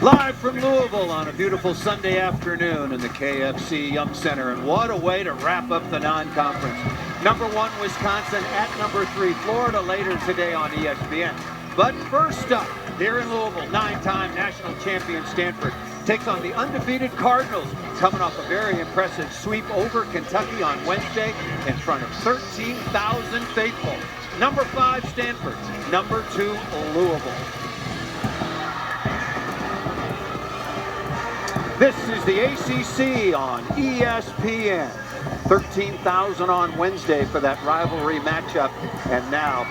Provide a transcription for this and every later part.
Live from Louisville on a beautiful Sunday afternoon in the KFC Yum Center. And what a way to wrap up the non-conference. Number 1, Wisconsin at number 3, Florida later today on ESPN. But first up, here in Louisville, 9-time national champion Stanford takes on the undefeated Cardinals, coming off a very impressive sweep over Kentucky on Wednesday in front of 13,000 faithful. Number 5, Stanford. Number 2, Louisville. This is the ACC on ESPN. 13,000 on Wednesday for that rivalry matchup. And now,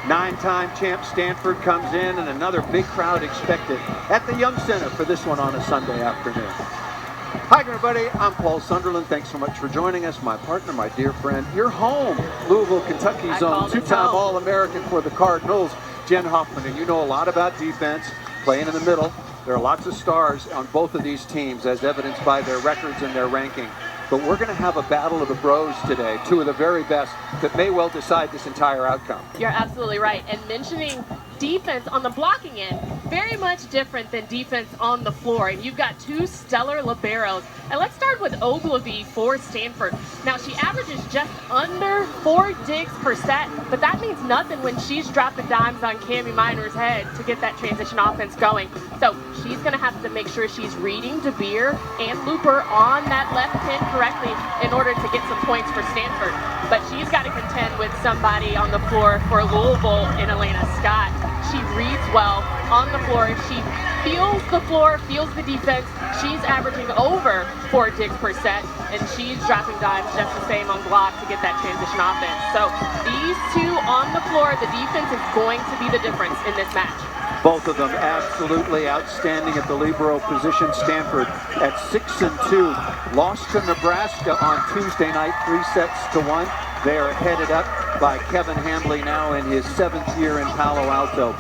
9-time champ Stanford comes in, and another big crowd expected at the Yum Center for this one on a Sunday afternoon. Hi, everybody. I'm Paul Sunderland. Thanks so much for joining us. My partner, my dear friend, your home, Louisville, Kentucky's own 2-time All-American for the Cardinals, Jen Hoffman. And you know a lot about defense, playing in the middle. There are lots of stars on both of these teams, as evidenced by their records and their ranking. But we're going to have a battle of the bros today, 2 of the very best that may well decide this entire outcome. You're absolutely right. And mentioning defense on the blocking end, very much different than defense on the floor. And you've got 2 stellar liberos. And let's start with Ogilvy for Stanford. Now, she averages just under 4 digs per set, but that means nothing when she's dropping dimes on Cammie Minor's head to get that transition offense going. So she's going to have to make sure she's reading DeBeer and Looper on that left pin correctly in order to get some points for Stanford. But she's got to contend with somebody on the floor for Louisville in Elena Scott. She reads well on the floor. She feels the floor, feels the defense. She's averaging over 4 digs per set, and she's dropping dimes just the same on block to get that transition offense. So these 2 on the floor, the defense is going to be the difference in this match. Both of them absolutely outstanding at the libero position. Stanford at 6-2. Lost to Nebraska on Tuesday night, 3-1. They are headed up by Kevin Hambley, now in his 7th year in Palo Alto.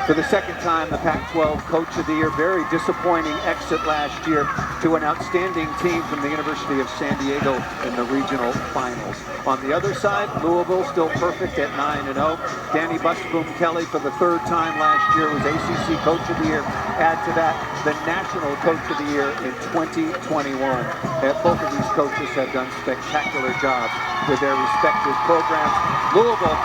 For the second time, the Pac-12 Coach of the Year. Very disappointing exit last year to an outstanding team from the University of San Diego in the regional finals. On the other side, Louisville still perfect at 9-0. Danny Busboom Kelly for the 3rd time last year was ACC Coach of the Year. Add to that the National Coach of the Year in 2021. Both of these coaches have done spectacular jobs with their respective programs. Louisville,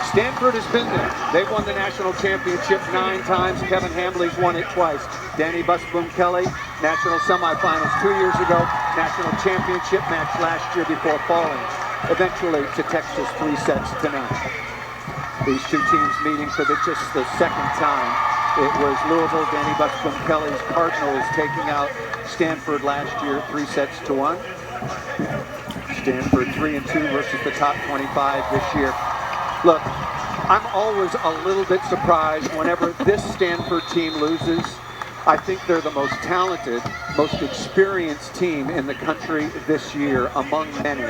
Stanford has been there. They've won the national championship 9 times. Kevin Hambley's won it twice. Danny Busboom Kelly, national semifinals 2 years ago, national championship match last year before falling eventually to Texas 3-0. These 2 teams meeting for just the 2nd time. It was Louisville, Danny Busboom Kelly's Cardinals taking out Stanford last year 3-1. Stanford 3-2 versus the top 25 this year. Look, I'm always a little bit surprised whenever this Stanford team loses. I think they're the most talented, most experienced team in the country this year among many.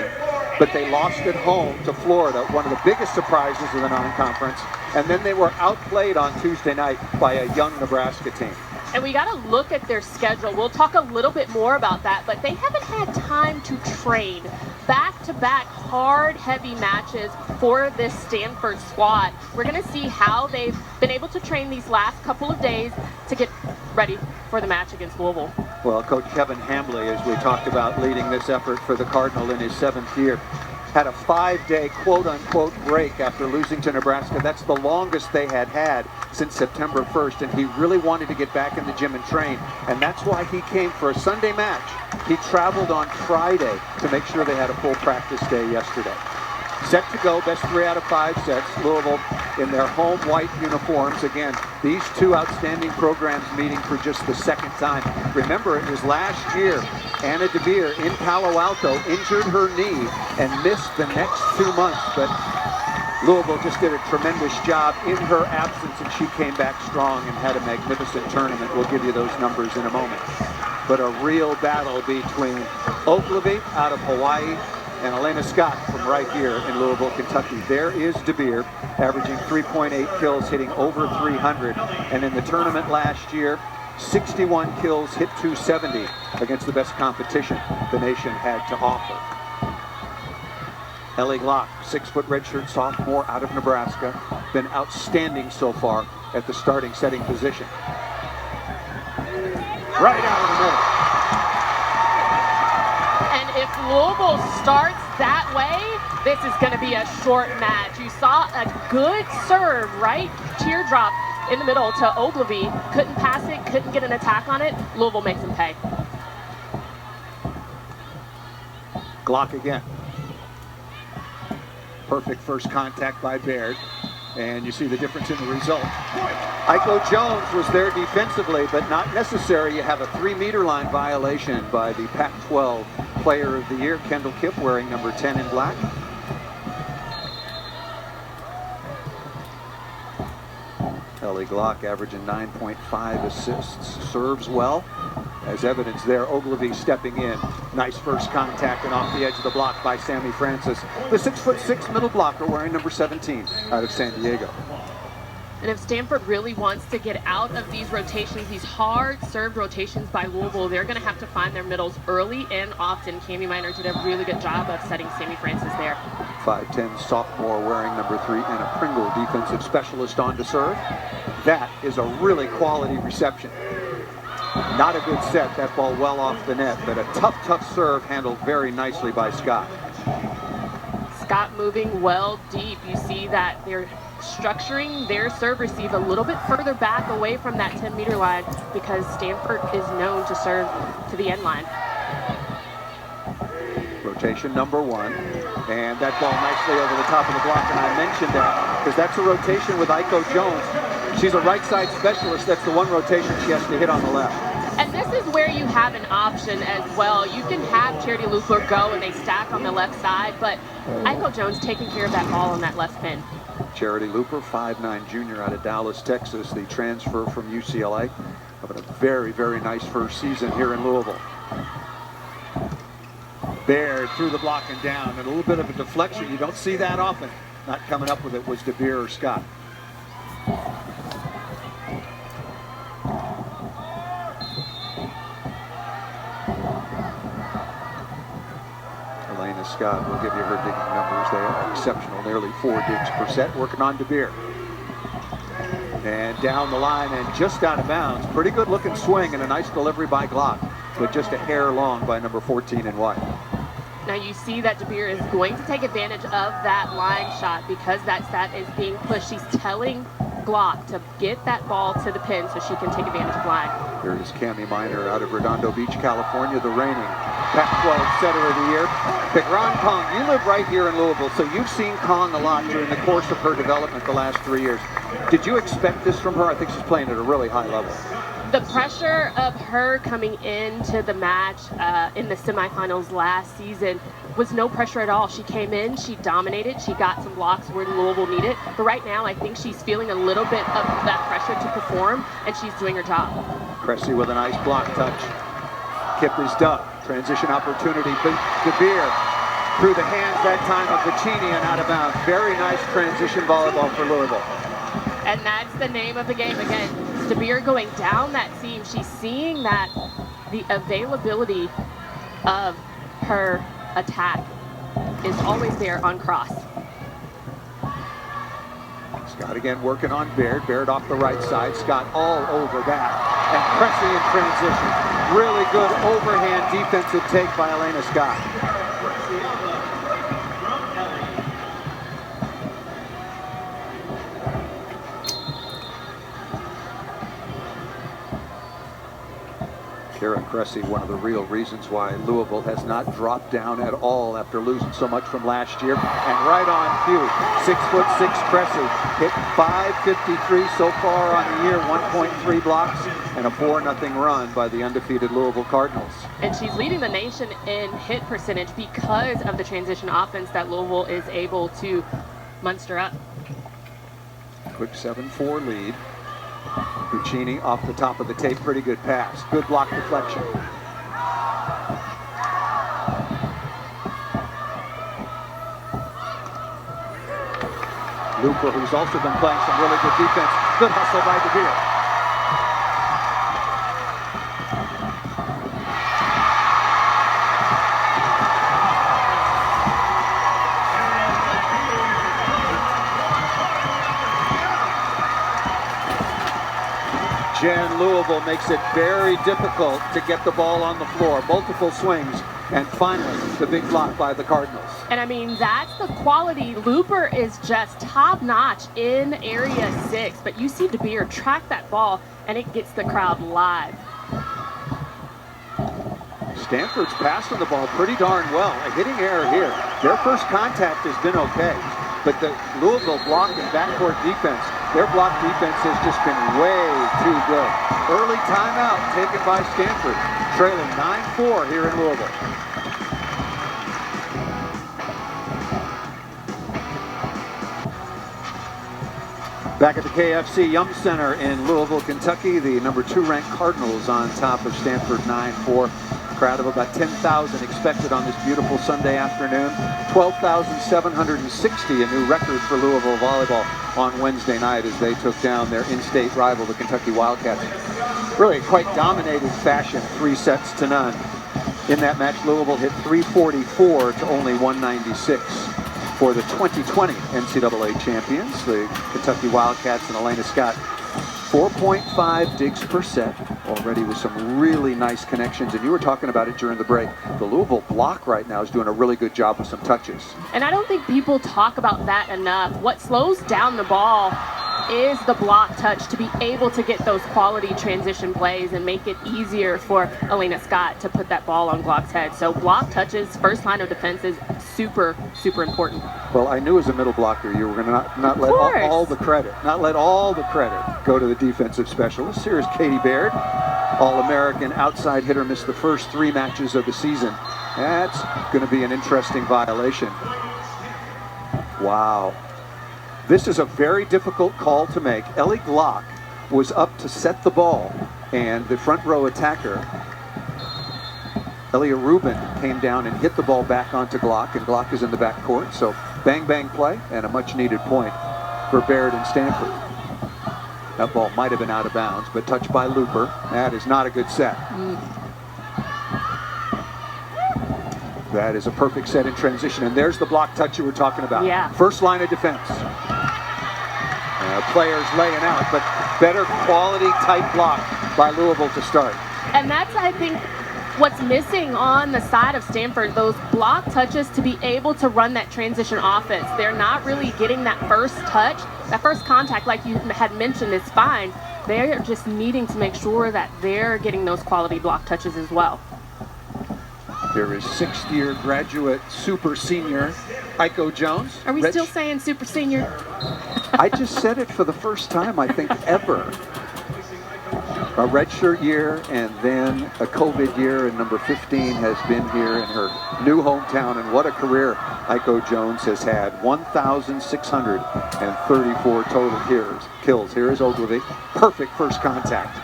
But they lost at home to Florida, one of the biggest surprises of the non-conference. And then they were outplayed on Tuesday night by a young Nebraska team. And we got to look at their schedule. We'll talk a little bit more about that, but they haven't had time to train. Back-to-back hard, heavy matches for this Stanford squad. We're going to see how they've been able to train these last couple of days to get ready for the match against Louisville. Well, Coach Kevin Hambley, as we talked about, leading this effort for the Cardinal in his 7th year, had a 5-day quote-unquote break after losing to Nebraska. That's the longest they had since September 1st, and he really wanted to get back in the gym and train, and that's why he came for a Sunday match. He traveled on Friday to make sure they had a full practice day yesterday. Set to go, best 3 out of 5 sets. Louisville in their home white uniforms. Again, these 2 outstanding programs meeting for just the 2nd time. Remember, it was last year, Anna DeBeer in Palo Alto injured her knee and missed the next 2 months, but Louisville just did a tremendous job in her absence, and she came back strong and had a magnificent tournament. We'll give you those numbers in a moment. But a real battle between Ogilvy out of Hawaii and Elena Scott from right here in Louisville, Kentucky. There is DeBeer, averaging 3.8 kills, hitting over 300. And in the tournament last year, 61 kills, hit 270 against the best competition the nation had to offer. Ellie Glock, 6-foot redshirt sophomore out of Nebraska, been outstanding so far at the starting setting position. Right out of the middle. And if Louisville starts that way, this is going to be a short match. You saw a good serve, right? Teardrop in the middle to Ogilvy. Couldn't pass it, couldn't get an attack on it. Louisville makes him pay. Glock again. Perfect first contact by Baird. And you see the difference in the result. Iko Jones was there defensively, but not necessary. You have a 3-meter line violation by the Pac-12 Player of the Year, Kendall Kipp, wearing number 10 in black. Ellie Glock averaging 9.5 assists. Serves well. As evidence there, Ogilvy stepping in. Nice first contact and off the edge of the block by Sammy Francis. The 6'6" middle blocker wearing number 17 out of San Diego. And if Stanford really wants to get out of these rotations, these hard served rotations by Louisville, they're going to have to find their middles early and often. Cami Minor did a really good job of setting Sammy Francis there. 5'10" sophomore wearing number 3 and a Pringle defensive specialist on to serve. That is a really quality reception. Not a good set, that ball well off the net, but a tough serve handled very nicely by Scott. Scott moving well deep. You see that they're structuring their serve receive a little bit further back away from that 10-meter line because Stanford is known to serve to the end line. Rotation number 1, and that ball nicely over the top of the block, and I mentioned that because that's a rotation with Iko Jones. She's a right side specialist. That's the one rotation she has to hit on the left. And this is where you have an option as well. You can have Charity Lupler go and they stack on the left side, but Iko Jones taking care of that ball on that left pin. Charity Lupler, 5'9" junior out of Dallas, Texas, the transfer from UCLA. Having a very, very nice first season here in Louisville. Baird through the block and down, and a little bit of a deflection. You don't see that often. Not coming up with it was DeBeer or Scott. Elena Scott will give you her digging numbers. They are exceptional, nearly 4 digs per set, working on DeBeer. And down the line and just out of bounds. Pretty good looking swing and a nice delivery by Glock, but just a hair long by number 14 in white. Now you see that DeBeer is going to take advantage of that line shot because that set is being pushed. She's telling Glock to get that ball to the pin so she can take advantage of line. Here is Cami Minor out of Redondo Beach, California, the reigning Pac-12 setter of the year. Tigran Kong, you live right here in Louisville, so you've seen Kong a lot during the course of her development the last 3 years. Did you expect this from her? I think she's playing at a really high level. The pressure of her coming into the match in the semifinals last season was no pressure at all. She came in, she dominated, she got some blocks where Louisville needed. But right now, I think she's feeling a little bit of that pressure to perform, and she's doing her job. Cressy with a nice block touch. Kipp is dug. Transition opportunity. DeBeer through the hands that time of Vicini and out of bounds. Very nice transition volleyball for Louisville. And that's the name of the game again. DeBeer going down that seam. She's seeing that the availability of her attack is always there on cross. Scott again working on Baird. Baird off the right side. Scott all over that. And Cressy in transition. Really good overhand defensive take by Elena Scott. Kara Cressy, one of the real reasons why Louisville has not dropped down at all after losing so much from last year. And right on cue, 6'6" Cressy hit .553 so far on the year, 1.3 blocks, and a 4-0 run by the undefeated Louisville Cardinals. And she's leading the nation in hit percentage because of the transition offense that Louisville is able to muster up. Quick 7-4 lead. Puccini off the top of the tape, pretty good pass. Good block deflection. Lupler, who's also been playing some really good defense. Good hustle by DeBeer. Jen, Louisville makes it very difficult to get the ball on the floor. Multiple swings, and finally, the big block by the Cardinals. And I mean, that's the quality. Looper is just top-notch in Area 6, but you see DeBeer track that ball, and it gets the crowd live. Stanford's passing the ball pretty darn well. A hitting error here. Their first contact has been okay, but the Louisville block and backcourt defense, their block defense has just been way too good. Early timeout taken by Stanford, trailing 9-4 here in Louisville. Back at the KFC Yum Center in Louisville, Kentucky, the number 2 ranked Cardinals on top of Stanford 9-4. Crowd of about 10,000 expected on this beautiful Sunday afternoon. 12,760, a new record for Louisville volleyball on Wednesday night as they took down their in-state rival, the Kentucky Wildcats. Really quite dominated fashion, 3-0. In that match, Louisville hit 344 to only 196. For the 2020 NCAA champions, the Kentucky Wildcats and Elena Scott, 4.5 digs per set, already with some really nice connections. And you were talking about it during the break. The Louisville block right now is doing a really good job with some touches. And I don't think people talk about that enough. What slows down the ball is the block touch, to be able to get those quality transition plays and make it easier for Elena Scott to put that ball on Glock's head. So block touches, first line of defense is super, super important. Well, I knew as a middle blocker you were going to not let all the credit go to the defensive specialist. Here's Katie Baird, All-American outside hitter, missed the first 3 matches of the season. That's going to be an interesting violation. Wow. This is a very difficult call to make. Ellie Glock was up to set the ball, and the front row attacker, Elia Rubin, came down and hit the ball back onto Glock, and Glock is in the back court. So bang, bang play, and a much needed point for Baird and Stanford. That ball might have been out of bounds, but touched by Looper. That is not a good set. That is a perfect set in transition, and there's the block touch you were talking about. Yeah. First line of defense. Players laying out, but better quality tight block by Louisville to start. And that's, I think, what's missing on the side of Stanford, those block touches to be able to run that transition offense. They're not really getting that first touch. That first contact, like you had mentioned, is fine. They're just needing to make sure that they're getting those quality block touches as well. There is 6th-year graduate super senior Iko Jones. Are we still saying super senior? I just said it for the first time, I think, ever. A redshirt year and then a COVID year, and number 15 has been here in her new hometown, and what a career Iko Jones has had. 1,634 total kills. Here is Ogilvy. Perfect first contact.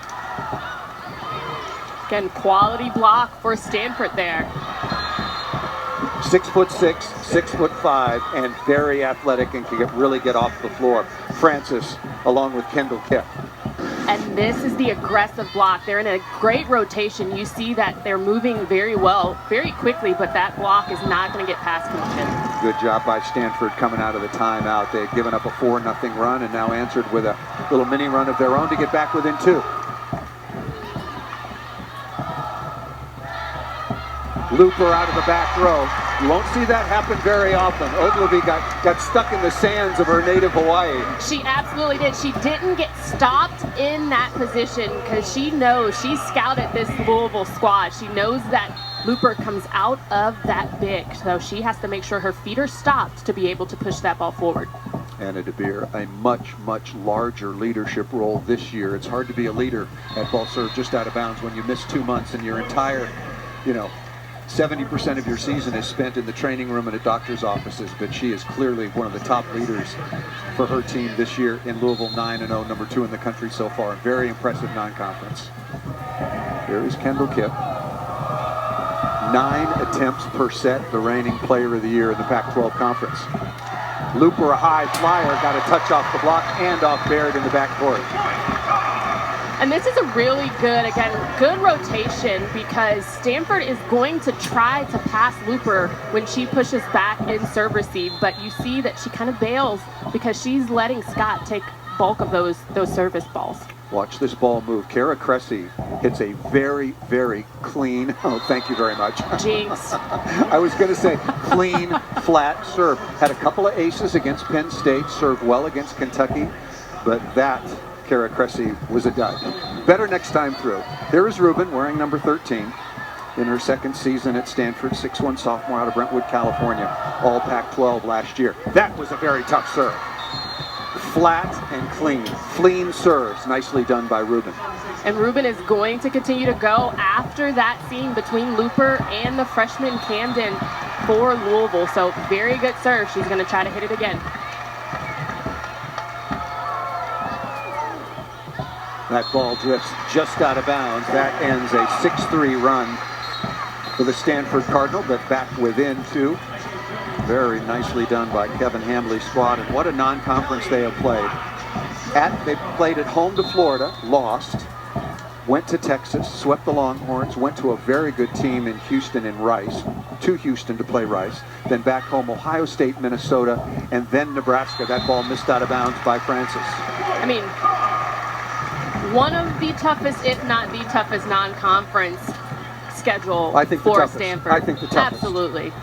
Again, quality block for Stanford there. 6'6", 6'5", and very athletic, and can really get off the floor. Francis, along with Kendall Kipp. And this is the aggressive block. They're in a great rotation. You see that they're moving very well, very quickly, but that block is not going to get past Kipp. Good job by Stanford coming out of the timeout. They had given up a 4-0 run and now answered with a little mini run of their own to get back within 2. Looper out of the back row. You won't see that happen very often. Ogilvy got stuck in the sands of her native Hawaii. She absolutely did. She didn't get stopped in that position because she knows, she scouted this Louisville squad. She knows that Looper comes out of that big, so she has to make sure her feet are stopped to be able to push that ball forward. Anna DeBeer, a much, much larger leadership role this year. It's hard to be a leader at ball serve just out of bounds when you miss 2 months and your entire, 70% of your season is spent in the training room and at doctor's offices, but she is clearly one of the top leaders for her team this year in Louisville. 9-0, number 2 in the country so far. Very impressive non-conference. Here is Kendall Kipp. 9 attempts per set, the reigning player of the year in the Pac-12 conference. Looper, a high flyer, got a touch off the block and off Baird in the backcourt. And this is a really good, again, good rotation because Stanford is going to try to pass Looper when she pushes back in serve receive, but you see that she kind of bails because she's letting Scott take bulk of those service balls. Watch this ball move. Kara Cressy hits a very, very clean, oh, thank you very much. Jinx. I was going to say clean, flat serve. Had a couple of aces against Penn State, served well against Kentucky, but that, Kara Cressy, was a dud. Better next time through. Here is Rubin wearing number 13 in her second season at Stanford, 6'1" sophomore out of Brentwood, California, all Pac-12 last year. That was a very tough serve. Flat and clean serves, nicely done by Rubin. And Rubin is going to continue to go after that seam between Looper and the freshman Camden for Louisville. So very good serve. She's going to try to hit it again. That ball drifts just out of bounds. That ends a 6-3 run for the Stanford Cardinal, but back within 2. Very nicely done by Kevin Hambley's squad, and what a non-conference they have played. They played at home to Florida, lost, went to Texas, swept the Longhorns, went to a very good team in Houston and Rice, to Houston to play Rice, then back home Ohio State, Minnesota, and then Nebraska. That ball missed out of bounds by Francis. I mean, one of the toughest, if not the toughest, non-conference schedule for Stanford. I think the toughest. Absolutely.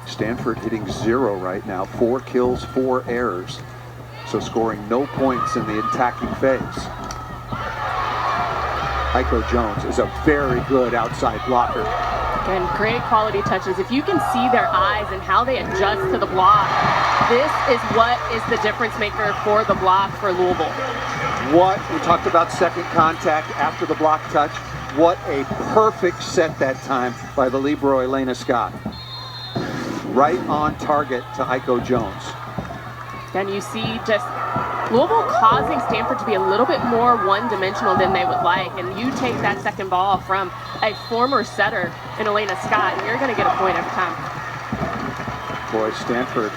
Stanford hitting 0 right now, 4 kills, 4 errors, so scoring no points in the attacking phase. Aiko Jones is a very good outside blocker. And great quality touches. If you can see their eyes and how they adjust to the block, this is what is the difference maker for the block for Louisville. We talked about second contact after the block touch. What a perfect set that time by the libero Elena Scott. Right on target to Aiko Jones. And you see just Louisville causing Stanford to be a little bit more one-dimensional than they would like. And you take that second ball from a former setter in Elena Scott, and you're going to get a point every time. Boy, Stanford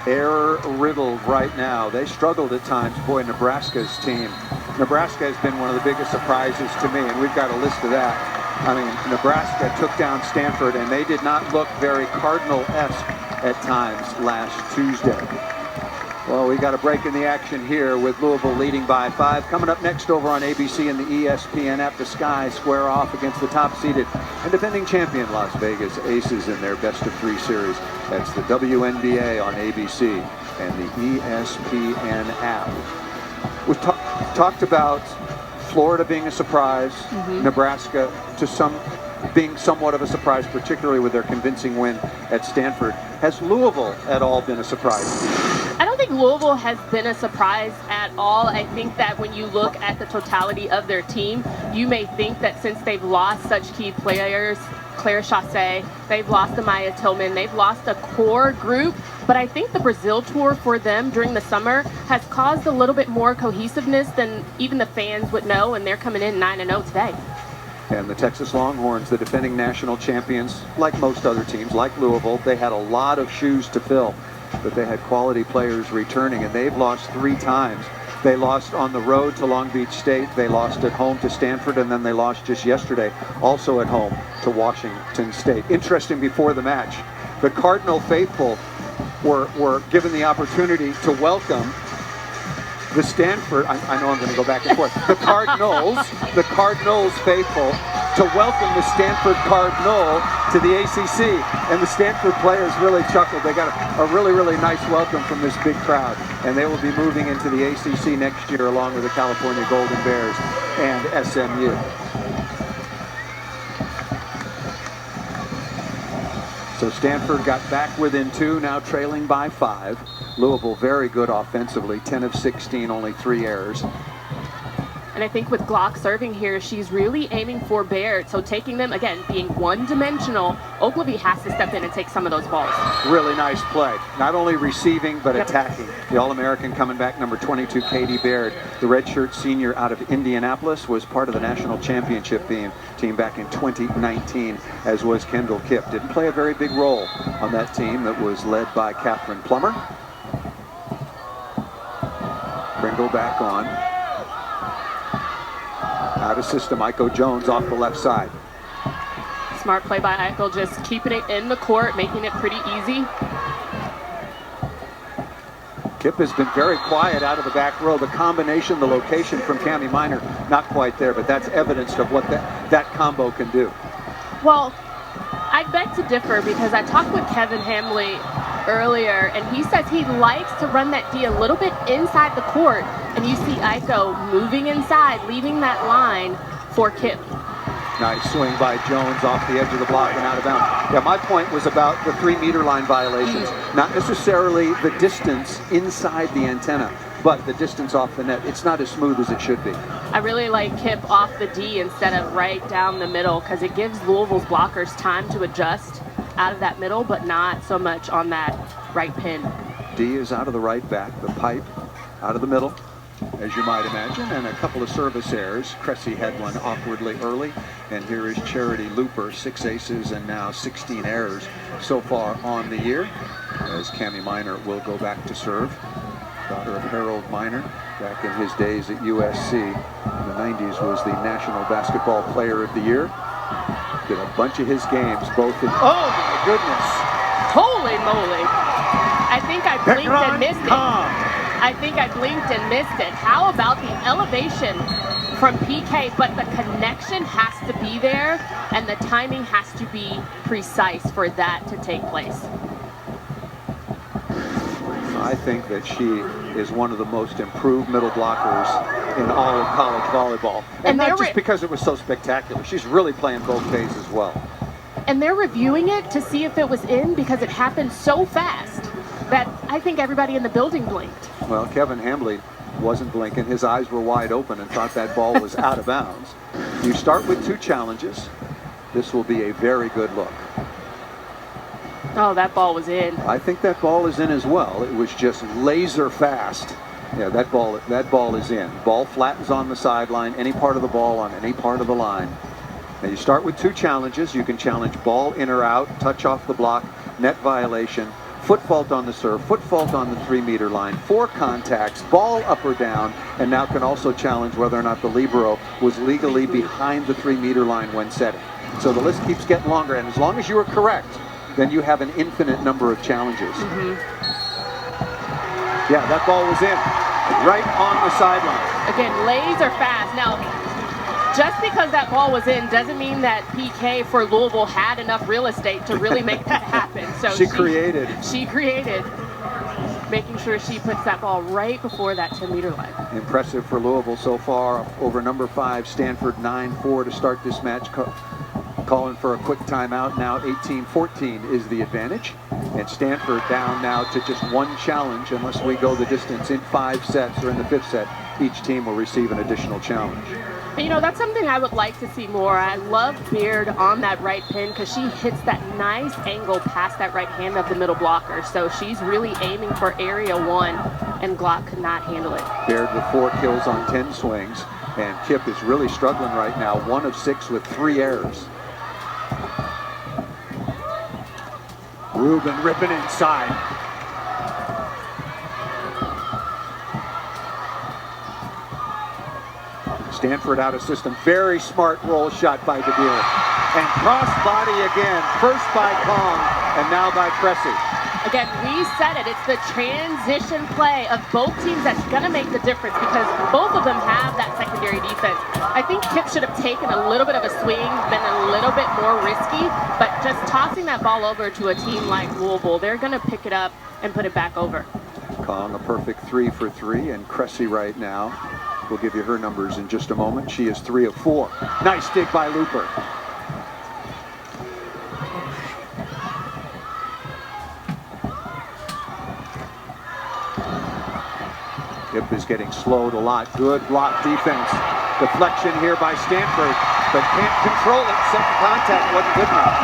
error-riddled right now. They struggled at times. Boy, Nebraska's team. Nebraska has been one of the biggest surprises to me, and we've got a list of that. I mean, Nebraska took down Stanford, and they did not look very Cardinal-esque at times last Tuesday. Well, we got a break in the action here with Louisville leading by 5. Coming up next over on ABC and the ESPN app, the Sky square off against the top-seeded and defending champion Las Vegas Aces in their best-of-3 series. That's the WNBA on ABC and the ESPN app. We've talked about Florida being a surprise, Nebraska being somewhat of a surprise, particularly with their convincing win at Stanford. Has Louisville at all been a surprise? I don't think Louisville has been a surprise at all. I think that when you look at the totality of their team, you may think that since they've lost such key players, Claire Chassé, they've lost Amaya Tillman, they've lost a core group, but I think the Brazil tour for them during the summer has caused a little bit more cohesiveness than even the fans would know, and they're coming in 9-0 today. And the Texas Longhorns, the defending national champions, like most other teams, like Louisville, they had a lot of shoes to fill, but they had quality players returning, and they've lost 3 times. They lost on the road to Long Beach State, they lost at home to Stanford, and then they lost just yesterday, also at home to Washington State. Interesting, before the match, the Cardinal faithful were given the opportunity to welcome the Stanford, I know I'm going to go back and forth, the Cardinals faithful to welcome the Stanford Cardinal to the ACC. And the Stanford players really chuckled. They got a really, really nice welcome from this big crowd. And they will be moving into the ACC next year along with the California Golden Bears and SMU. So Stanford got back within 2, now trailing by 5. Louisville very good offensively, 10 of 16, only 3 errors. And I think with Glock serving here, she's really aiming for Baird. So taking them, again, being one-dimensional, Ogilvy has to step in and take some of those balls. Really nice play. Not only receiving, but attacking. The All-American coming back, number 22, Katie Baird. The redshirt senior out of Indianapolis was part of the national championship team back in 2019, as was Kendall Kipp. Didn't play a very big role on that team that was led by Catherine Plummer. Pringle back on. Out of system, Iko Jones off the left side. Smart play by Eichel, just keeping it in the court, making it pretty easy. Kip has been very quiet out of the back row. The combination, the location from Cami Minor, not quite there, but that's evidence of what that combo can do. Well, I beg to differ because I talked with Kevin Hamley earlier, and he says he likes to run that D a little bit inside the court, and you see Iko moving inside, leaving that line for Kip. Nice swing by Jones off the edge of the block and out of bounds. Yeah, my point was about the 3-meter line violations, not necessarily the distance inside the antenna, but the distance off the net. It's not as smooth as it should be. I really like Kip off the D instead of right down the middle because it gives Louisville's blockers time to adjust out of that middle, but not so much on that right pin. D is out of the right back, the pipe out of the middle, as you might imagine, and a couple of service errors. Cressy had one awkwardly early, and here is Charity Looper, 6 aces and now 16 errors so far on the year, as Cami Minor will go back to serve. Daughter of Harold Minor, back in his days at USC in the 90s, was the National Basketball Player of the Year. Did a bunch of his games, both in... Oh my goodness! Holy moly! I think I blinked and missed it. I think I blinked and missed it. How about the elevation from PK, but the connection has to be there, and the timing has to be precise for that to take place. I think that she is one of the most improved middle blockers in all of college volleyball. And not just because it was so spectacular. She's really playing both days as well. And they're reviewing it to see if it was in because it happened so fast that I think everybody in the building blinked. Well, Kevin Hamley wasn't blinking. His eyes were wide open and thought that ball was out of bounds. You start with 2 challenges. This will be a very good look. Oh, that ball was in. I think that ball is in as well. It was just laser fast. Yeah, that ball is in. Ball flattens on the sideline, any part of the ball on any part of the line. Now you start with 2 challenges. You can challenge ball in or out, touch off the block, net violation, foot fault on the serve, foot fault on the 3-meter line, 4 contacts, ball up or down, and now can also challenge whether or not the libero was legally behind the 3-meter line when setting. So the list keeps getting longer, and as long as you are correct, then you have an infinite number of challenges. Yeah, that ball was in, right on the sideline. Again, laser fast. Now, just because that ball was in doesn't mean that PK for Louisville had enough real estate to really make that happen. So she created, making sure she puts that ball right before that 10-meter line. Impressive for Louisville so far over number 5, Stanford, 9-4 to start this match. Calling for a quick timeout now. 18-14 is the advantage, and Stanford down now to just 1 challenge. Unless we go the distance in 5 sets or in the 5th set, each team will receive an additional challenge. And you know, that's something I would like to see more. I love Beard on that right pin because she hits that nice angle past that right hand of the middle blocker. So she's really aiming for area 1, and Glock could not handle it. Beard with 4 kills on 10 swings, and Kip is really struggling right now. 1 of 6 with 3 errors. Rubin ripping inside. Stanford out of system. Very smart roll shot by De Beer. And cross body again. First by Kong, and now by Cressy. Again, we said it. It's the transition play of both teams that's going to make the difference because both of them have that secondary defense. I think Kip should have taken a little bit of a swing, been a little bit more risky, but just tossing that ball over to a team like Louisville, they're going to pick it up and put it back over. Kong a perfect 3 for 3, and Cressy right now, we'll give you her numbers in just a moment. She is 3 of 4. Nice dig by Looper. Kip is getting slowed a lot. Good block defense. Deflection here by Stanford, but can't control it. Second contact wasn't good enough.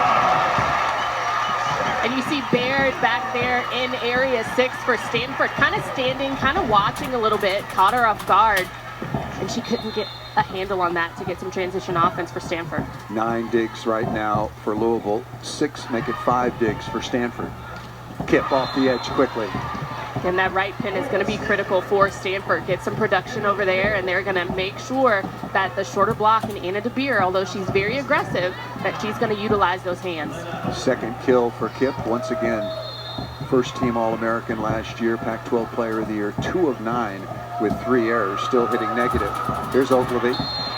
And you see Baird back there in area 6 for Stanford, kind of standing, kind of watching a little bit, caught her off guard, and she couldn't get a handle on that to get some transition offense for Stanford. 9 digs right now for Louisville. 6 make it 5 digs for Stanford. Kip off the edge quickly. And that right pin is going to be critical for Stanford. Get some production over there, and they're going to make sure that the shorter block and Anna DeBeer, although she's very aggressive, that she's going to utilize those hands. Second kill for Kip. Once again, first team All-American last year, Pac-12 Player of the Year, 2 of 9 with 3 errors, still hitting negative. Here's Ogilvy,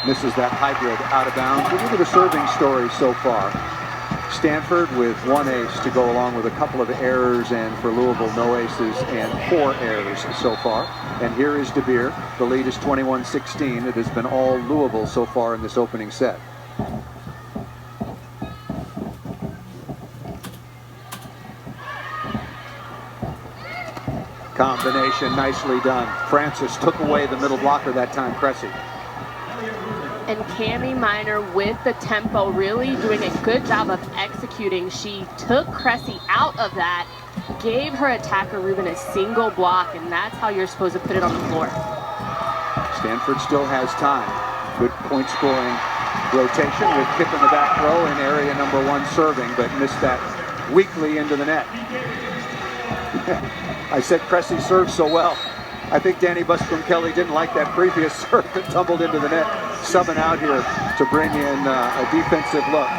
misses that hybrid out of bounds. Look at the serving story so far. Stanford with 1 ace to go along with a couple of errors, and for Louisville, no aces and 4 errors so far. And here is DeBeer. The lead is 21-16. It has been all Louisville so far in this opening set. Combination, nicely done. Francis took away the middle blocker that time, Cressy. And Cami Minor with the tempo, really doing a good job of executing. She took Cressy out of that, gave her attacker Rubin a single block, and that's how you're supposed to put it on the floor. Stanford still has time. Good point scoring rotation with Kip in the back row in area number 1 serving, but missed that weakly into the net. I said Cressy serves so well. I think Danny Buscombe-Kelly didn't like that previous serve that tumbled into the net. Subbing out here to bring in a defensive look.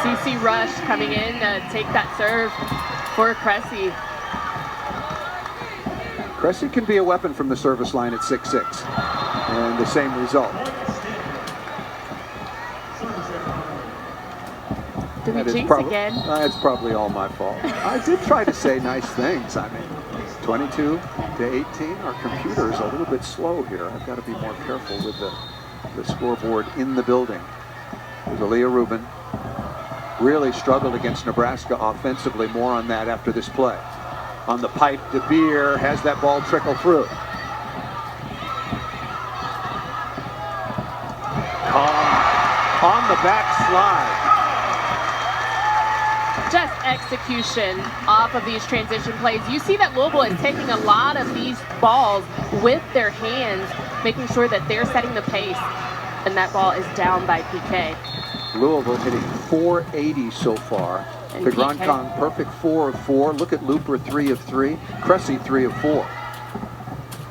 CC Rush coming in to take that serve for Cressy. Cressy can be a weapon from the service line at 6'6", and the same result. Did we jinx again? It's probably all my fault. I did try to say nice things. I mean, 22 to 18. Our computer is a little bit slow here. I've got to be more careful with the scoreboard in the building. There's Aaliyah Rubin. Really struggled against Nebraska offensively. More on that after this play. On the pipe, DeBeer has that ball trickle through. On the backslide. Just execution off of these transition plays. You see that Louisville is taking a lot of these balls with their hands, making sure that they're setting the pace, and that ball is down by PK. Louisville hitting 480 so far. The Grand Kong perfect 4 of 4. Look at Looper 3 of 3. Cressy 3 of 4.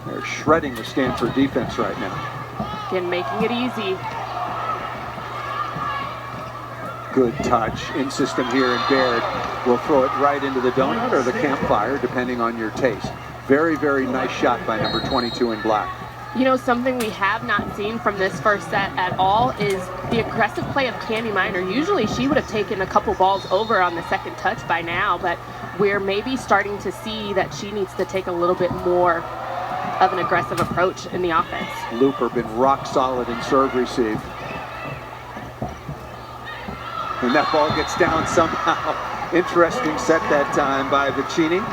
They're shredding the Stanford defense right now. Again, making it easy. Good touch in system here, and Baird will throw it right into the donut or the campfire, depending on your taste. Very, very nice shot by number 22 in black. You know, something we have not seen from this first set at all is the aggressive play of Cami Minor. Usually she would have taken a couple balls over on the second touch by now, but we're maybe starting to see that she needs to take a little bit more of an aggressive approach in the offense. Looper been rock solid in serve receive. And that ball gets down somehow. Interesting set that time by Vicini.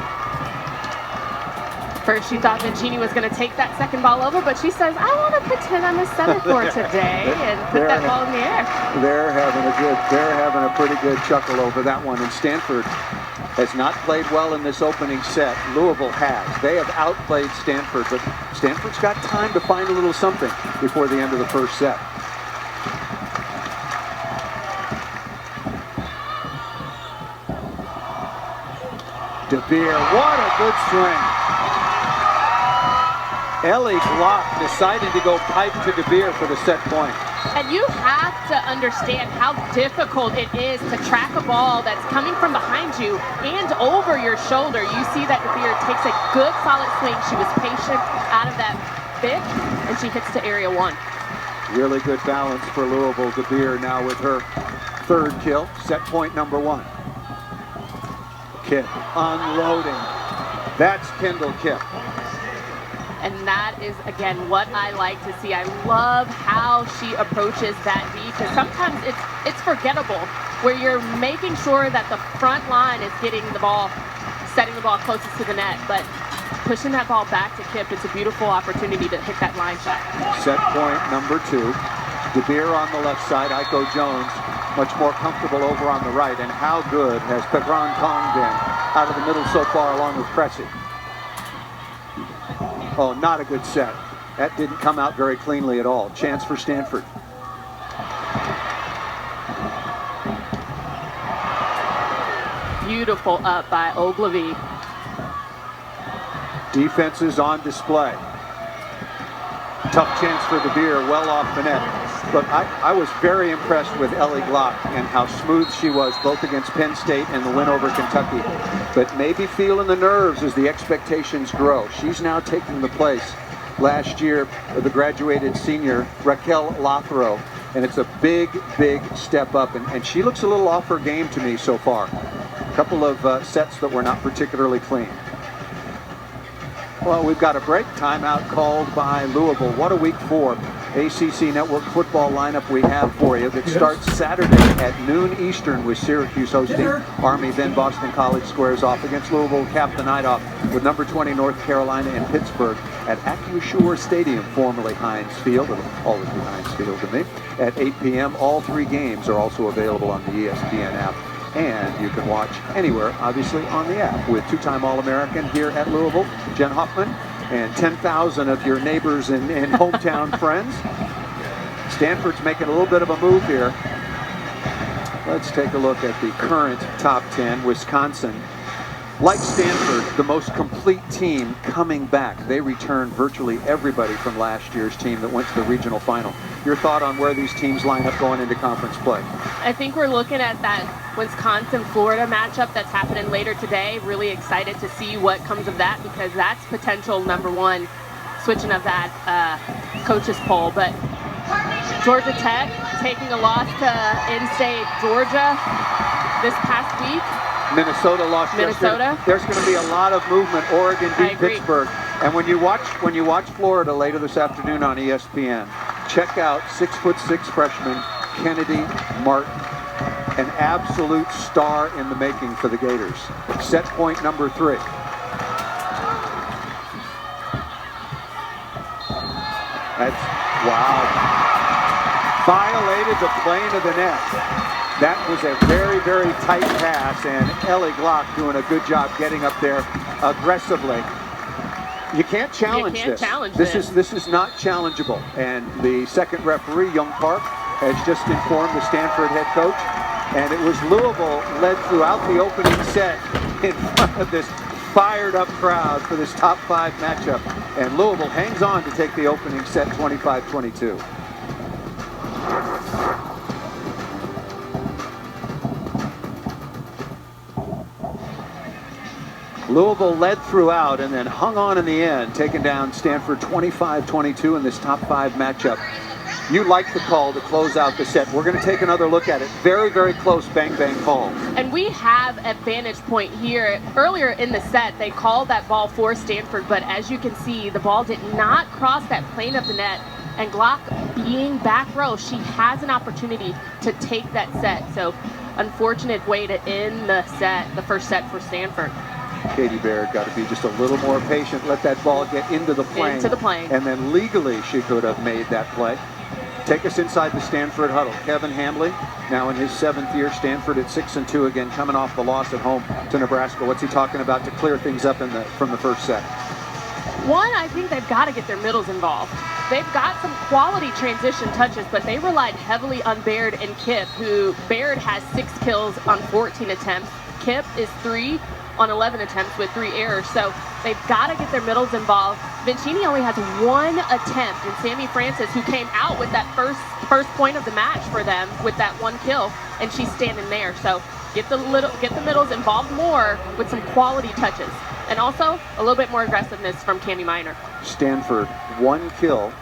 First she thought Vicini was going to take that second ball over, but she says, I want to pretend I'm a center for today and put that ball in the air. They're having a pretty good chuckle over that one. And Stanford has not played well in this opening set. Louisville has. They have outplayed Stanford, but Stanford's got time to find a little something before the end of the first set. DeBeer, what a good swing. Ellie Glock decided to go pipe to DeBeer for the set point. And you have to understand how difficult it is to track a ball that's coming from behind you and over your shoulder. You see that DeBeer takes a good solid swing. She was patient out of that pick, and she hits to area 1. Really good balance for Louisville. DeBeer now with her 3rd kill, set point number 1. Kip unloading. That's Kendall Kip. And that is, again, what I like to see. I love how she approaches that D, because sometimes it's forgettable, where you're making sure that the front line is getting the ball, setting the ball closest to the net, but pushing that ball back to Kip, it's a beautiful opportunity to hit that line shot. Set point number 2. DeBeer on the left side, Aiko Jones much more comfortable over on the right. And how good has Pegron Kong been out of the middle so far along with Cressy? Oh, not a good set. That didn't come out very cleanly at all. Chance for Stanford. Beautiful up by Ogilvy. Defense is on display. Tough chance for the Beer, well off the net. But I was very impressed with Ellie Glock and how smooth she was, both against Penn State and the win over Kentucky. But maybe feeling the nerves as the expectations grow. She's now taking the place last year of the graduated senior Raquel Lothro. And it's a big, big step up. And she looks a little off her game to me so far. A couple of sets that were not particularly clean. Well, we've got a break. Timeout called by Louisville. What a week 4 ACC Network football lineup we have for you that starts Saturday at noon Eastern with Syracuse hosting Army. Then Boston College squares off against Louisville, cap the night off with number 20 North Carolina and Pittsburgh at AccuSure Stadium, formerly Heinz Field. It'll always be Heinz Field to me. At 8 p.m. All 3 games are also available on the ESPN app. And you can watch anywhere, obviously, on the app with 2-time All-American here at Louisville, Jen Hoffman, and 10,000 of your neighbors and hometown friends. Stanford's making a little bit of a move here. Let's take a look at the current top 10. Wisconsin, like Stanford, the most complete team coming back. They returned virtually everybody from last year's team that went to the regional final. Your thought on where these teams line up going into conference play? I think we're looking at that Wisconsin-Florida matchup that's happening later today. Really excited to see what comes of that, because that's potential #1 switching of that coaches poll. But Georgia Tech taking a loss to in-state Georgia this past week. Minnesota lost yesterday. There's going to be a lot of movement. Oregon beat Pittsburgh. And when you watch Florida later this afternoon on ESPN, check out 6'6" freshman Kennedy Martin, an absolute star in the making for the Gators. Set point number 3. That's wow. Violated the plane of the net. That was a very, very tight pass, and Ellie Glock doing a good job getting up there aggressively. You can't challenge this. This is not challengeable. And the second referee, Young Park, has just informed the Stanford head coach, and it was Louisville led throughout the opening set in front of this fired up crowd for this top 5 matchup. And Louisville hangs on to take the opening set 25-22. Louisville led throughout and then hung on in the end, taking down Stanford 25-22 in this top 5 matchup. You like the call to close out the set. We're going to take another look at it. Very, very close bang-bang call. And we have a vantage point here. Earlier in the set, they called that ball for Stanford, but as you can see, the ball did not cross that plane of the net. And Glock, being back row, she has an opportunity to take that set. So, unfortunate way to end the set, the first set for Stanford. Katie Baird got to be just a little more patient, let that ball get into the plane. And then legally she could have made that play. Take us inside the Stanford huddle. Kevin Hambley, now in his 7th year. Stanford at 6-2 again, coming off the loss at home to Nebraska. What's he talking about to clear things up from the first set? One, I think they've got to get their middles involved. They've got some quality transition touches, but they relied heavily on Baird and Kipp, who Baird has 6 kills on 14 attempts. Kipp is 3 on 11 attempts with 3 errors. So they've got to get their middles involved. Vincini only has 1 attempt, and Sammy Francis, who came out with that first point of the match for them with that 1 kill, and she's standing there. So get the middles involved more with some quality touches. And also a little bit more aggressiveness from Cami Minor. Stanford, 1 kill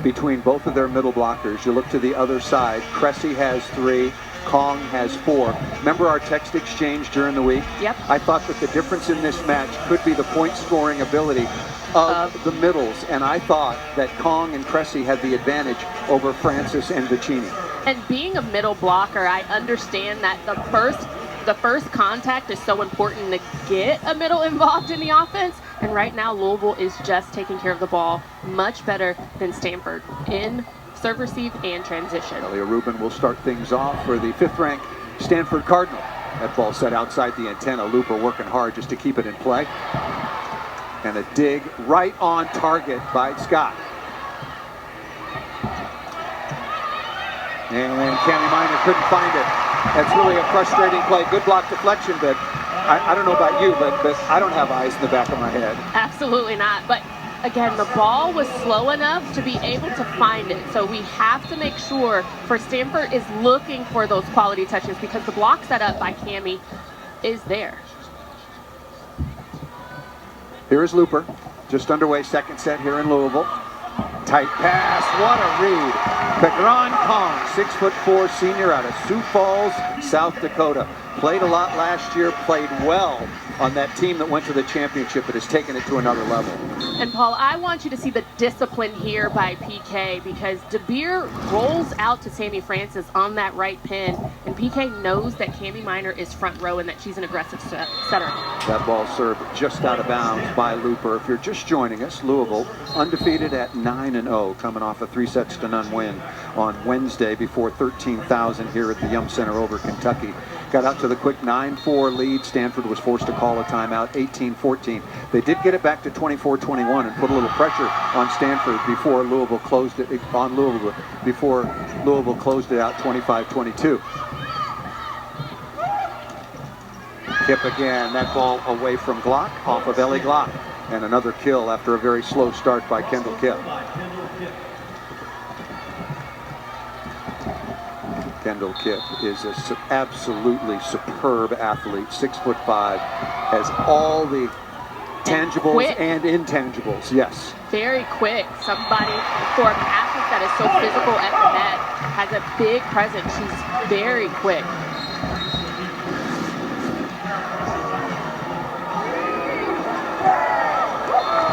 between both of their middle blockers. You look to the other side. Cressy has 3. Kong has 4. Remember our text exchange during the week? Yep. I thought that the difference in this match could be the point scoring ability of the middles, and I thought that Kong and Cressy had the advantage over Francis and Vincini. And being a middle blocker, I understand that the first contact is so important to get a middle involved in the offense, and right now Louisville is just taking care of the ball much better than Stanford in serve, receive, and transition. Elia Rubin will start things off for the 5th-ranked Stanford Cardinal. That ball set outside the antenna. Looper working hard just to keep it in play. And a dig right on target by Scott. And Cami Minor couldn't find it. That's really a frustrating play. Good block deflection, but I don't know about you, but I don't have eyes in the back of my head. Absolutely not. But again, the ball was slow enough to be able to find it. So we have to make sure for Stanford is looking for those quality touches because the block set up by Cammie is there. Here is Looper, just underway, second set here in Louisville. Tight pass, what a read. Pegron Kong, 6'4" senior out of Sioux Falls, South Dakota. Played a lot last year, played well on that team that went to the championship, but has taken it to another level. And Paul, I want you to see the discipline here by PK because DeBeer rolls out to Sammy Francis on that right pin, and PK knows that Cammie Minor is front row and that she's an aggressive setter. That ball served just out of bounds by Looper. If you're just joining us, Louisville undefeated at 9-0, coming off a 3-0 win on Wednesday before 13,000 here at the Yum Center over Kentucky. Got out to the quick 9-4 lead. Stanford was forced to call a timeout, 18-14. They did get it back to 24-21 and put a little pressure on Stanford before Louisville closed it out 25-22. Kip again, that ball away from Glock, off of Ellie Glock, and another kill after a very slow start by Kendall Kip. Kendall Kip is an absolutely superb athlete, 6'5", has all the tangibles and intangibles, yes. Very quick. Somebody, for an athlete that is so physical at the net, has a big presence. She's very quick.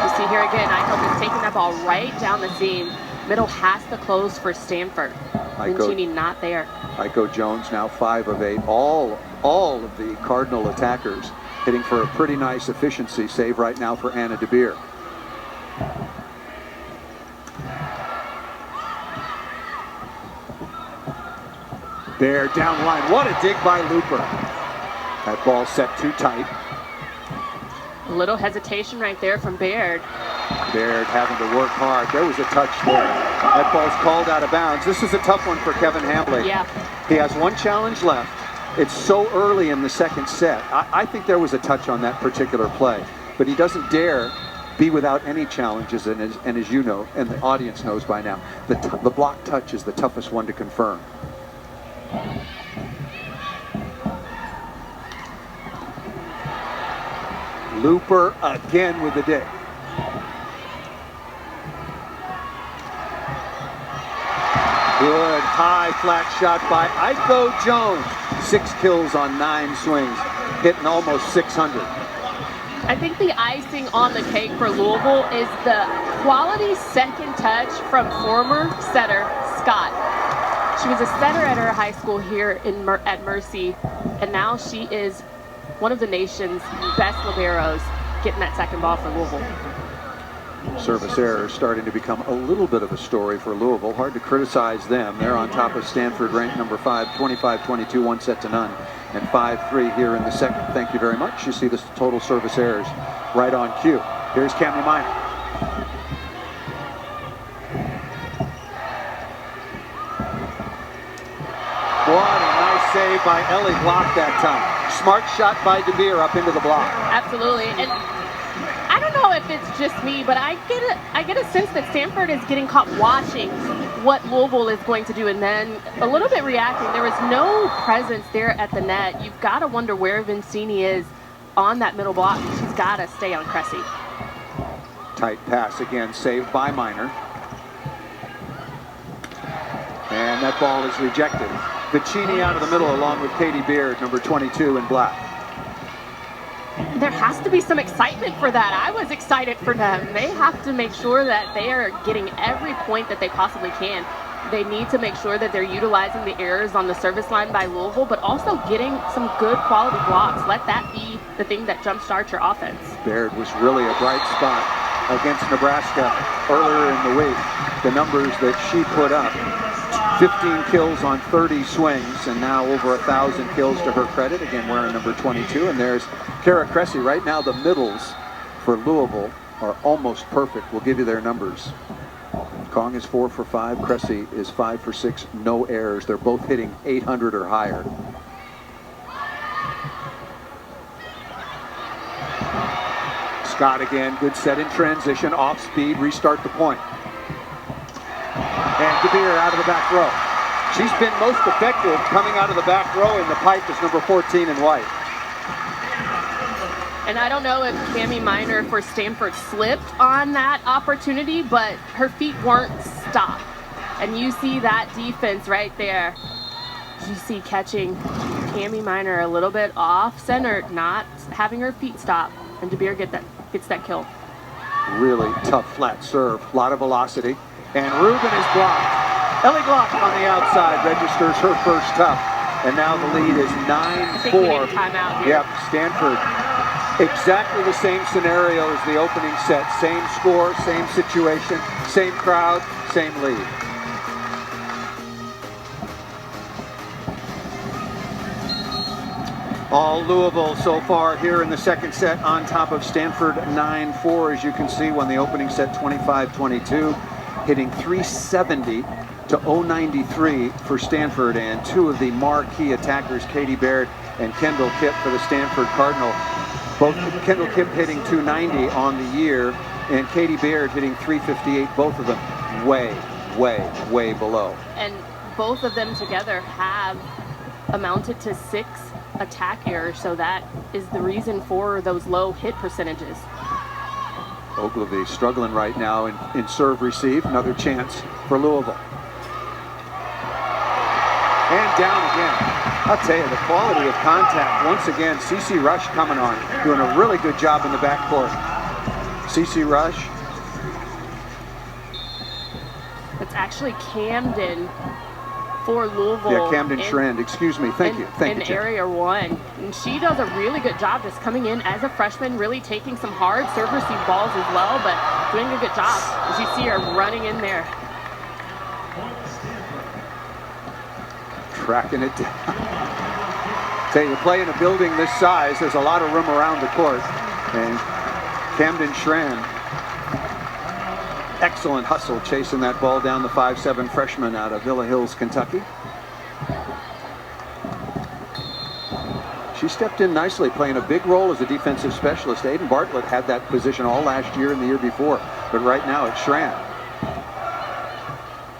You see here again, Eichel is taking that ball right down the seam. Middle has to close for Stanford. Vincini not there. Aiko Jones now 5 of 8. All of the Cardinal attackers hitting for a pretty nice efficiency save right now for Anna DeBeer. There, down the line. What a dig by Looper. That ball set too tight. A little hesitation right there from Baird. Baird having to work hard. There was a touch there. That ball's called out of bounds. This is a tough one for Kevin Hambley. Yeah. He has one challenge left. It's so early in the second set. I think there was a touch on that particular play, but he doesn't dare be without any challenges. And as you know, and the audience knows by now, the block touch is the toughest one to confirm. Looper again with the dig. Good high flat shot by Aiko Jones. 6 kills on 9 swings, hitting almost 600. I think the icing on the cake for Louisville is the quality second touch from former setter Scott. She was a setter at her high school here at Mercy, and now she is one of the nation's best liberos, getting that second ball for Louisville. Service errors starting to become a little bit of a story for Louisville. Hard to criticize them. They're on top of Stanford, ranked number 5, 25-22, 1-0, and 5-3 here in the second. Thank you very much. You see the total service errors right on cue. Here's Cammie Minor. What a nice save by Ellie Glock that time. Smart shot by DeBeer up into the block. Absolutely. And I don't know if it's just me, but I get a sense that Stanford is getting caught watching what Louisville is going to do and then a little bit reacting. There was no presence there at the net. You've got to wonder where Vincini is on that middle block. She's got to stay on Cressy. Tight pass again, saved by Minor. And that ball is rejected. Vincini out of the middle along with Katie Beard, number 22 in black. There has to be some excitement for that. I was excited for them. They have to make sure that they are getting every point that they possibly can. They need to make sure that they're utilizing the errors on the service line by Louisville, but also getting some good quality blocks. Let that be the thing that jumpstarts your offense. Baird was really a bright spot against Nebraska earlier in the week. The numbers that she put up, 15 kills on 30 swings, and now over 1,000 kills to her credit, again wearing number 22. And there's Kara Cressy. Right now the middles for Louisville are almost perfect. We'll give you their numbers. Kong is 4 for 5. Cressy is 5 for 6. No errors. They're both hitting 800 or higher. Scott again, good set in transition, off speed, restart the point. And DeBeer out of the back row. She's been most effective coming out of the back row in the pipe as number 14 in white. And I don't know if Cami Miner for Stanford slipped on that opportunity, but her feet weren't stopped. And you see that defense right there. You see catching Cami Miner a little bit off center, not having her feet stop. And DeBeer gets that kill. Really tough flat serve, a lot of velocity. And Rubin is blocked. Ellie Glock on the outside registers her first tough. And now the lead is 9-4. I think we need a timeout here. Yep, Stanford. Exactly the same scenario as the opening set. Same score, same situation, same crowd, same lead. All Louisville so far here in the second set on top of Stanford 9-4, as you can see, won the opening set 25-22, hitting 370 to 093 for Stanford, and two of the marquee attackers, Katie Baird and Kendall Kipp for the Stanford Cardinal. Both Kendall Kipp hitting 290 on the year, and Katie Baird hitting 358, both of them way, way, way below. And both of them together have amounted to 6 attack errors, so that is the reason for those low hit percentages. Ogilvy struggling right now in serve receive. Another chance for Louisville. And down again. I'll tell you, the quality of contact, once again, CeCe Rush coming on, doing a really good job in the backcourt. CeCe Rush. It's actually Camden for Louisville. Yeah, Camden Schrand, excuse me. Thank you. Thank you, Jim. Area 1. And she does a really good job just coming in as a freshman, really taking some hard serve receive balls as well, but doing a good job. As you see her running in there. Tracking it down. Tell you, play in a building this size, there's a lot of room around the court. And Camden Schrand, excellent hustle chasing that ball down, the 5'7" freshman out of Villa Hills, Kentucky. She stepped in nicely, playing a big role as a defensive specialist. Aiden Bartlett had that position all last year and the year before, but right now it's Schrand.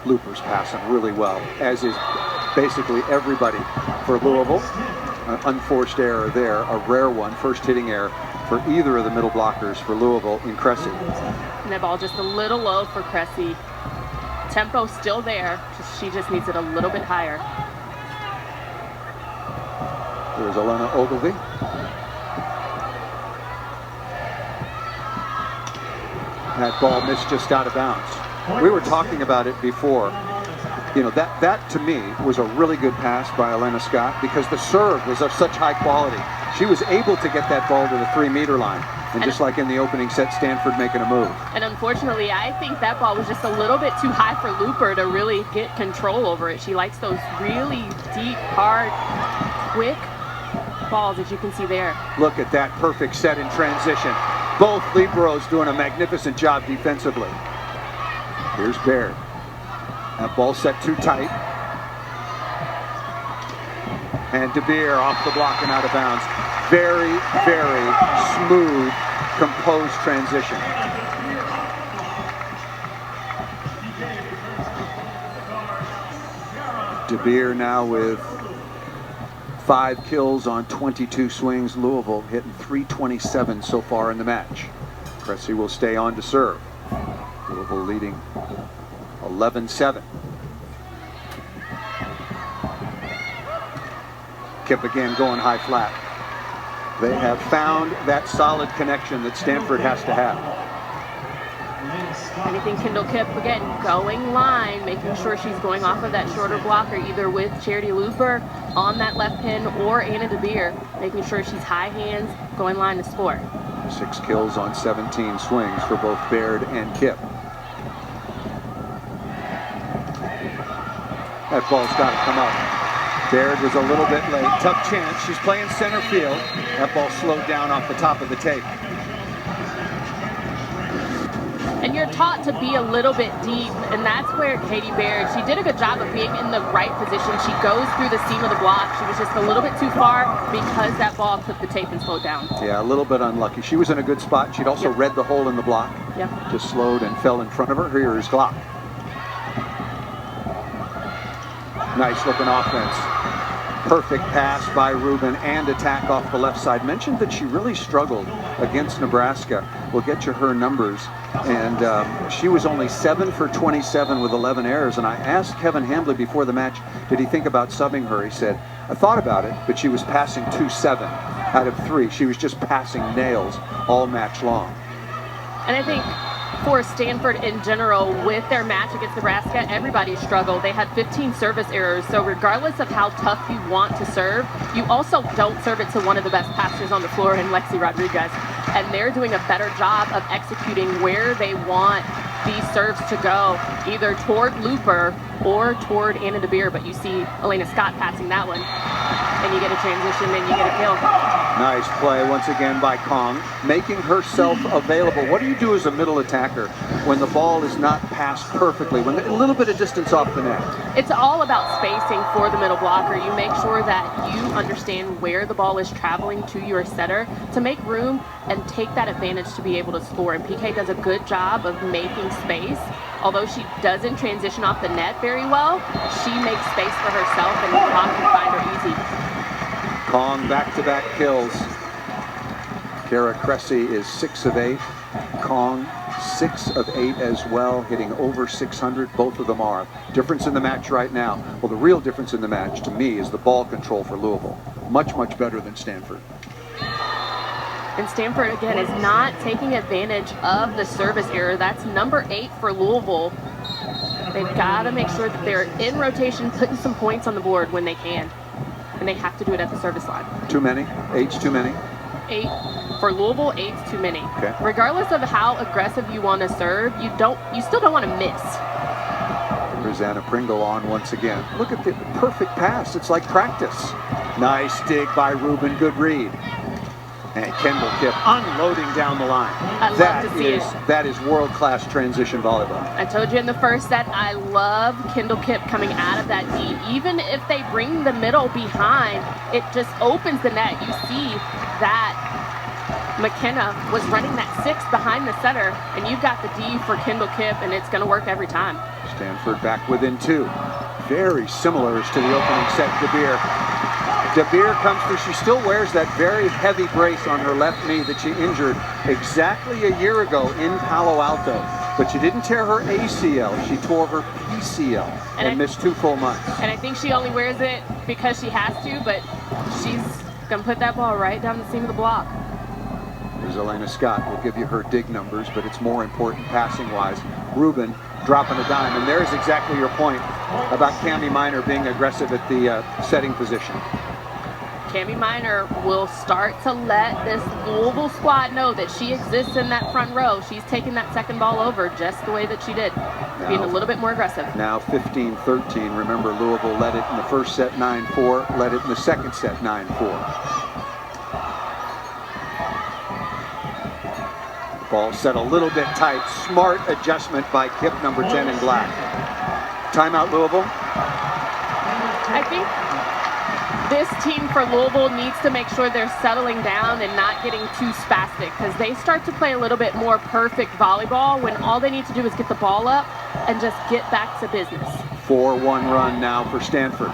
Loopers passing really well, as is basically everybody for Louisville. Unforced error there, a rare one, first hitting error for either of the middle blockers for Louisville in Cressy. And that ball just a little low for Cressy. Tempo still there, she just needs it a little bit higher. There's Elena Ogilvy. That ball missed just out of bounds. We were talking about it before. You know, that to me was a really good pass by Elena Scott, because the serve was of such high quality. She was able to get that ball to the 3-meter line. And just like in the opening set, Stanford making a move. And unfortunately, I think that ball was just a little bit too high for Looper to really get control over it. She likes those really deep, hard, quick balls, as you can see there. Look at that perfect set in transition. Both liberos doing a magnificent job defensively. Here's Baird. That ball set too tight. And DeBeer off the block and out of bounds. Very, very smooth, composed transition. DeBeer now with 5 kills on 22 swings. Louisville hitting 327 so far in the match. Cressy will stay on to serve. Louisville leading 11-7. Kipp again going high flat. They have found that solid connection that Stanford has to have. And I think Kendall Kipp, again, going line, making sure she's going off of that shorter blocker, either with Charity Looper on that left pin or Anna DeBeer, making sure she's high hands, going line to score. 6 kills on 17 swings for both Baird and Kipp. That ball's got to come up. Baird was a little bit late. Tough chance. She's playing center field. That ball slowed down off the top of the tape. and you're taught to be a little bit deep, and that's where Katie Baird, she did a good job of being in the right position. She goes through the seam of the block. She was just a little bit too far because that ball clipped the tape and slowed down. Yeah, a little bit unlucky. She was in a good spot. She'd also read the hole in the block. Yep. Just slowed and fell in front of her. Here is Glock. Nice looking offense. Perfect pass by Rubin and attack off the left side. Mentioned that she really struggled against Nebraska. We'll get you her numbers. And she was only 7 for 27 with 11 errors. And I asked Kevin Hambley before the match, did he think about subbing her? He said, I thought about it, but she was passing 2-7 out of 3. She was just passing nails all match long. And I think for Stanford in general, with their match against Nebraska, everybody struggled. They had 15 service errors, so regardless of how tough you want to serve, you also don't serve it to one of the best passers on the floor in Lexi Rodriguez. And they're doing a better job of executing where they want these serves to go, either toward Looper or toward Anna DeBeer. But you see Elena Scott passing that one, and you get a transition and you get a kill. Nice play once again by Kong, making herself available. What do you do as a middle attacker when the ball is not passed perfectly, when a little bit of distance off the net? It's all about spacing for the middle blocker. You make sure that you understand where the ball is traveling to your setter to make room and take that advantage to be able to score. And PK does a good job of making space. Although she doesn't transition off the net very well, she makes space for herself, and Kong can find her easy. Kong back-to-back kills. Kara Cressy is 6 of 8. Kong 6 of 8 as well, hitting over 600. Both of them are. Difference in the match right now. Well, the real difference in the match to me is the ball control for Louisville. Much, much better than Stanford. And Stanford, again, is not taking advantage of the service error. That's number 8 for Louisville. They've got to make sure that they're in rotation, putting some points on the board when they can. And they have to do it at the service line. Too many? 8's too many? 8 for Louisville, 8's too many. Okay. Regardless of how aggressive you want to serve, you still don't want to miss. Here's Anna Pringle on once again. Look at the perfect pass. It's like practice. Nice dig by Rubin. Good read. And Kendall Kipp unloading down the line. I love to see it. That is world-class transition volleyball. I told you in the first set, I love Kendall Kipp coming out of that D. Even if they bring the middle behind, it just opens the net. You see that McKenna was running that 6 behind the setter, and you've got the D for Kendall Kipp, and it's going to work every time. Stanford back within 2. Very similar to the opening set. DeBeer comes through. She still wears that very heavy brace on her left knee that she injured exactly a year ago in Palo Alto. But she didn't tear her ACL. She tore her PCL and missed 2 full months. And I think she only wears it because she has to, but she's going to put that ball right down the seam of the block. Here's Elena Scott. We'll give you her dig numbers, but it's more important passing-wise. Rubin dropping a dime. And there's exactly your point about Cami Minor being aggressive at the setting position. Cami Minor will start to let this Louisville squad know that she exists in that front row. She's taking that second ball over just the way that she did, being a little bit more aggressive. Now 15-13. Remember, Louisville led it in the first set 9-4, led it in the second set 9-4. Ball set a little bit tight. Smart adjustment by Kipp, number 10 in black. Timeout, Louisville. I think this team for Louisville needs to make sure they're settling down and not getting too spastic, because they start to play a little bit more perfect volleyball when all they need to do is get the ball up and just get back to business. 4-1 run now for Stanford.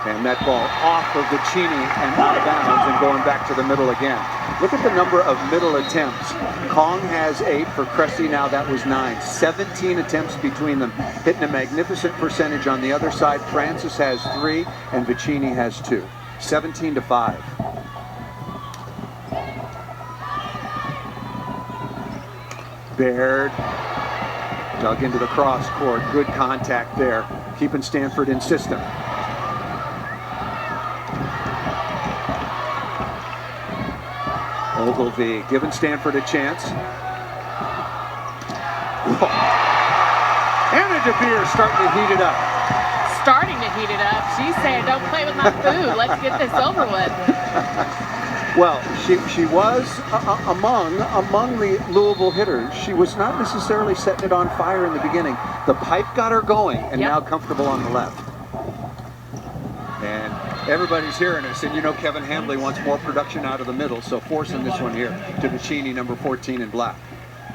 And that ball off of Vicini and out of bounds and going back to the middle again. Look at the number of middle attempts. Kong has 8 for Cressy. Now that was 9. 17 attempts between them, hitting a magnificent percentage on the other side. Francis has 3 and Vicini has 2. 17-5. Baird dug into the cross court. Good contact there, keeping Stanford in system. Ogilvie giving Stanford a chance. Anna DeBeer starting to heat it up. Starting to heat it up. She's saying, don't play with my food. Let's get this over with. Well, she was among the Louisville hitters. She was not necessarily setting it on fire in the beginning. The pipe got her going, and now comfortable on the left. And everybody's hearing us, and you know Kevin Hambley wants more production out of the middle, so forcing this one here to Bacchini, number 14 in black.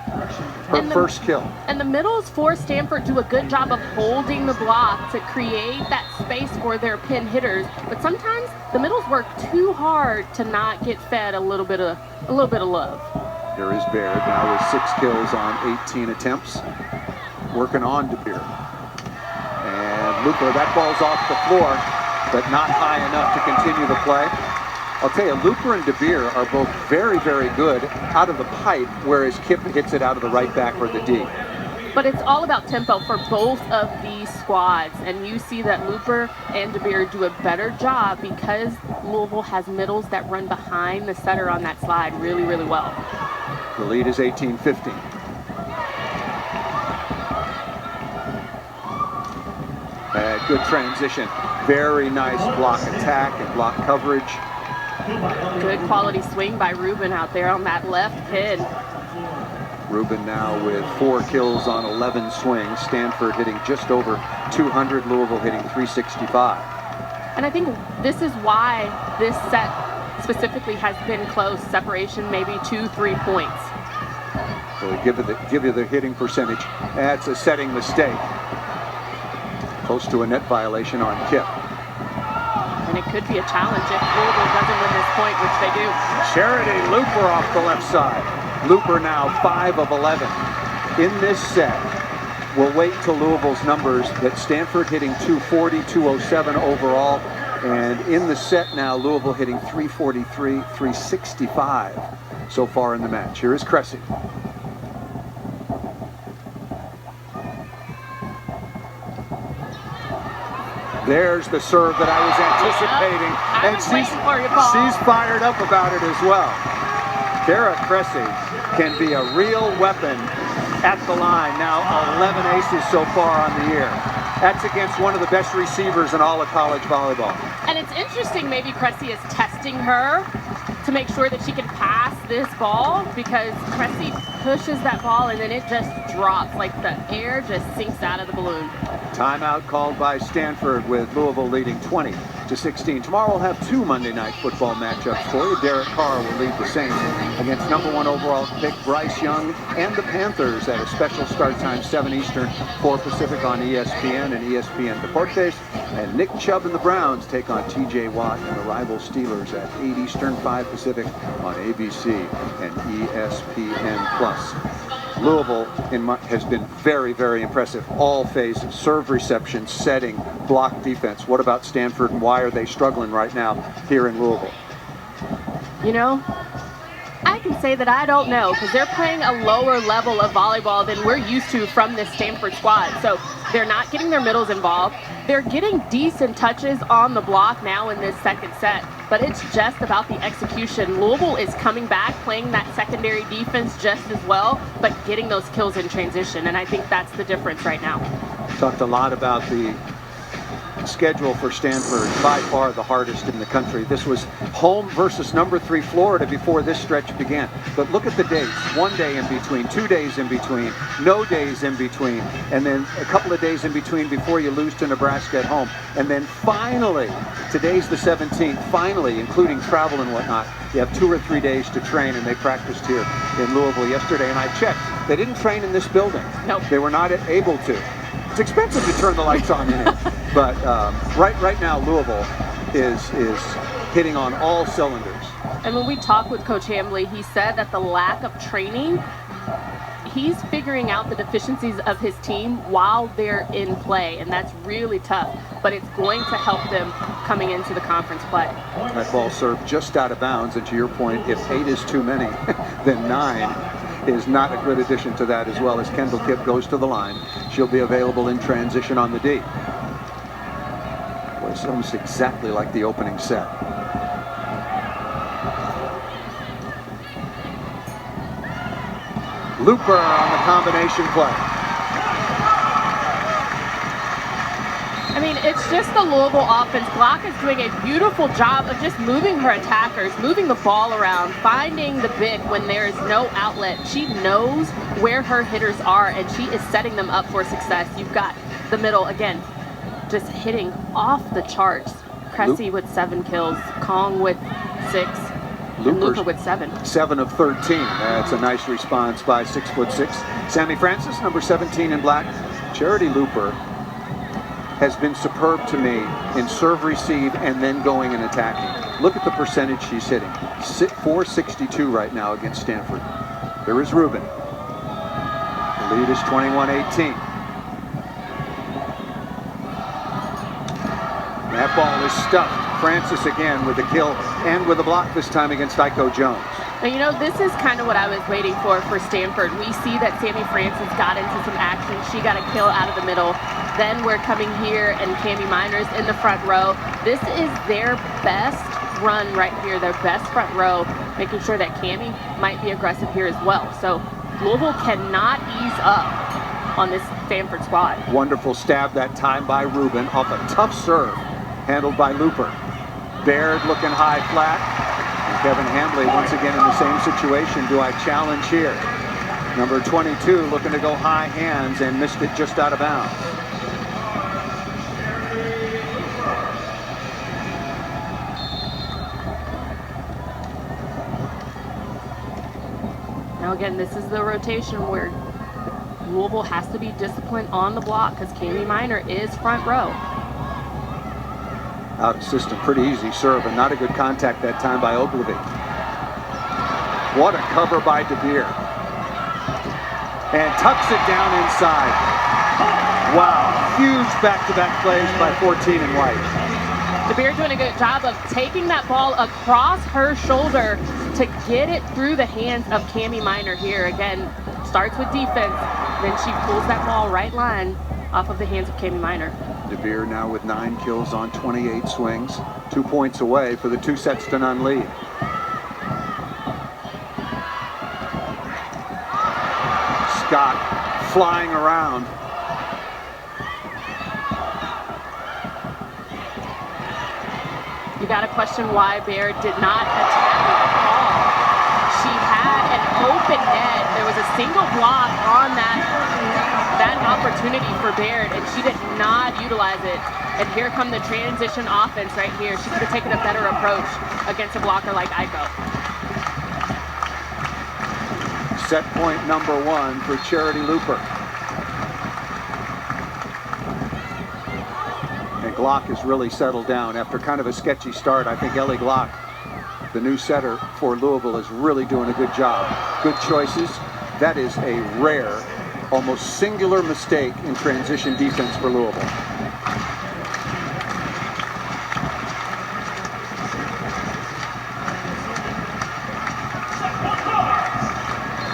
Her first kill. And the middles for Stanford do a good job of holding the block to create that space for their pin hitters. But sometimes the middles work too hard to not get fed a little bit of love. Here is Baird now with 6 kills on 18 attempts, working on DeBeer. And Luper, that ball's off the floor, but not high enough to continue the play. I'll tell you, Luper and DeBeer are both very, very good out of the pipe, whereas Kip hits it out of the right back or the D. But it's all about tempo for both of these squads, and you see that Luper and DeBeer do a better job because Louisville has middles that run behind the setter on that slide really, really well. The lead is 18-15. Good transition. Very nice block attack and block coverage. Good quality swing by Ruben out there on that left pin. Ruben now with 4 kills on 11 swings. Stanford hitting just over 200. Louisville hitting 365. And I think this is why this set specifically has been close. Separation maybe 2-3 points. So give you the hitting percentage. That's a setting mistake. Close to a net violation on Kip. And it could be a challenge if Louisville doesn't win this point, which they do. Charity Luper off the left side. Luper now 5 of 11 in this set. We'll wait till Louisville's numbers, but Stanford hitting 240, 207 overall. And in the set now, Louisville hitting 343, 365 so far in the match. Here is Cressy. There's the serve that I was anticipating, and she's fired up about it as well. Kara Cressy can be a real weapon at the line. Now 11 aces so far on the year. That's against one of the best receivers in all of college volleyball. And it's interesting, maybe Cressy is testing her to make sure that she can pass this ball, because Cressy pushes that ball and then it just drops, like the air just sinks out of the balloon. Timeout called by Stanford with Louisville leading 20-16. Tomorrow we'll have 2 Monday Night Football matchups for you. Derek Carr will lead the Saints against #1 overall pick Bryce Young and the Panthers at a special start time, 7 Eastern, 4 Pacific on ESPN and ESPN Deportes. And Nick Chubb and the Browns take on TJ Watt and the rival Steelers at 8 Eastern, 5 Pacific on ABC and ESPN+. Louisville has been very, very impressive. All phases, serve reception, setting, block defense. What about Stanford, and why are they struggling right now here in Louisville? You know, I can say that I don't know, because they're playing a lower level of volleyball than we're used to from this Stanford squad. So they're not getting their middles involved. They're getting decent touches on the block now in this second set, but it's just about the execution. Louisville is coming back, playing that secondary defense just as well, but getting those kills in transition, and I think that's the difference right now. Talked a lot about the schedule for Stanford, by far the hardest in the country. This was home versus number 3 Florida before this stretch began. But look at the dates. 1 day in between, 2 days in between, no days in between, and then a couple of days in between before you lose to Nebraska at home. And then finally, today's the 17th, finally, including travel and whatnot, you have 2 or 3 days to train, and they practiced here in Louisville yesterday. And I checked, they didn't train in this building. Nope. They were not able to. It's expensive to turn the lights on in it, but right now Louisville is hitting on all cylinders. And when we talked with Coach Hambley, he said that the lack of training, he's figuring out the deficiencies of his team while they're in play, and that's really tough, but it's going to help them coming into the conference play. That ball served just out of bounds, and to your point, if 8 is too many, then 9 is not a good addition to that, as well as Kendall Kipp goes to the line. She'll be available in transition on the D. Well, it's almost exactly like the opening set. Luper on the combination play. I mean, It's just the Louisville offense. Glock is doing a beautiful job of just moving her attackers, moving the ball around, finding the big when there is no outlet. She knows where her hitters are, and she is setting them up for success. You've got the middle, again, just hitting off the charts. Cressy with 7 kills, Kong with 6, and Looper with 7. 7 of 13. That's a nice response by 6'6". Sammy Francis, number 17 in black. Charity Looper has been superb to me in serve receive and then going and attacking. Look at the percentage she's hitting. 462 right now against Stanford. There is Rubin. The lead is 21-18. That ball is stuffed. Francis again with the kill and with a block this time against Iko Jones. And you know, this is kind of what I was waiting for Stanford. We see that Sammy Francis got into some action. She got a kill out of the middle. Then we're coming here, and Cami Minor's in the front row. This is their best run right here, their best front row, making sure that Cami might be aggressive here as well. So Louisville cannot ease up on this Stanford squad. Wonderful stab that time by Rubin off a tough serve handled by Looper. Baird looking high flat. And Kevin Hambley once again in the same situation. Do I challenge here? Number 22 looking to go high hands and missed it just out of bounds. Now again, this is the rotation where Louisville has to be disciplined on the block because Cami Minor is front row. Out of system, pretty easy serve, and not a good contact that time by Ogilvy. What a cover by DeBeer. And tucks it down inside. Wow, huge back-to-back plays by 14 in white. DeBeer doing a good job of taking that ball across her shoulder to get it through the hands of Cami Minor here. Again, starts with defense, then she pulls that ball right line off of the hands of Cami Minor. DeBeer now with 9 kills on 28 swings, 2 points away for the 2-0 lead. Scott flying around. You got to question why Baird did not attack the ball. She had an open net. There was a single block on that opportunity for Baird, and she did not utilize it. And here come the transition offense right here. She could have taken a better approach against a blocker like Iko. Set point number 1 for Charity Looper. And Glock has really settled down after kind of a sketchy start. I think Ellie Glock, the new setter for Louisville, is really doing a good job. Good choices. That is a rare, almost singular mistake in transition defense for Louisville.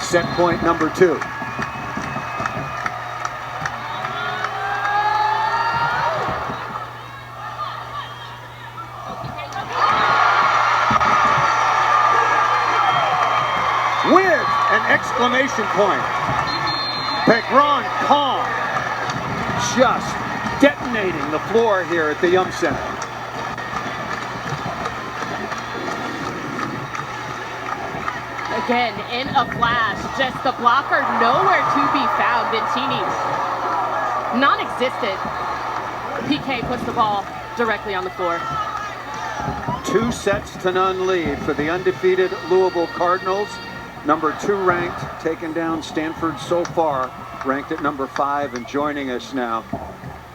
Set point number 2. With an exclamation point. Pegron Kong just detonating the floor here at the Yum Center. Again, in a flash, just the blocker nowhere to be found. Vincini, non-existent. PK puts the ball directly on the floor. 2-0 lead for the undefeated Louisville Cardinals. Number 2 ranked, taken down Stanford so far, ranked at number 5, and joining us now,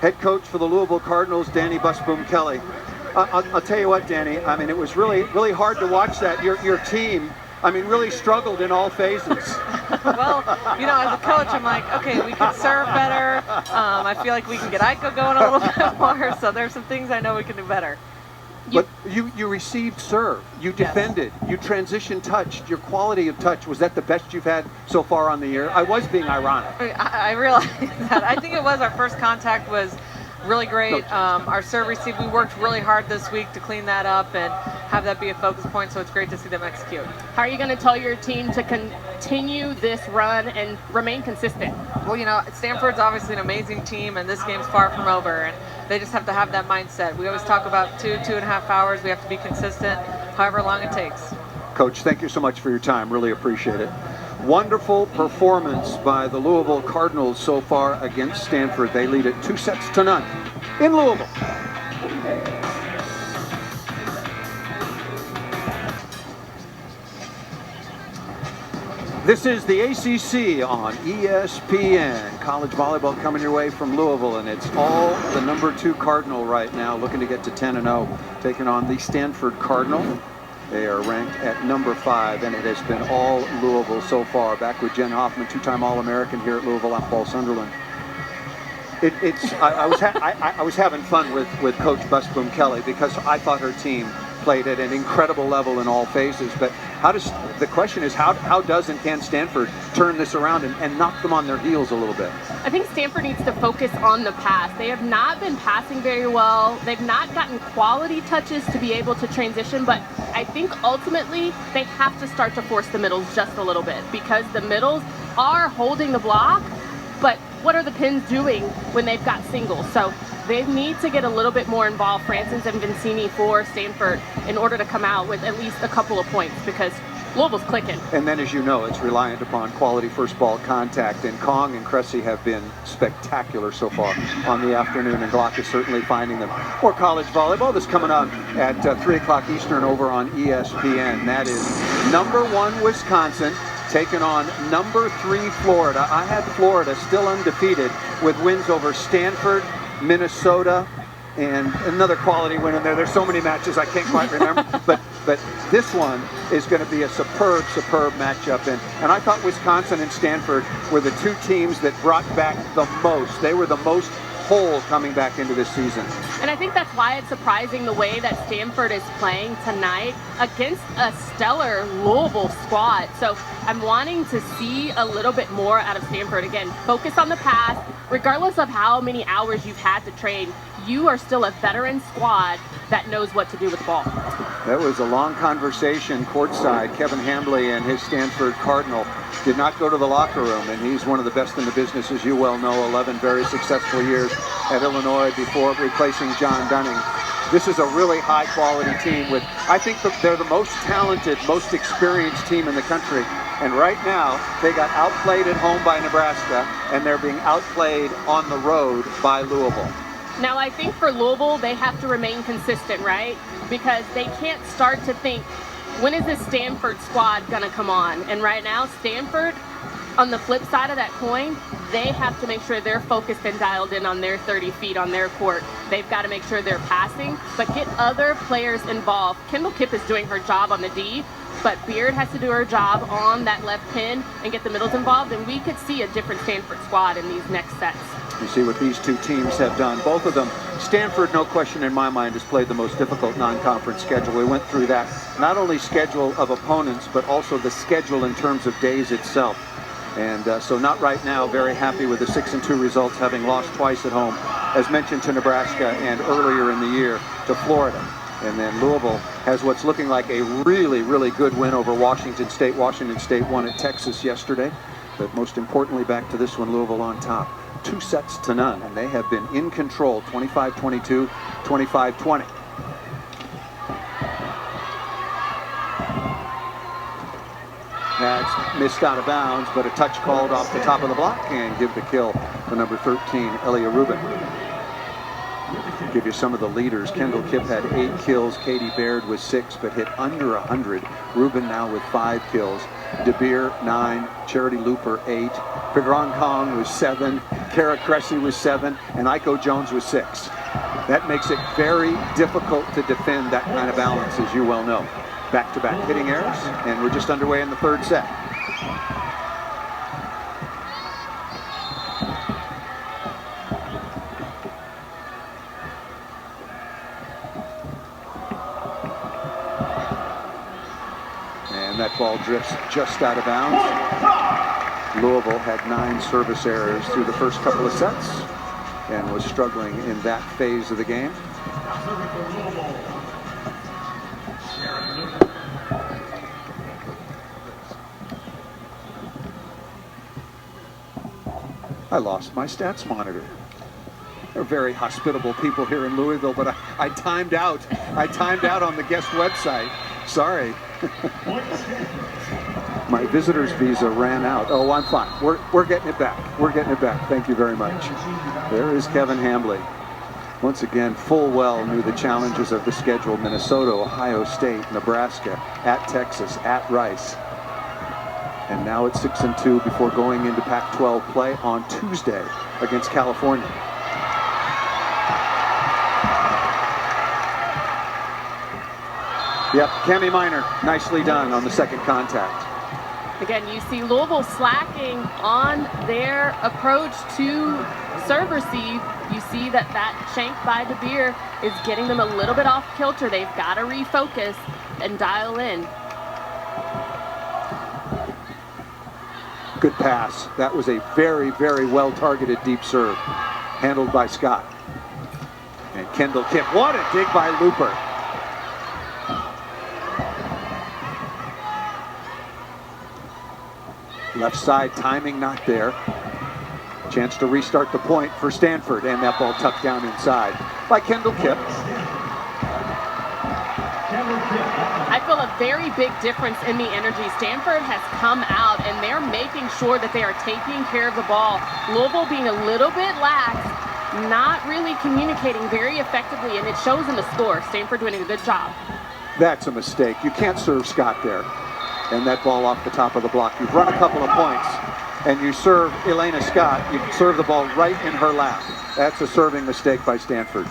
head coach for the Louisville Cardinals, Danny Busboom Kelly. I'll tell you what, Danny, I mean, it was really hard to watch that. Your team, I mean, really struggled in all phases. Well, you know, as a coach, I'm like, okay, we can serve better. I feel like we can get Iko going a little bit more. So there's some things I know we can do better. But you received serve, you defended, you transition touched, your quality of touch, was that the best you've had so far on the year? I was being ironic. I realize that. I think it was. Our first contact was really great. Our serve receive, we worked really hard this week to clean that up, and have that be a focus point, so it's great to see them execute. How are you going to tell your team to continue this run and remain consistent? Well, you know, Stanford's obviously an amazing team, and this game's far from over, and they just have to have that mindset. We always talk about 2.5 hours. We have to be consistent, however long it takes. Coach, thank you so much for your time. Really appreciate it. Wonderful performance by the Louisville Cardinals so far against Stanford. They lead it 2-0 in Louisville. This is the ACC on ESPN. College volleyball coming your way from Louisville, and it's all the #2 Cardinal right now, looking to get to 10-0, taking on the Stanford Cardinal. They are ranked at #5, and it has been all Louisville so far. Back with Jen Hoffman, two-time All-American here at Louisville. I'm Paul Sunderland. I was having fun with Coach Busboom Kelly because I thought her team played at an incredible level in all phases. But the question is how does and can Stanford turn this around and knock them on their heels a little bit? I think Stanford needs to focus on the pass. They have not been passing very well. They've not gotten quality touches to be able to transition, but I think ultimately they have to start to force the middles just a little bit because the middles are holding the block, but what are the pins doing when they've got singles? So they need to get a little bit more involved, Francis and Vincini for Stanford, in order to come out with at least a couple of points because Louisville's clicking. And then, as you know, it's reliant upon quality first ball contact, and Kong and Cressy have been spectacular so far on the afternoon, and Glock is certainly finding them. More college volleyball that's coming on at 3 o'clock Eastern over on ESPN. That is #1 Wisconsin taking on #3 Florida. I had Florida still undefeated with wins over Stanford, Minnesota, and another quality win in there. There's so many matches I can't quite remember, but this one is going to be a superb matchup. And I thought Wisconsin and Stanford were the two teams that brought back the most. They were the most whole coming back into this season. And I think that's why it's surprising the way that Stanford is playing tonight against a stellar Louisville squad. So I'm wanting to see a little bit more out of Stanford. Again, focus on the pass. Regardless of how many hours you've had to train, you are still a veteran squad that knows what to do with the ball. That was a long conversation courtside. Kevin Hambley and his Stanford Cardinal did not go to the locker room, and he's one of the best in the business, as you well know. 11 very successful years at Illinois before replacing John Dunning. This is a really high-quality team with, I think they're the most talented, most experienced team in the country. And right now, they got outplayed at home by Nebraska, and they're being outplayed on the road by Louisville. Now, I think for Louisville, they have to remain consistent, right? Because they can't start to think, when is this Stanford squad going to come on? And right now, Stanford, on the flip side of that coin, they have to make sure they're focused and dialed in on their 30 feet on their court. They've got to make sure they're passing, but get other players involved. Kendall Kipp is doing her job on the D, but Beard has to do her job on that left pin and get the middles involved, and we could see a different Stanford squad in these next sets. You see what these two teams have done. Both of them, Stanford, no question in my mind, has played the most difficult non-conference schedule. We went through that, not only schedule of opponents, but also the schedule in terms of days itself. And so not right now very happy with the 6-2 results, having lost twice at home, as mentioned, to Nebraska and earlier in the year to Florida. And then Louisville has what's looking like a really, really good win over Washington State. Washington State won at Texas yesterday. But most importantly, back to this one, Louisville on top. 2-0, and they have been in control, 25-22, 25-20. That's missed out of bounds, but a touch called off the top of the block and give the kill to number 13, Elia Rubin. Give you some of the leaders. Kendall Kipp had 8 kills. Katie Baird was 6, but hit under 100. Rubin now with 5 kills. DeBeer 9, Charity Looper 8, Pigron Kong was 7, Kara Cressy was 7, and Aiko Jones was 6. That makes it very difficult to defend that kind of balance, as you well know. Back-to-back hitting errors, and we're just underway in the third set. And that ball drifts just out of bounds. Louisville had 9 service errors through the first couple of sets and was struggling in that phase of the game. I lost my stats monitor. They're very hospitable people here in Louisville, but I timed out. I timed out on the guest website. Sorry. My visitor's visa ran out. Oh, I'm fine. We're getting it back. We're getting it back. Thank you very much. There is Kevin Hambley. Once again, full well knew the challenges of the schedule. Minnesota, Ohio State, Nebraska, at Texas, at Rice. And now it's 6-2 before going into Pac-12 play on Tuesday against California. Yep, Cami Minor, nicely done on the second contact. Again, you see Louisville slacking on their approach to serve receive. You see that shank by De Beer is getting them a little bit off kilter. They've got to refocus and dial in. Good pass. That was a very, very well-targeted deep serve, handled by Scott. And Kendall Kipp, what a dig by Looper. Left side timing not there. Chance to restart the point for Stanford, and that ball tucked down inside by Kendall Kipp. I feel a very big difference in the energy. Stanford has come out and they're making sure that they are taking care of the ball. Louisville being a little bit lax, not really communicating very effectively, and it shows in the score. Stanford doing a good job. That's a mistake. You can't serve Scott there. And that ball off the top of the block. You've run a couple of points, and you serve Elena Scott. You serve the ball right in her lap. That's a serving mistake by Stanford.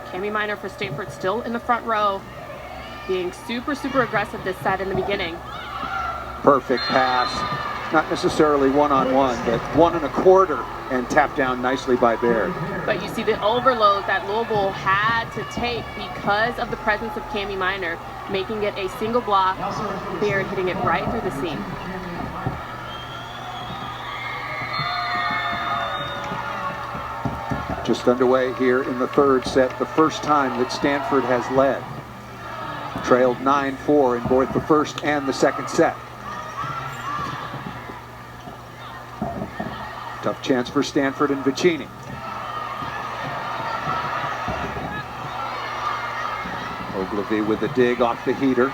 Cami Minor for Stanford still in the front row, being super, super aggressive this side in the beginning. Perfect pass. Not necessarily one-on-one, but 1 1/4 and tapped down nicely by Baird. But you see the overload that Louisville had to take because of the presence of Cami Minor, making it a single block. Baird hitting it right through the seam. Just underway here in the third set, the first time that Stanford has led. Trailed 9-4 in both the first and the second set. Tough chance for Stanford and Vicini. Ogilvy with the dig off the heater.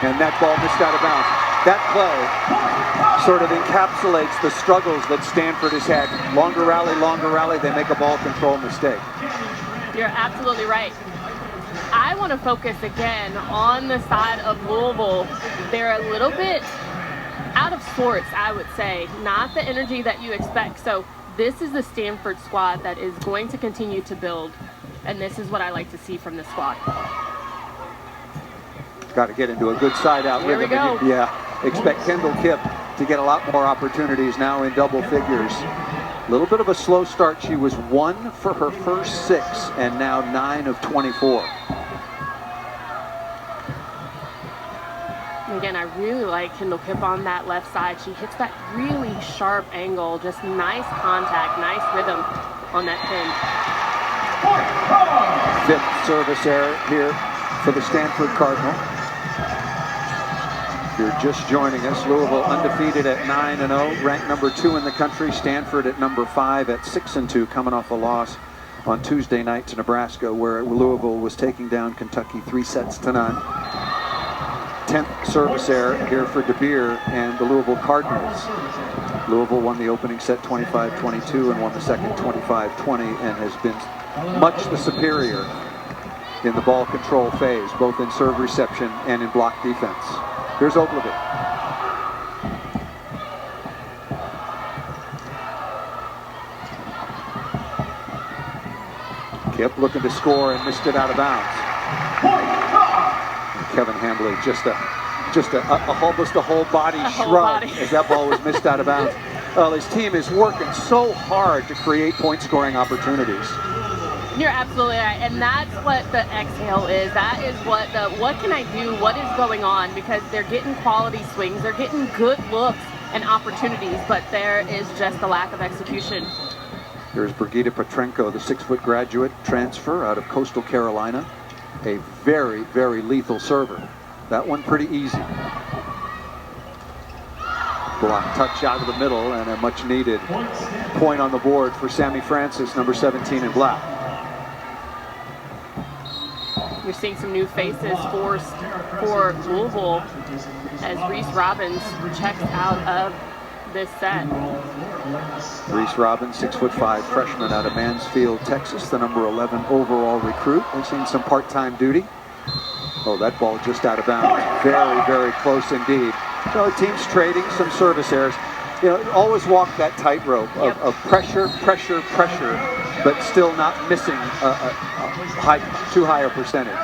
And that ball missed out of bounds. That play sort of encapsulates the struggles that Stanford has had. Longer rally, they make a ball control mistake. You're absolutely right. I want to focus again on the side of Louisville. They're a little bit out of sorts, I would say. Not the energy that you expect. So this is the Stanford squad that is going to continue to build. And this is what I like to see from the squad. Got to get into a good side out Here rhythm. we go. Yeah, expect Kendall Kipp to get a lot more opportunities now in double figures. A little bit of a slow start. She was 1 for her first 6 and now 9 of 24. Again, I really like Kendall Kipp on that left side. She hits that really sharp angle. Just nice contact, nice rhythm on that pin. 5th service error here for the Stanford Cardinal. If you're just joining us, Louisville undefeated at 9-0, ranked number 2 in the country. Stanford at number 5 at 6-2, coming off a loss on Tuesday night to Nebraska, where Louisville was taking down Kentucky 3-0. 10th service error here for De Beer and the Louisville Cardinals. Louisville won the opening set 25-22 and won the second 25-20 and has been much the superior in the ball control phase, both in serve reception and in block defense. Here's Ogilvy. Kipp looking to score and missed it out of bounds. And Kevin Hambley just almost a whole body shrug as that ball was missed out of bounds. Well, his team is working so hard to create point scoring opportunities. You're absolutely right, and that's what the exhale is. That is what can I do, what is going on, because they're getting quality swings, they're getting good looks and opportunities, but there is just the lack of execution. There's Brigitte Petrenko, the 6-foot graduate transfer out of Coastal Carolina. A very, very lethal server. That one pretty easy. Block touch out of the middle, and a much needed point on the board for Sammy Francis, number 17 in black. You're seeing some new faces for Louisville as Reese Robbins checks out of this set. Reese Robbins, 6'5" freshman out of Mansfield, Texas, the number 11 overall recruit. We're seeing some part-time duty. Oh, that ball just out of bounds. Very, very close indeed. So the team's trading some service errors. You know, always walk that tightrope of pressure, pressure, pressure, but still not missing too high a percentage.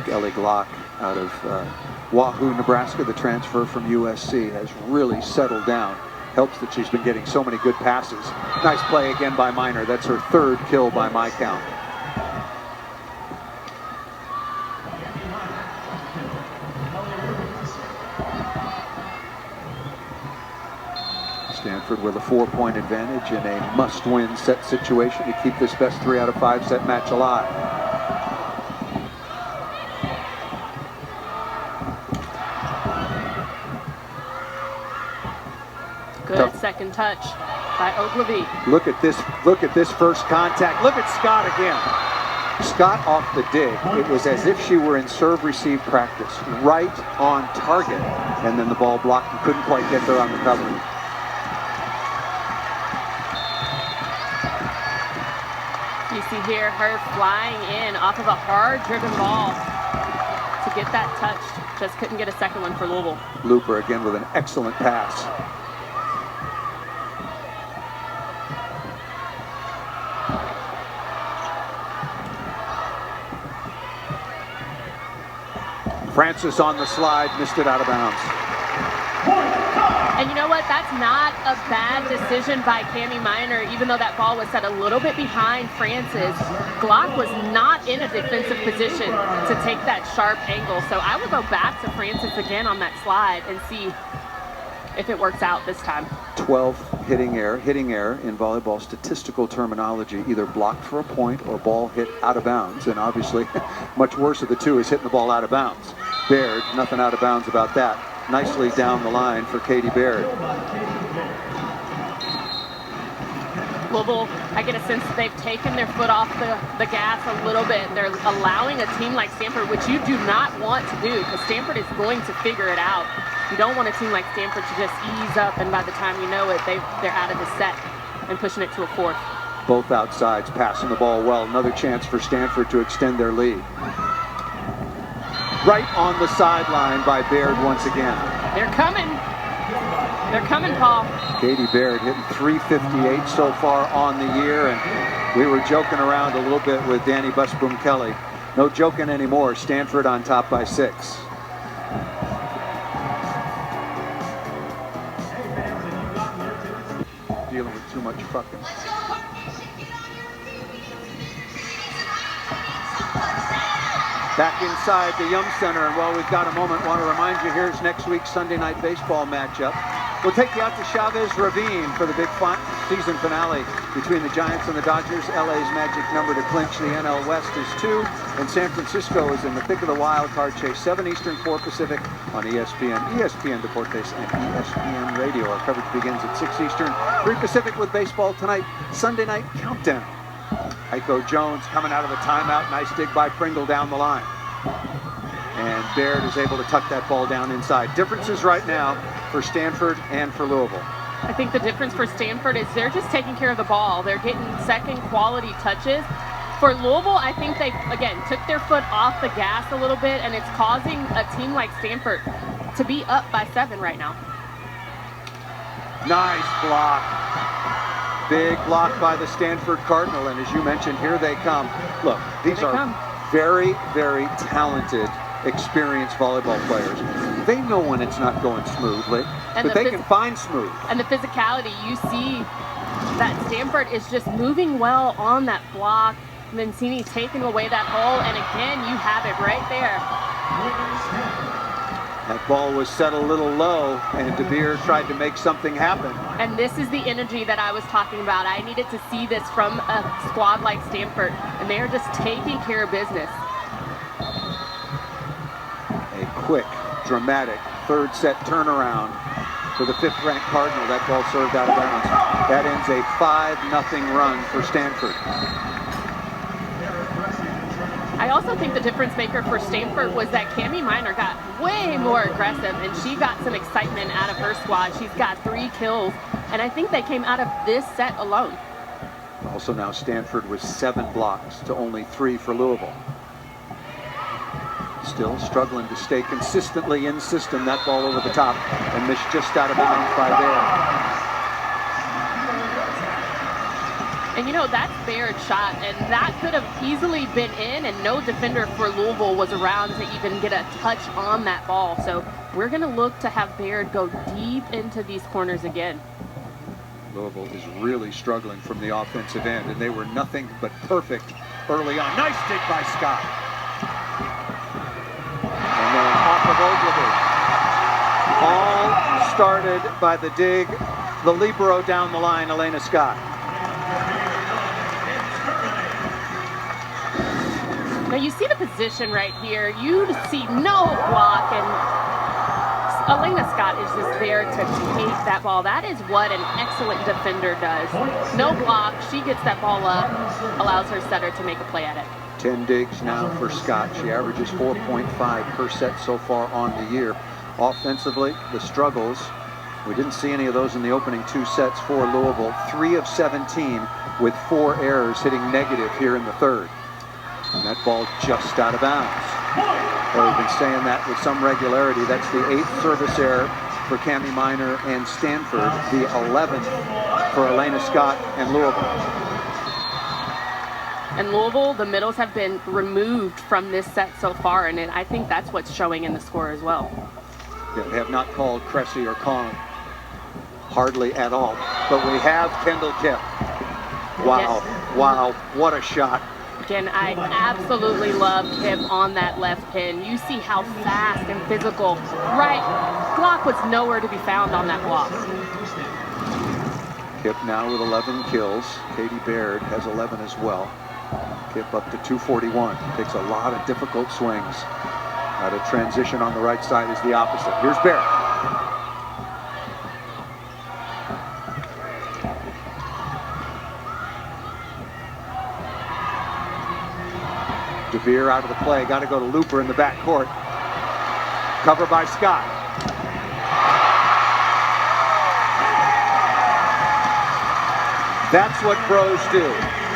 Ellie Glock out of Wahoo, Nebraska, the transfer from USC, has really settled down. Helps that she's been getting so many good passes. Nice play again by Miner. That's her 3rd kill by my count. Stanford with a 4-point advantage in a must-win set situation to keep this best 3 out of 5 set match alive. Good Tough. Second touch by Ogilvy. Look at this first contact. Look at Scott again. Scott off the dig. It was as if she were in serve-receive practice, right on target, and then the ball blocked and couldn't quite get there on recovery. You see here her flying in off of a hard-driven ball to get that touch. Just couldn't get a second one for Louisville. Looper again with an excellent pass. Francis on the slide, missed it out of bounds. And you know what? That's not a bad decision by Cami Miner, even though that ball was set a little bit behind Francis. Glock was not in a defensive position to take that sharp angle. So I would go back to Francis again on that slide and see if it works out this time. 12th hitting error in volleyball statistical terminology, either blocked for a point or ball hit out of bounds. And obviously, much worse of the two is hitting the ball out of bounds. Baird, nothing out of bounds about that. Nicely down the line for Katie Baird. Louisville, I get a sense that they've taken their foot off the gas a little bit. They're allowing a team like Stanford, which you do not want to do, because Stanford is going to figure it out. You don't want a team like Stanford to just ease up, and by the time you know it, they're out of the set and pushing it to a 4th. Both outsides passing the ball well. Another chance for Stanford to extend their lead. Right on the sideline by Baird once again. They're coming. They're coming, Paul. Katie Baird hitting 358 so far on the year, and we were joking around a little bit with Danny Busboom Kelly. No joking anymore. Stanford on top by 6. Dealing with too much fucking. Back inside the Yum Center, and while we've got a moment, want to remind you, here's next week's Sunday Night Baseball matchup. We'll take you out to Chavez Ravine for the big season finale between the Giants and the Dodgers. LA's magic number to clinch the NL West is 2, and San Francisco is in the thick of the wild card chase. 7 Eastern, 4 Pacific on ESPN, ESPN Deportes, and ESPN Radio. Our coverage begins at 6 Eastern, 3 Pacific with baseball tonight. Sunday Night Countdown. Heiko Jones coming out of the timeout. Nice dig by Pringle down the line. And Baird is able to tuck that ball down inside. Differences right now for Stanford and for Louisville. I think the difference for Stanford is they're just taking care of the ball. They're getting second quality touches. For Louisville, I think they, again, took their foot off the gas a little bit, and it's causing a team like Stanford to be up by 7 right now. Nice block. Big block by the Stanford Cardinal, and as you mentioned, here they come. Look, these are very, very talented, experienced volleyball players. They know when it's not going smoothly, but they can find smooth. And the physicality, you see that Stanford is just moving well on that block. Mancini taking away that hole, and again, you have it right there. That ball was set a little low, and DeBeer tried to make something happen. And this is the energy that I was talking about. I needed to see this from a squad like Stanford, and they're just taking care of business. A quick, dramatic third set turnaround for the 5th-ranked Cardinal. That ball served out of bounds. That ends a 5-0 run for Stanford. I also think the difference maker for Stanford was that Cami Minor got way more aggressive, and she got some excitement out of her squad. She's got 3 kills, and I think they came out of this set alone. Also now Stanford with 7 blocks to only 3 for Louisville. Still struggling to stay consistently in system. That ball over the top and missed just out of bounds by Baird. And you know, that's Baird's shot, and that could have easily been in, and no defender for Louisville was around to even get a touch on that ball. So we're going to look to have Baird go deep into these corners again. Louisville is really struggling from the offensive end, and they were nothing but perfect early on. Nice dig by Scott. And then off of Ogilvy. All started by the dig, the libero down the line, Elena Scott. Now you see the position right here. You see no block, and Elena Scott is just there to take that ball. That is what an excellent defender does. No block, she gets that ball up, allows her setter to make a play at it. 10 digs now for Scott. She averages 4.5 per set so far on the year. Offensively, the struggles, we didn't see any of those in the opening 2 sets for Louisville. 3 of 17 with 4 errors hitting negative here in the 3rd. And that ball just out of bounds. Well, we've been saying that with some regularity. That's the 8th service error for Cami Minor and Stanford, the 11th for Elena Scott and Louisville. And Louisville, the middles have been removed from this set so far, and I think that's what's showing in the score as well. Yeah, they have not called Cressy or Kong, hardly at all. But we have Kendall Kipp. Wow, Yes. Wow, what a shot. Again, I absolutely love Kipp on that left pin. You see how fast and physical. Right, block was nowhere to be found on that block. Kipp now with 11 kills. Katie Baird has 11 as well. Kipp up to 241. Takes a lot of difficult swings. Out of transition on the right side is the opposite. Here's Baird. DeBeer out of the play. Got to go to Looper in the back court. Cover by Scott. That's what pros do.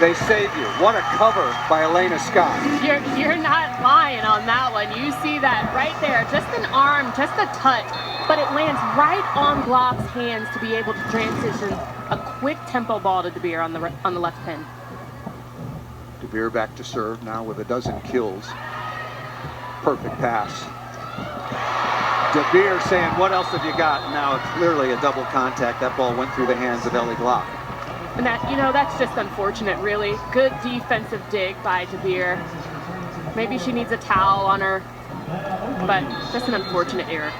They save you. What a cover by Elena Scott. You're not lying on that one. You see that right there. Just an arm, just a touch, but it lands right on Glock's hands to be able to transition a quick tempo ball to DeBeer on the left pin. DeBeer back to serve now with a 12 kills. Perfect pass. DeBeer saying, what else have you got? Now it's clearly a double contact. That ball went through the hands of Ellie Glock. And that, you know, that's just unfortunate, really. Good defensive dig by DeBeer. Maybe she needs a towel on her, but just an unfortunate error.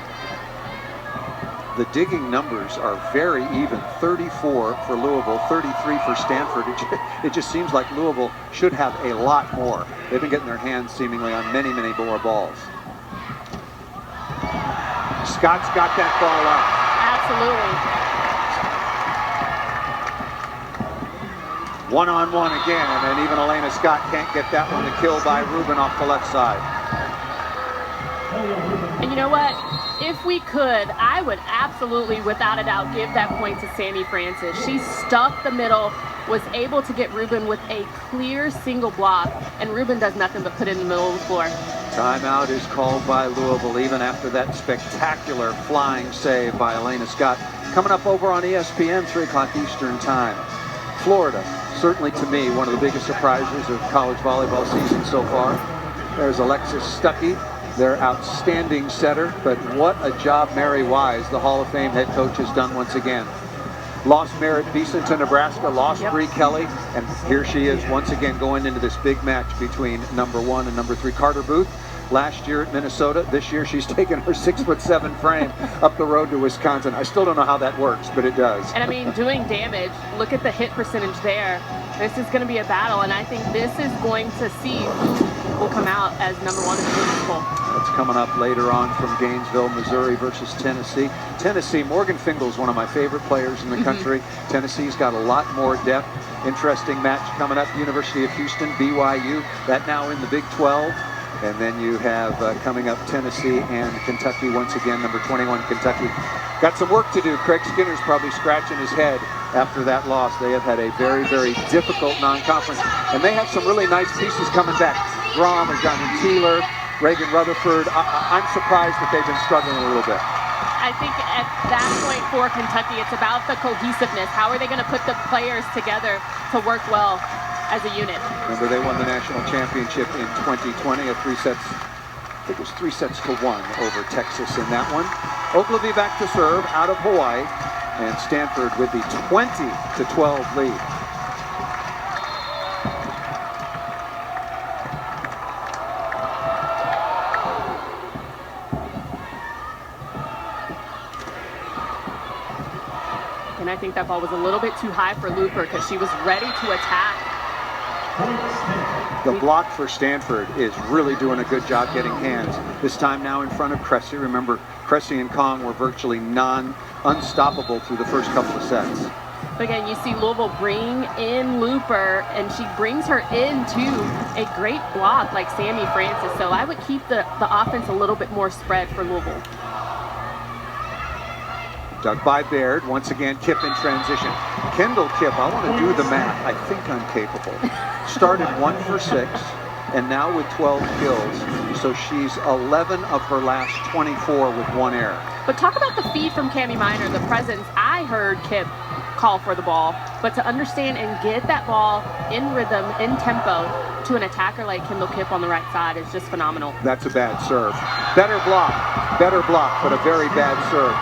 The digging numbers are very even. 34 for Louisville, 33 for Stanford. It just seems like Louisville should have a lot more. They've been getting their hands seemingly on many, many more balls. Scott's got that ball up. Absolutely. One-on-one again, and even Elena Scott can't get that one to kill by Rubin off the left side. And you know what? If we could, I would absolutely, without a doubt, give that point to Sammy Francis. She stuck the middle, was able to get Rubin with a clear single block, and Rubin does nothing but put it in the middle of the floor. Timeout is called by Louisville, even after that spectacular flying save by Elena Scott. Coming up over on ESPN, 3 o'clock Eastern time. Florida, certainly to me, one of the biggest surprises of college volleyball season so far. There's Alexis Stuckey, their outstanding setter, but what a job Mary Wise, the Hall of Fame head coach, has done once again. Lost Merritt Beeson to Nebraska, lost Bree Kelly, and here she is once again going into this big match between number 1 and number 3. Carter Booth last year at Minnesota. This year she's taken her 6'7" frame up the road to Wisconsin. I still don't know how that works, but it does. And I mean, doing damage, look at the hit percentage there. This is going to be a battle, and I think this is going to see who will come out as #1 in the Louisville. That's coming up later on from Gainesville, Missouri versus Tennessee. Tennessee, Morgan Fingal's one of my favorite players in the country. Tennessee's got a lot more depth. Interesting match coming up, University of Houston, BYU, that now in the Big 12. And then you have coming up Tennessee and Kentucky once again, number 21 Kentucky. Got some work to do. Craig Skinner's probably scratching his head after that loss. They have had a very, very difficult non-conference. And they have some really nice pieces coming back. Grom and Johnny Keeler, Reagan Rutherford. I'm surprised that they've been struggling a little bit. I think at that point for Kentucky, it's about the cohesiveness. How are they going to put the players together to work well as a unit? Remember, they won the national championship in 2020, I think it was 3-1 over Texas in that one. Ogilvy back to serve out of Hawaii, and Stanford with the 20-12 lead. And I think that ball was a little bit too high for Looper because she was ready to attack. The block for Stanford is really doing a good job getting hands. This time now in front of Cressy. Remember, Cressy and Kong were virtually unstoppable through the first couple of sets. But again, you see Louisville bring in Looper, and she brings her into a great block like Sammy Francis. So I would keep the offense a little bit more spread for Louisville. Dug by Baird. Once again, Kipp in transition. Kendall Kipp, I want to do the math. I think I'm capable. Started 1 for 6, and now with 12 kills. So she's 11 of her last 24 with 1 error. But talk about the feed from Cammie Minor, the presence. I heard Kipp call for the ball, but to understand and get that ball in rhythm, in tempo, to an attacker like Kendall Kipp on the right side is just phenomenal. That's a bad serve. Better block, but a very bad serve.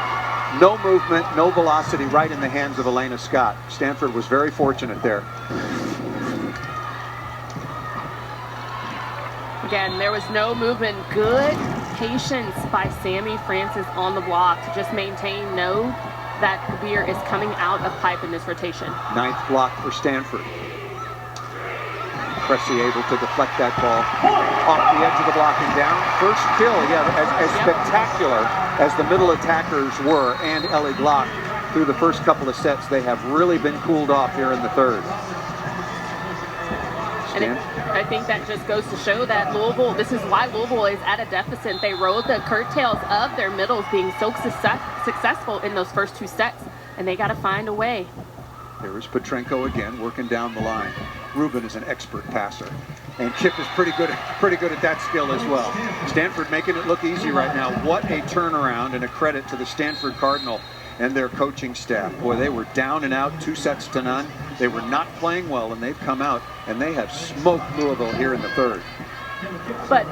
No movement, no velocity, right in the hands of Elena Scott. Stanford was very fortunate there. Again, there was no movement. Good patience by Sammy Francis on the block to just maintain, know that the beer is coming out of pipe in this rotation. 9th block for Stanford. Cressy able to deflect that ball off the edge of the block and down. First kill, yeah, as spectacular as the middle attackers were, and Ellie Glock through the first couple of sets, they have really been cooled off here in the third. And I think that just goes to show that Louisville, this is why Louisville is at a deficit. They rode the curtails of their middles being so successful in those first 2 sets, and they got to find a way. There is Petrenko again, working down the line. Rubin is an expert passer, and Kipp is pretty good at that skill as well. Stanford making it look easy right now. What a turnaround, and a credit to the Stanford Cardinal and their coaching staff. Boy, they were down and out, 2-0. They were not playing well, and they've come out, and they have smoked Louisville here in the third. But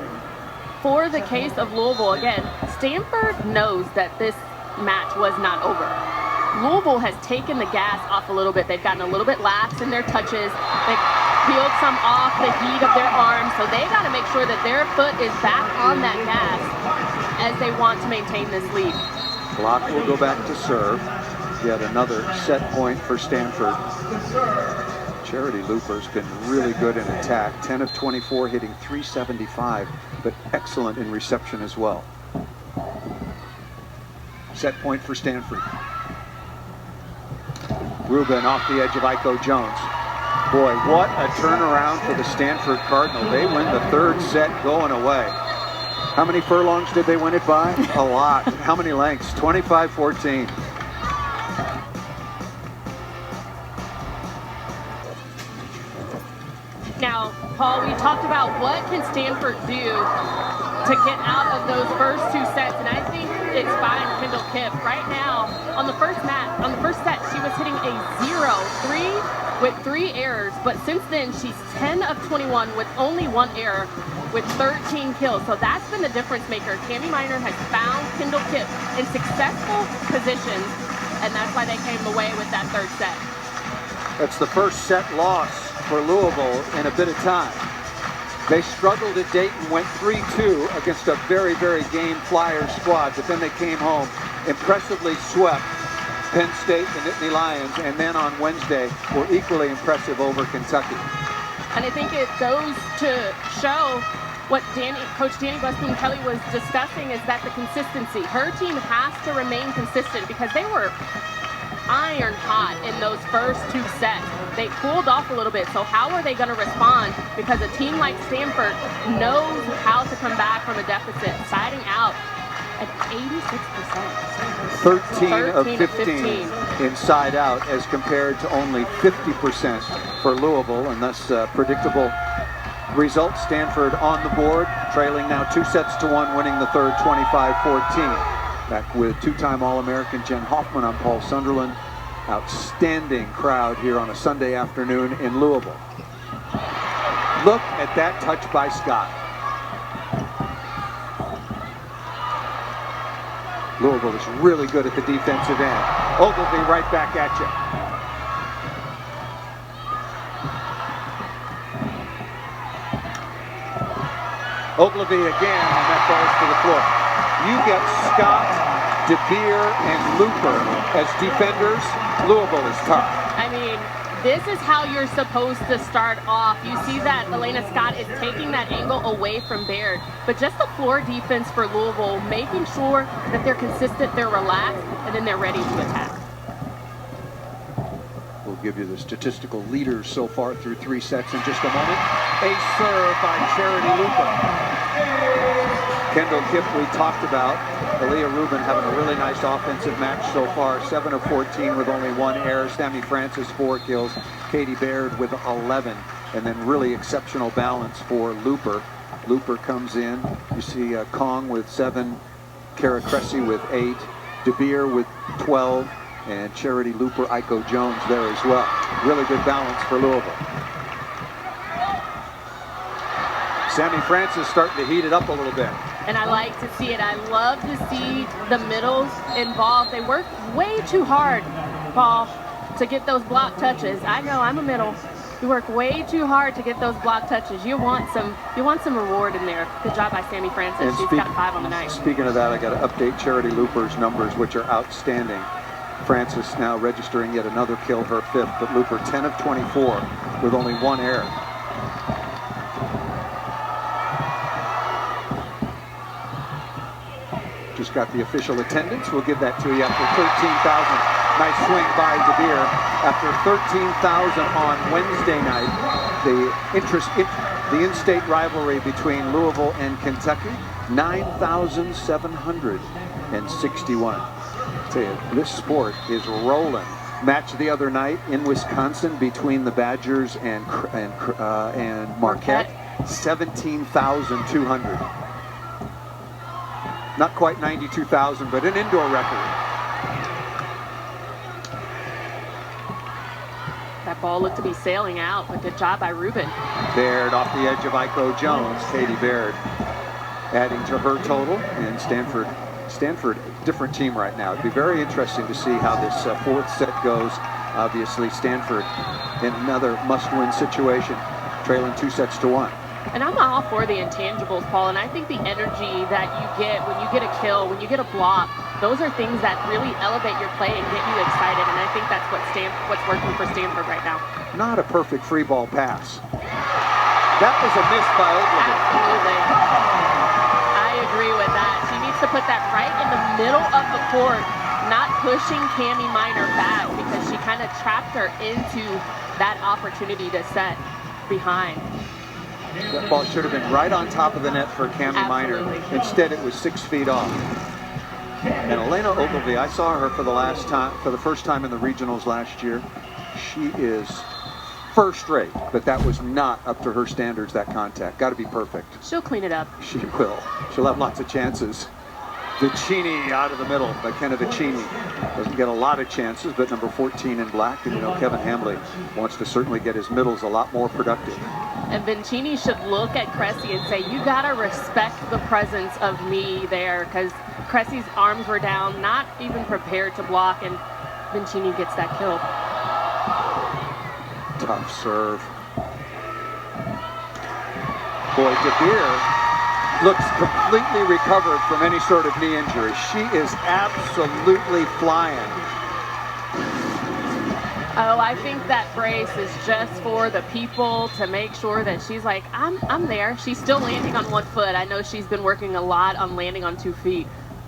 for the case of Louisville, again, Stanford knows that this match was not over. Louisville has taken the gas off a little bit. They've gotten a little bit lax in their touches. They've peeled some off the heat of their arms, so they got to make sure that their foot is back on that gas as they want to maintain this lead. Block will go back to serve. Yet another set point for Stanford. Charity Looper's been really good in attack. 10 of 24, hitting .375, but excellent in reception as well. Set point for Stanford. Rubin off the edge of Iko Jones. Boy, what a turnaround for the Stanford Cardinal. They win the third set going away. How many furlongs did they win it by? A lot. How many lengths? 25-14. Now, Paul, we talked about what can Stanford do to get out of those first 2 sets, and I think it's fine Kendall Kipp. Right now, on the first set, she was hitting a 0-3 with 3 errors, but since then, she's 10 of 21 with only 1 error with 13 kills. So that's been the difference maker. Cammie Minor has found Kendall Kipp in successful positions, and that's why they came away with that third set. That's the first set loss for Louisville in a bit of time. They struggled at Dayton, went 3-2 against a very, very game Flyers squad, but then they came home, impressively swept Penn State, the Nittany Lions, and then on Wednesday were equally impressive over Kentucky. And I think it goes to show what Coach Danny Buston-Kelly was discussing, is that the consistency. Her team has to remain consistent because they were iron hot in those first 2 sets. They cooled off a little bit, so how are they going to respond? Because a team like Stanford knows how to come back from a deficit, siding out at 86%. 13 of 15 inside out, as compared to only 50% for Louisville, and thus predictable result. Stanford on the board, trailing now 2-1, winning the third 25-14. Back with two-time All-American Jen Hoffman. I'm Paul Sunderland. Outstanding crowd here on a Sunday afternoon in Louisville. Look at that touch by Scott. Louisville is really good at the defensive end. Ogilvy right back at you. Ogilvy again, and that falls to the floor. You get Scott, DeBeer, and Looper as defenders. Louisville is tough. I mean, this is how you're supposed to start off. You see that Elena Scott is taking that angle away from Baird, but just the floor defense for Louisville, making sure that they're consistent, they're relaxed, and then they're ready to attack. We'll give you the statistical leaders so far through 3 sets in just a moment. A serve by Charity Looper. Kendall Kipp, we talked about. Aaliyah Rubin having a really nice offensive match so far. 7 of 14 with only 1 error. Sammy Francis 4 kills. Katie Baird with 11. And then really exceptional balance for Looper. Looper comes in. You see Kong with 7. Kara Cressy with 8. DeBeer with 12. And Charity Looper, Iko Jones there as well. Really good balance for Louisville. Sammy Francis starting to heat it up a little bit. And I like to see it. I love to see the middles involved. They work way too hard, Paul, to get those block touches. I know, I'm a middle. You work way too hard to get those block touches. You want some reward in there. Good job by Sammy Francis. And she's got 5 on the night. Speaking of that, I got to update Charity Looper's numbers, which are outstanding. Francis now registering yet another kill, her 5th, but Looper 10 of 24 with only 1 error. Just got the official attendance. We'll give that to you after 13,000. Nice swing by DeBeer. After 13,000 on Wednesday night, the in-state rivalry between Louisville and Kentucky, 9,761. Tell you, this sport is rolling. Match the other night in Wisconsin between the Badgers and Marquette, 17,200. Not quite 92,000, but an indoor record. That ball looked to be sailing out, but good job by Rubin. Baird off the edge of Iko Jones. Katie Baird adding to her total. And Stanford, different team right now. It'd be very interesting to see how this 4th set goes. Obviously, Stanford in another must-win situation, trailing 2-1. And I'm all for the intangibles, Paul, and I think the energy that you get when you get a kill, when you get a block, those are things that really elevate your play and get you excited, and I think that's what's working for Stanford right now. Not a perfect free ball pass. That was a miss by Ogilvy. Absolutely. I agree with that. She needs to put that right in the middle of the court, not pushing Cami Minor back, because she kind of trapped her into that opportunity to set behind. That ball should have been right on top of the net for Cami Minor. Instead, it was 6 feet off. And Elena Ogilvy, I saw her for the first time in the regionals last year. She is first rate, but that was not up to her standards, that contact. Got to be perfect. She'll clean it up. She will. She'll have lots of chances. Vicini out of the middle. McKenna Vicini doesn't get a lot of chances, but number 14 in black. And you know, Kevin Hamley wants to certainly get his middles a lot more productive. And Vicini should look at Cressy and say, you got to respect the presence of me there, because Cressy's arms were down, not even prepared to block, and Vicini gets that kill. Tough serve. Boy, DeBeer looks completely recovered from any sort of knee injury. She is absolutely flying. Oh, I think that brace is just for the people to make sure that she's like, I'm there. She's still landing on one foot. I know she's been working a lot on landing on 2 feet,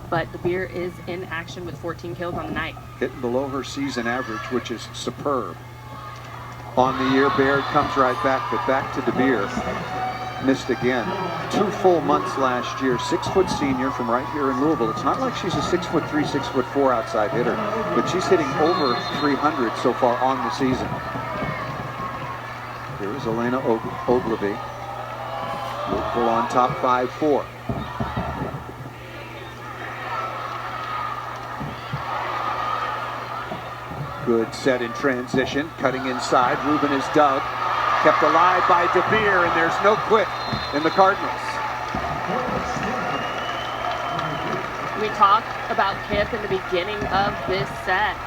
but DeBeer is in action with 14 kills on the night. Hitting below her season average, which is superb. On the year, Baird comes right back, but back to DeBeer. Missed again. 2 full months last year. 6-foot senior from right here in Louisville. It's not like she's a 6'3", 6'4" outside hitter, but she's hitting over 300 so far on the season. Here's Elena Ogilvy. Louisville on top 5-4. Good set in transition. Cutting inside. Rubin is dug. Kept alive by DeBeer, and there's no quit in the Cardinals. We talked about Kip in the beginning of this set.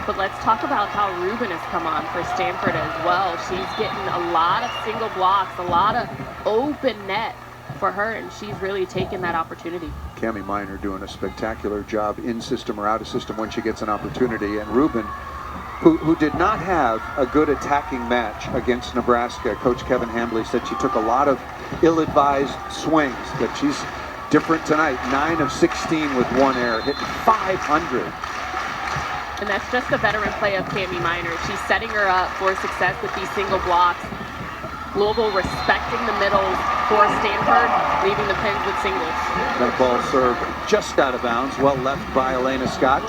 But let's talk about how Rubin has come on for Stanford as well. She's getting a lot of single blocks, a lot of open net for her, and she's really taken that opportunity. Cami Miner doing a spectacular job in system or out of system when she gets an opportunity. And Rubin, who did not have a good attacking match against Nebraska. Coach Kevin Hambley said she took a lot of ill-advised swings, but she's different tonight. 9 of 16 with 1 error, hitting 500. And that's just the veteran play of Cami Miner. She's setting her up for success with these single blocks. Louisville respecting the middles for Stanford, leaving the pins with singles. That ball served just out of bounds, well left by Elena Scott.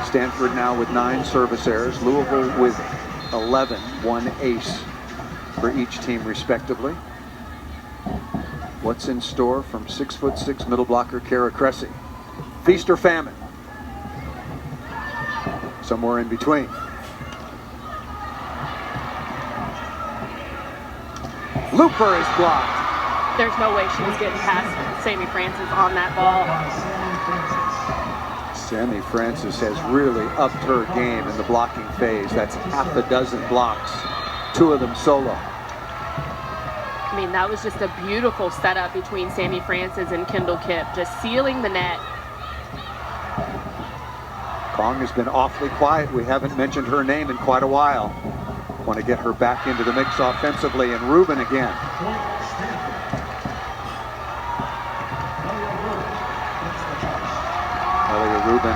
Stanford now with 9 service errors. Louisville with 11, 1 ace for each team respectively. What's in store from 6'6" middle blocker Kara Cressy? Feast or famine? Somewhere in between. Looper is blocked. There's no way she was getting past Sammy Francis on that ball. Sammy Francis has really upped her game in the blocking phase. That's half a dozen blocks, 2 of them solo. I mean, that was just a beautiful setup between Sammy Francis and Kendall Kipp, just sealing the net. Kong has been awfully quiet. We haven't mentioned her name in quite a while. Want to get her back into the mix offensively, and Rubin again. Rubin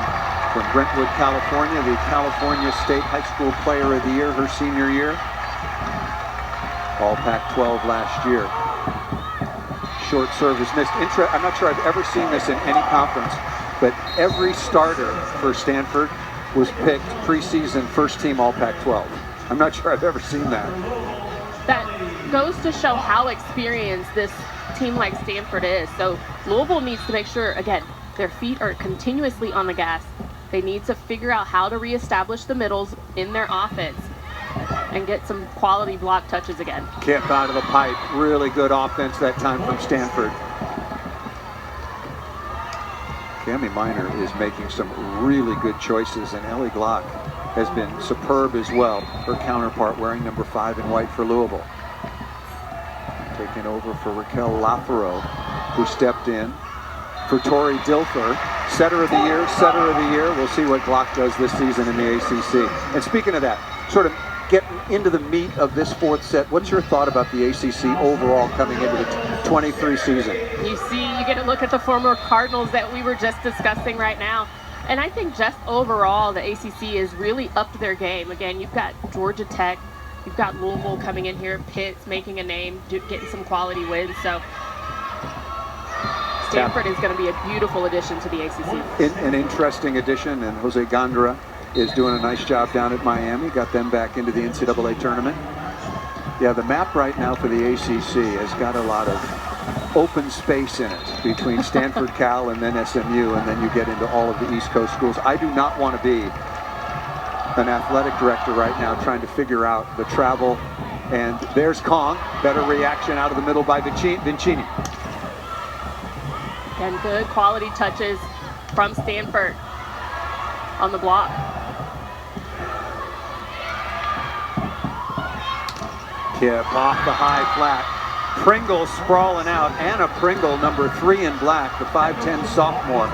from Brentwood, California, the California State High School Player of the Year her senior year. All Pac-12 last year. Short service missed. I'm not sure I've ever seen this in any conference, but every starter for Stanford was picked preseason first team All Pac-12. I'm not sure I've ever seen that. That goes to show how experienced this team like Stanford is. So Louisville needs to make sure, again, their feet are continuously on the gas. They need to figure out how to reestablish the middles in their offense and get some quality block touches again. Kip out of the pipe. Really good offense that time from Stanford. Cami Miner is making some really good choices, and Ellie Glock has been superb as well. Her counterpart wearing number 5 in white for Louisville. Taking over for Raquel Lafaro, who stepped in for Tori Dilfer. Setter of the year, setter of the year. We'll see what Glock does this season in the ACC. And speaking of that, sort of getting into the meat of this 4th set, what's your thought about the ACC overall coming into the 23 season? You get a look at the former Cardinals that we were just discussing right now. And I think just overall, the ACC has really upped their game. Again, you've got Georgia Tech, you've got Louisville coming in here, Pitt's making a name, getting some quality wins. So Stanford is going to be a beautiful addition to the ACC. An interesting addition, and Jose Gondra is doing a nice job down at Miami. Got them back into the NCAA tournament. Yeah, the map right now for the ACC has got a lot of open space in it between Stanford, Cal, and then SMU, and then you get into all of the East Coast schools. I do not want to be an athletic director right now trying to figure out the travel. And there's Kong. Better reaction out of the middle by Vincini. And good quality touches from Stanford on the block. Kip off the high flat. Pringle sprawling out. Anna Pringle, number 3 in black, the 5'10 sophomore,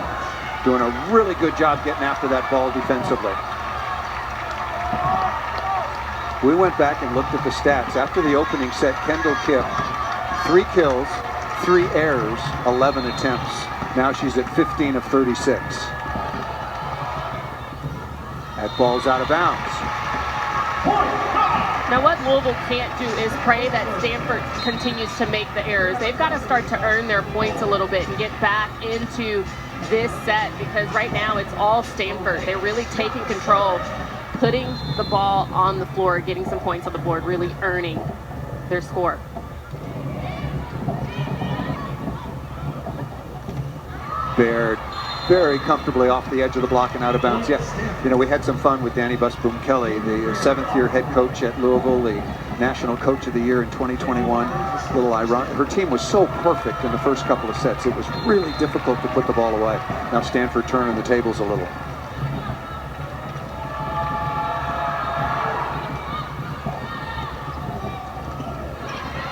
doing a really good job getting after that ball defensively. We went back and looked at the stats. After the opening set, Kendall Kip, 3 kills, 3 errors, 11 attempts. Now she's at 15 of 36. That ball's out of bounds. Now what Louisville can't do is pray that Stanford continues to make the errors. They've got to start to earn their points a little bit and get back into this set, because right now it's all Stanford. They're really taking control, putting the ball on the floor, getting some points on the board, really earning their score. Baird very comfortably off the edge of the block and out of bounds. Yes, you know, we had some fun with Danny Busboom-Kelly, the 7th-year head coach at Louisville, the National Coach of the Year in 2021. A little ironic. Her team was so perfect in the first couple of sets. It was really difficult to put the ball away. Now Stanford turning the tables a little.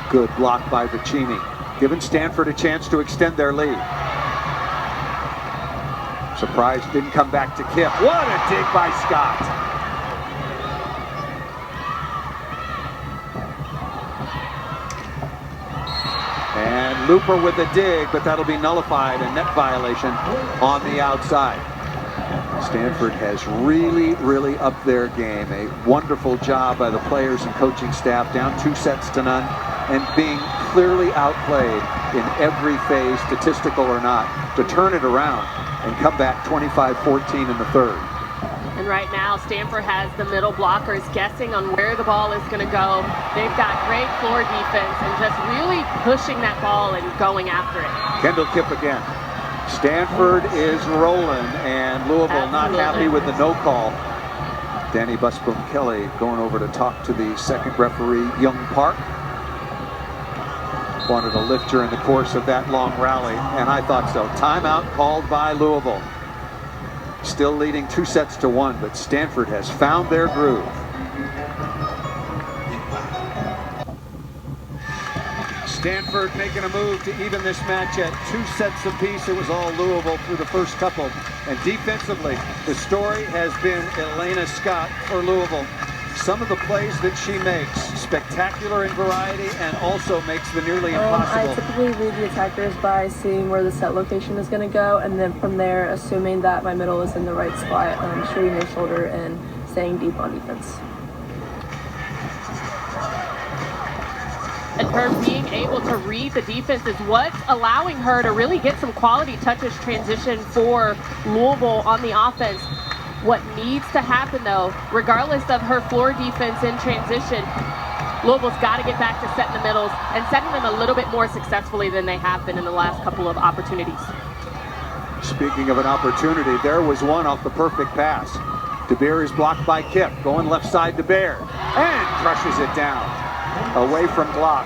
Good block by Vicini, giving Stanford a chance to extend their lead. Surprise didn't come back to Kip. What a dig by Scott. And Looper with a dig, but that'll be nullified, a net violation on the outside. Stanford has really upped their game. A wonderful job by the players and coaching staff, down 2 sets to none, and being clearly outplayed in every phase, statistical or not, to turn it around and come back 25-14 in the third. And right now, Stanford has the middle blockers guessing on where the ball is going to go. They've got great floor defense and just really pushing that ball and going after it. Kendall Kip again. Stanford is rolling, and Louisville not happy with the no call. Danny Busboom-Kelly going over to talk to the second referee, Young Park. Wanted a lift during the course of that long rally, and I thought so. Timeout called by Louisville. Still leading 2 sets to 1, but Stanford has found their groove. Stanford making a move to even this match at 2 sets apiece. It was all Louisville through the first couple. And defensively, the story has been Elena Scott for Louisville. Some of the plays that she makes, spectacular in variety, and also makes the nearly impossible. I typically read the attackers by seeing where the set location is going to go, and then from there, assuming that my middle is in the right spot, shooting their shoulder and staying deep on defense. And her being able to read the defense is what's allowing her to really get some quality touches transition for Louisville on the offense. What needs to happen, though, regardless of her floor defense in transition, Louisville's got to get back to setting the middles and setting them a little bit more successfully than they have been in the last couple of opportunities. Speaking of an opportunity, there was one off the perfect pass. DeBeer is blocked by Kip, going left side to Baird, and crushes it down, away from Glock.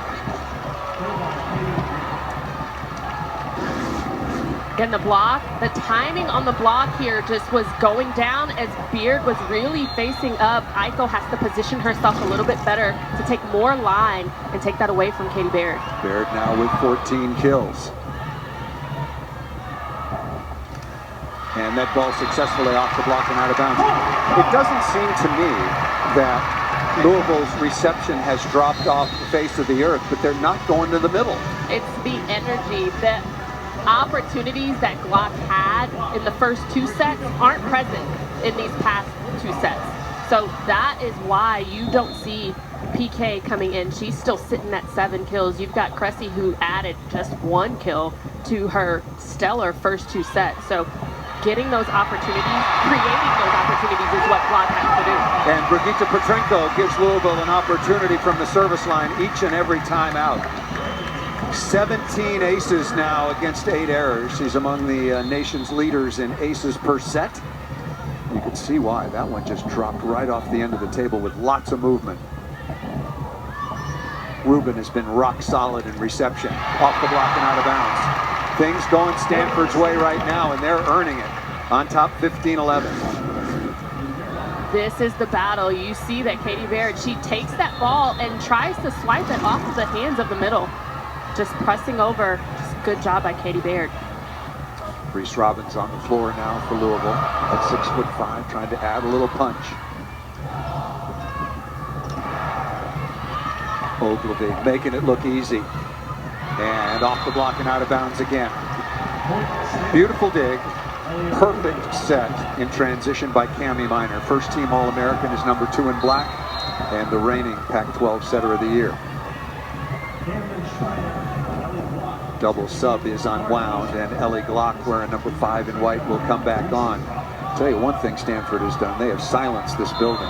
Again, the block, the timing on the block here just was going down as Beard was really facing up. Aiko has to position herself a little bit better to take more line and take that away from Katie Baird. Baird now with 14 kills. And that ball successfully off the block and out of bounds. It doesn't seem to me that Louisville's reception has dropped off the face of the earth, but they're not going to the middle. It's the energy, the opportunities that Glock had in the first 2 sets aren't present in these past 2 sets. So that is why you don't see PK coming in. She's still sitting at 7 kills. You've got Cressy, who added just 1 kill to her stellar first 2 sets. So getting those opportunities, creating those opportunities is what Glock has to do. And Brigitte Petrenko gives Louisville an opportunity from the service line each and every time out. 17 aces now against 8 errors. She's among the nation's leaders in aces per set. You can see why. That one just dropped right off the end of the table with lots of movement. Rubin has been rock solid in reception. Off the block and out of bounds. Things going Stanford's way right now, and they're earning it. On top 15-11. this is the battle. You see that Katie Baird, she takes that ball and tries to swipe it off of the hands of the middle. Just pressing over. Just good job by Katie Baird. Reese Robbins on the floor now for Louisville at 6'5", trying to add a little punch. Ogilvy making it look easy. And off the block and out of bounds again. Beautiful dig. Perfect set in transition by Cammie Minor. First team All-American is number 2 in black and the reigning Pac-12 setter of the year. Double sub is unwound and Ellie Glock wearing number 5 in white will come back on. I'll tell you one thing Stanford has done. They have silenced this building.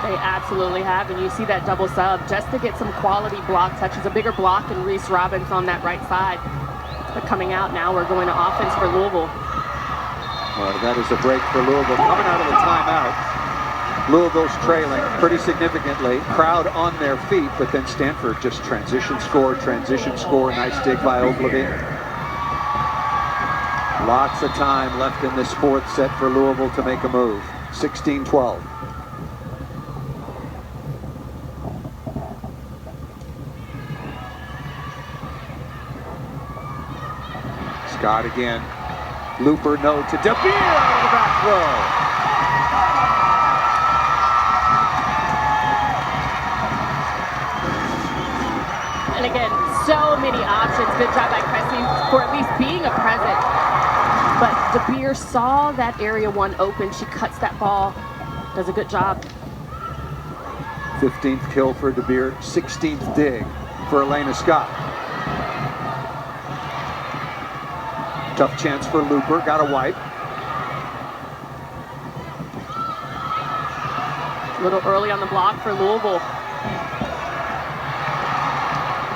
They absolutely have, and you see that double sub just to get some quality block touches. A bigger block than Reese Robbins on that right side. But coming out now, we're going to offense for Louisville. Well, that is a break for Louisville. Coming out of the timeout, Louisville's trailing pretty significantly. Crowd on their feet, but then Stanford just transition score. Nice dig by Ogilvy. Lots of time left in this fourth set for Louisville to make a move. 16-12. Scott again. Looper no to De Beer out of the back row. And again, so many options. Good job by Cressy for at least being a present. But De Beer saw that area 1 open. She cuts that ball. Does a good job. 15th kill for De Beer. 16th dig for Elena Scott. Tough chance for Looper, got a wipe. A little early on the block for Louisville.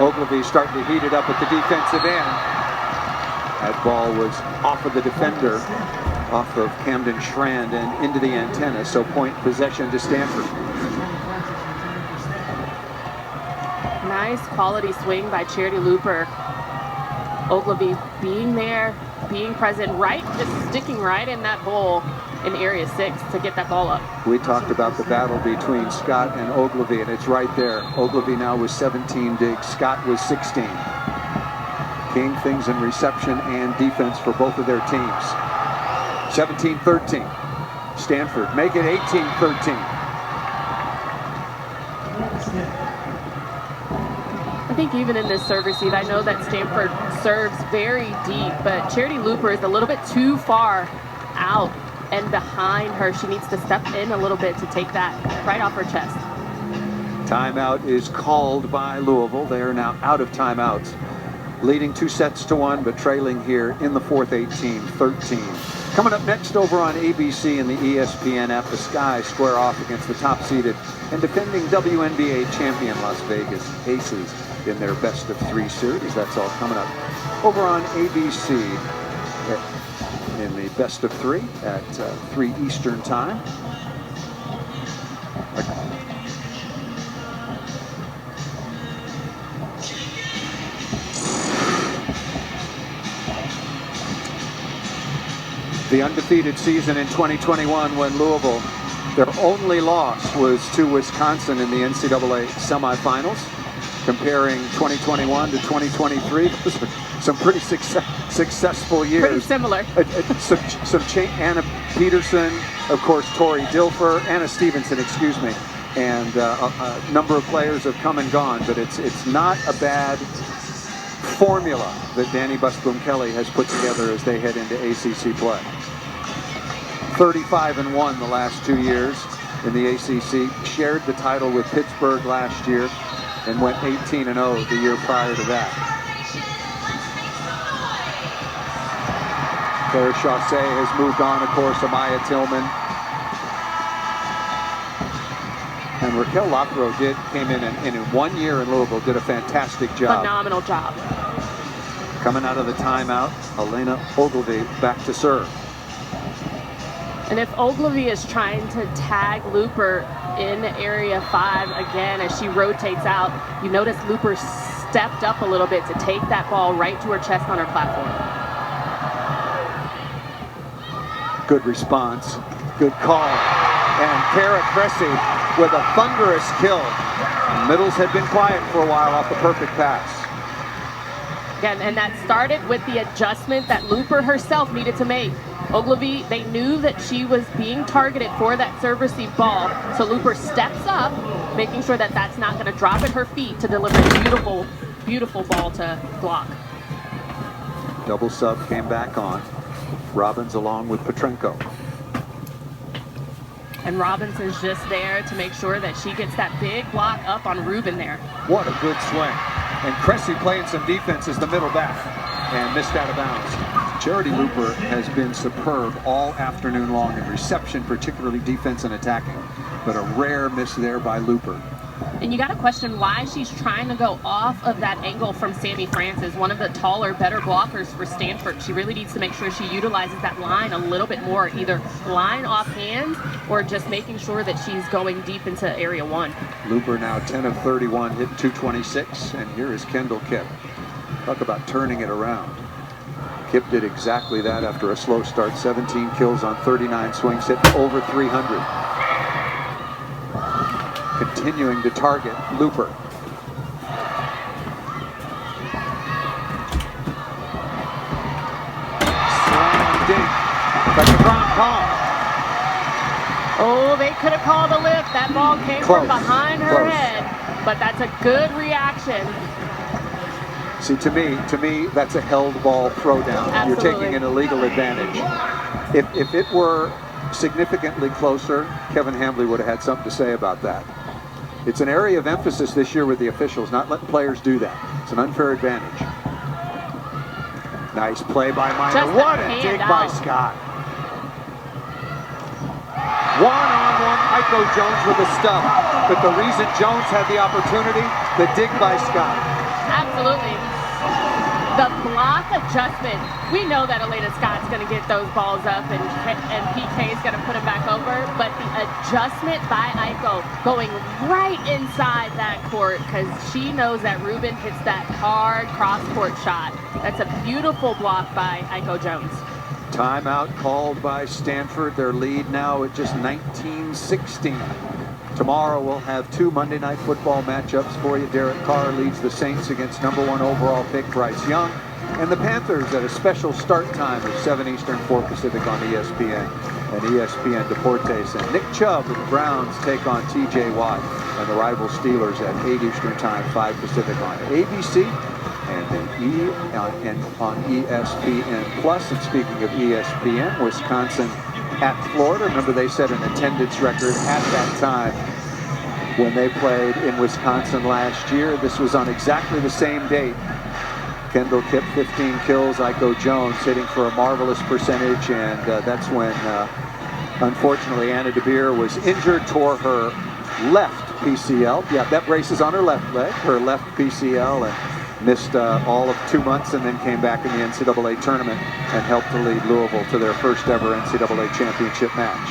Ogilvy starting to heat it up at the defensive end. That ball was off of the defender, off of Camden Schrand and into the antenna, so point possession to Stanford. Nice quality swing by Charity Looper. Ogilvy being there, being present, right, just sticking right in that hole in area 6 to get that ball up. We talked about the battle between Scott and Ogilvy, and it's right there. Ogilvy now with 17 digs, Scott with 16. King things in reception and defense for both of their teams. 17-13. Stanford make it 18-13. I think even in this serve receive, I know that Stanford serves very deep, but Charity Looper is a little bit too far out and behind her. She needs to step in a little bit to take that right off her chest. Timeout is called by Louisville. They are now out of timeouts, leading 2-1, but trailing here in the fourth, 18-13. Coming up next over on ABC and the ESPN app, the Sky square off against the top-seeded and defending WNBA champion Las Vegas Aces in their best-of-3 series. That's all coming up over on ABC in the best-of-3 at 3 Eastern time. The undefeated season in 2021 when Louisville, their only loss was to Wisconsin in the NCAA semifinals. Comparing 2021 to 2023, those are some pretty successful years. Pretty similar. Anna Peterson, of course, Tori Dilfer, Anna Stevenson, excuse me, and a number of players have come and gone, but it's not a bad formula that Danny Busboom-Kelly has put together as they head into ACC play. 35-1 the last 2 years in the ACC. Shared the title with Pittsburgh last year and went 18-0 the year prior to that. Claire Chaussee has moved on, of course, Amaya Tillman. And Raquel Locro came in 1 year in Louisville, did a fantastic job. Phenomenal job. Coming out of the timeout, Elena Ogilvy back to serve. And if Ogilvy is trying to tag Looper in area 5 again as she rotates out, you notice Looper stepped up a little bit to take that ball right to her chest on her platform. Good response, good call. And Kara Cressy with a thunderous kill. Middles had been quiet for a while off the perfect pass. Again, and that started with the adjustment that Looper herself needed to make. Ogilvy, they knew that she was being targeted for that serve receive ball, so Looper steps up, making sure that that's not going to drop at her feet to deliver a beautiful, beautiful ball to block. Double sub came back on. Robbins along with Petrenko. And Robinson's just there to make sure that she gets that big block up on Rubin there. What a good swing. And Cressy playing some defense as the middle back and missed out of bounds. Charity Looper has been superb all afternoon long in reception, particularly defense and attacking. But a rare miss there by Looper. And you got to question why she's trying to go off of that angle from Sammy Francis, one of the taller, better blockers for Stanford. She really needs to make sure she utilizes that line a little bit more, either line off hands or just making sure that she's going deep into area 1. Looper now 10 of 31, hitting 226, and here is Kendall Kipp. Talk about turning it around. Kipp did exactly that after a slow start, 17 kills on 39 swings, hitting over 300. Continuing to target Looper. Slam dink. But the Grand Palm. Oh, they could have called a lift. That ball came Close. from behind her Close. head, but that's a good reaction. See, to me, that's a held ball throwdown. Absolutely. You're taking an illegal advantage. If it were significantly closer, Kevin Hambley would have had something to say about that. It's an area of emphasis this year with the officials, not letting players do that. It's an unfair advantage. Nice play by Minor. What a dig by Scott. One-on-one, Iko Jones with a stub. But the reason Jones had the opportunity, the dig by Scott. Absolutely. The block adjustment. We know that Elena Scott's going to get those balls up and PK is going to put them back over. But the adjustment by Iko going right inside that court because she knows that Rubin hits that hard cross-court shot. That's a beautiful block by Iko Jones. Timeout called by Stanford. Their lead now at just 19-16. Tomorrow we'll have 2 Monday Night Football matchups for you. Derek Carr leads the Saints against #1 overall pick Bryce Young. And the Panthers at a special start time of 7 Eastern, 4 Pacific on ESPN and ESPN Deportes. And Nick Chubb with the Browns take on TJ Watt and the rival Steelers at 8 Eastern time, 5 Pacific on ABC and on ESPN Plus. And speaking of ESPN, Wisconsin at Florida. Remember, they set an attendance record at that time when they played in Wisconsin last year. This was on exactly the same date. Kendall Kipp, 15 kills. Iko Jones hitting for a marvelous percentage, and that's when, unfortunately, Anna DeBeer was injured, tore her left PCL. Yeah, that brace is on her left leg, her left PCL, and missed all of 2 months and then came back in the NCAA tournament and helped to lead Louisville to their first ever NCAA championship match.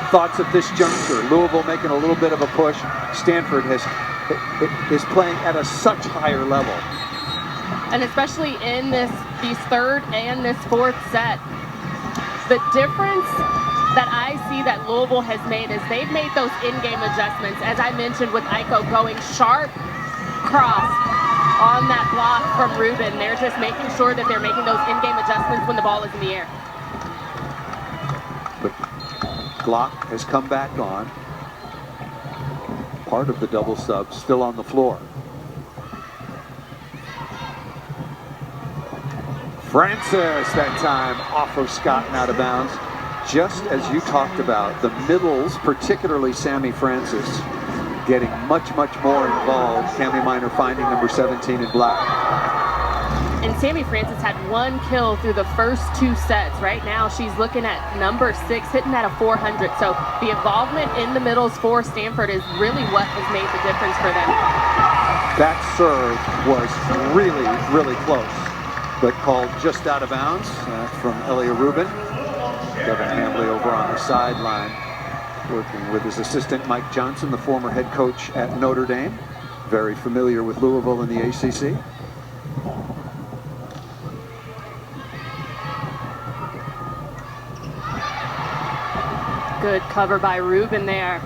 Thoughts at this juncture? Louisville making a little bit of a push. Stanford is playing at a such higher level. And especially in these third and this fourth set. The difference that I see that Louisville has made is they've made those in-game adjustments. As I mentioned with Iko going sharp cross on that block from Rubin. They're just making sure that they're making those in-game adjustments when the ball is in the air. But Glock has come back on. Part of the double sub still on the floor. Francis that time off of Scott and out of bounds. Just as you talked about, the middles, particularly Sammy Francis, getting much more involved. Cami Minor finding number 17 in black. And Sammy Francis had 1 kill through the first 2 sets. Right now, she's looking at number 6, hitting at a 400. So the involvement in the middles for Stanford is really what has made the difference for them. That serve was really close, but called just out of bounds from Elia Rubin. Kevin Hambley over on the sideline, working with his assistant Mike Johnson, the former head coach at Notre Dame, very familiar with Louisville in the ACC. Good cover by Ruben there.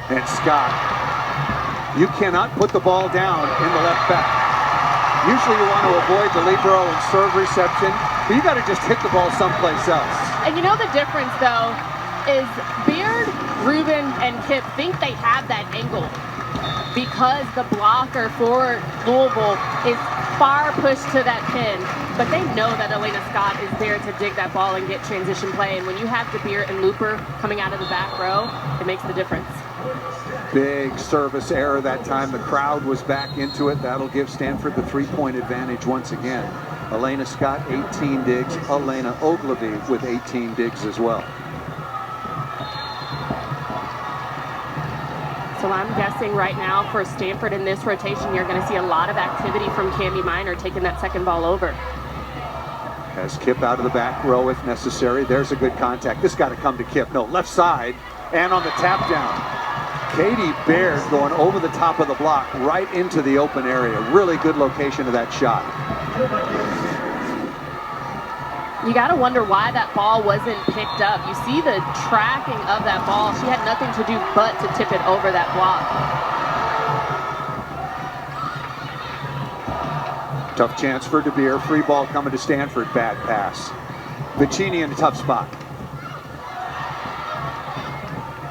And Scott, you cannot put the ball down in the left back. Usually you want to avoid the libero and serve reception, but you got to just hit the ball someplace else. And you know the difference, though, is Beard, Ruben, and Kip think they have that angle because the blocker for Louisville is far pushed to that pin, but they know that Elena Scott is there to dig that ball and get transition play, and when you have DeBeer and Looper coming out of the back row, it makes the difference. Big service error that time. The crowd was back into it. That'll give Stanford the 3-point advantage once again. Elena Scott, 18 digs. Elena Ogilvie with 18 digs as well. So I'm guessing right now for Stanford in this rotation, you're going to see a lot of activity from Cami Minor taking that second ball over. Has Kip out of the back row if necessary. There's a good contact. This got to come to Kip. No, left side and on the tap down. Katie Baird going over the top of the block right into the open area. Really good location of that shot. You got to wonder why that ball wasn't picked up. You see the tracking of that ball. She had nothing to do but to tip it over that block. Tough chance for DeBeer. Free ball coming to Stanford. Bad pass. Vicini in a tough spot.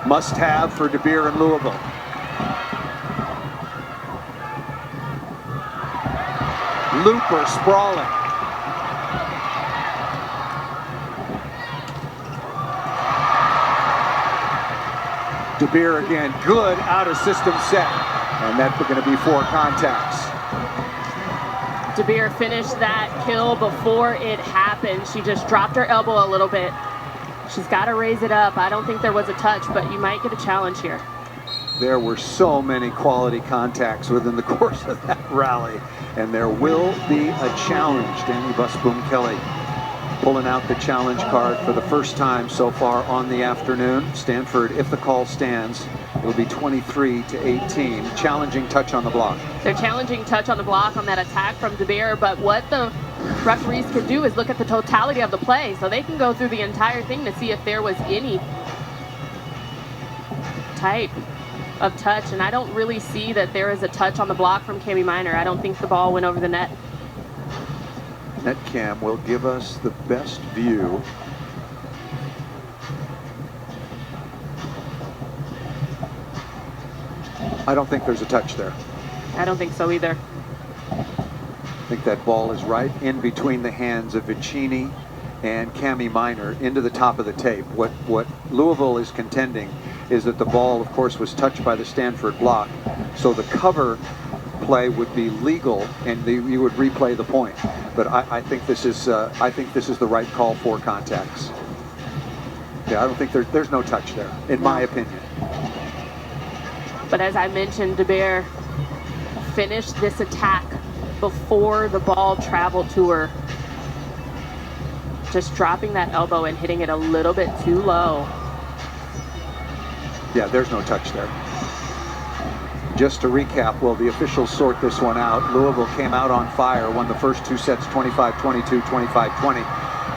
Must have for DeBeer and Louisville. Looper sprawling. DeBeer again, good out of system set. And that's going to be 4 contacts. DeBeer finished that kill before it happened. She just dropped her elbow a little bit. She's got to raise it up. I don't think there was a touch, but you might get a challenge here. There were so many quality contacts within the course of that rally, and there will be a challenge. Danny Busboom-Kelly pulling out the challenge card for the first time so far on the afternoon. Stanford, if the call stands, it'll be 23-18. Challenging touch on the block. They're challenging touch on the block on that attack from DeBeer, but what the referees can do is look at the totality of the play, so they can go through the entire thing to see if there was any type of touch, and I don't really see that there is a touch on the block from Cami Minor. I don't think the ball went over the net. Netcam will give us the best view. I don't think there's a touch there. I don't think so either. I think that ball is right in between the hands of Vicini and Cami Minor into the top of the tape. What Louisville is contending is that the ball, of course, was touched by the Stanford block, so the cover play would be legal, and you would replay the point. But I think this is the right call for contacts. Yeah, I don't think there's no touch there, in my opinion. But as I mentioned, DeBeer finished this attack before the ball traveled to her. Just dropping that elbow and hitting it a little bit too low. Yeah, there's no touch there. Just to recap, while the officials sort this one out, Louisville came out on fire, won the first 2 sets 25-22, 25-20.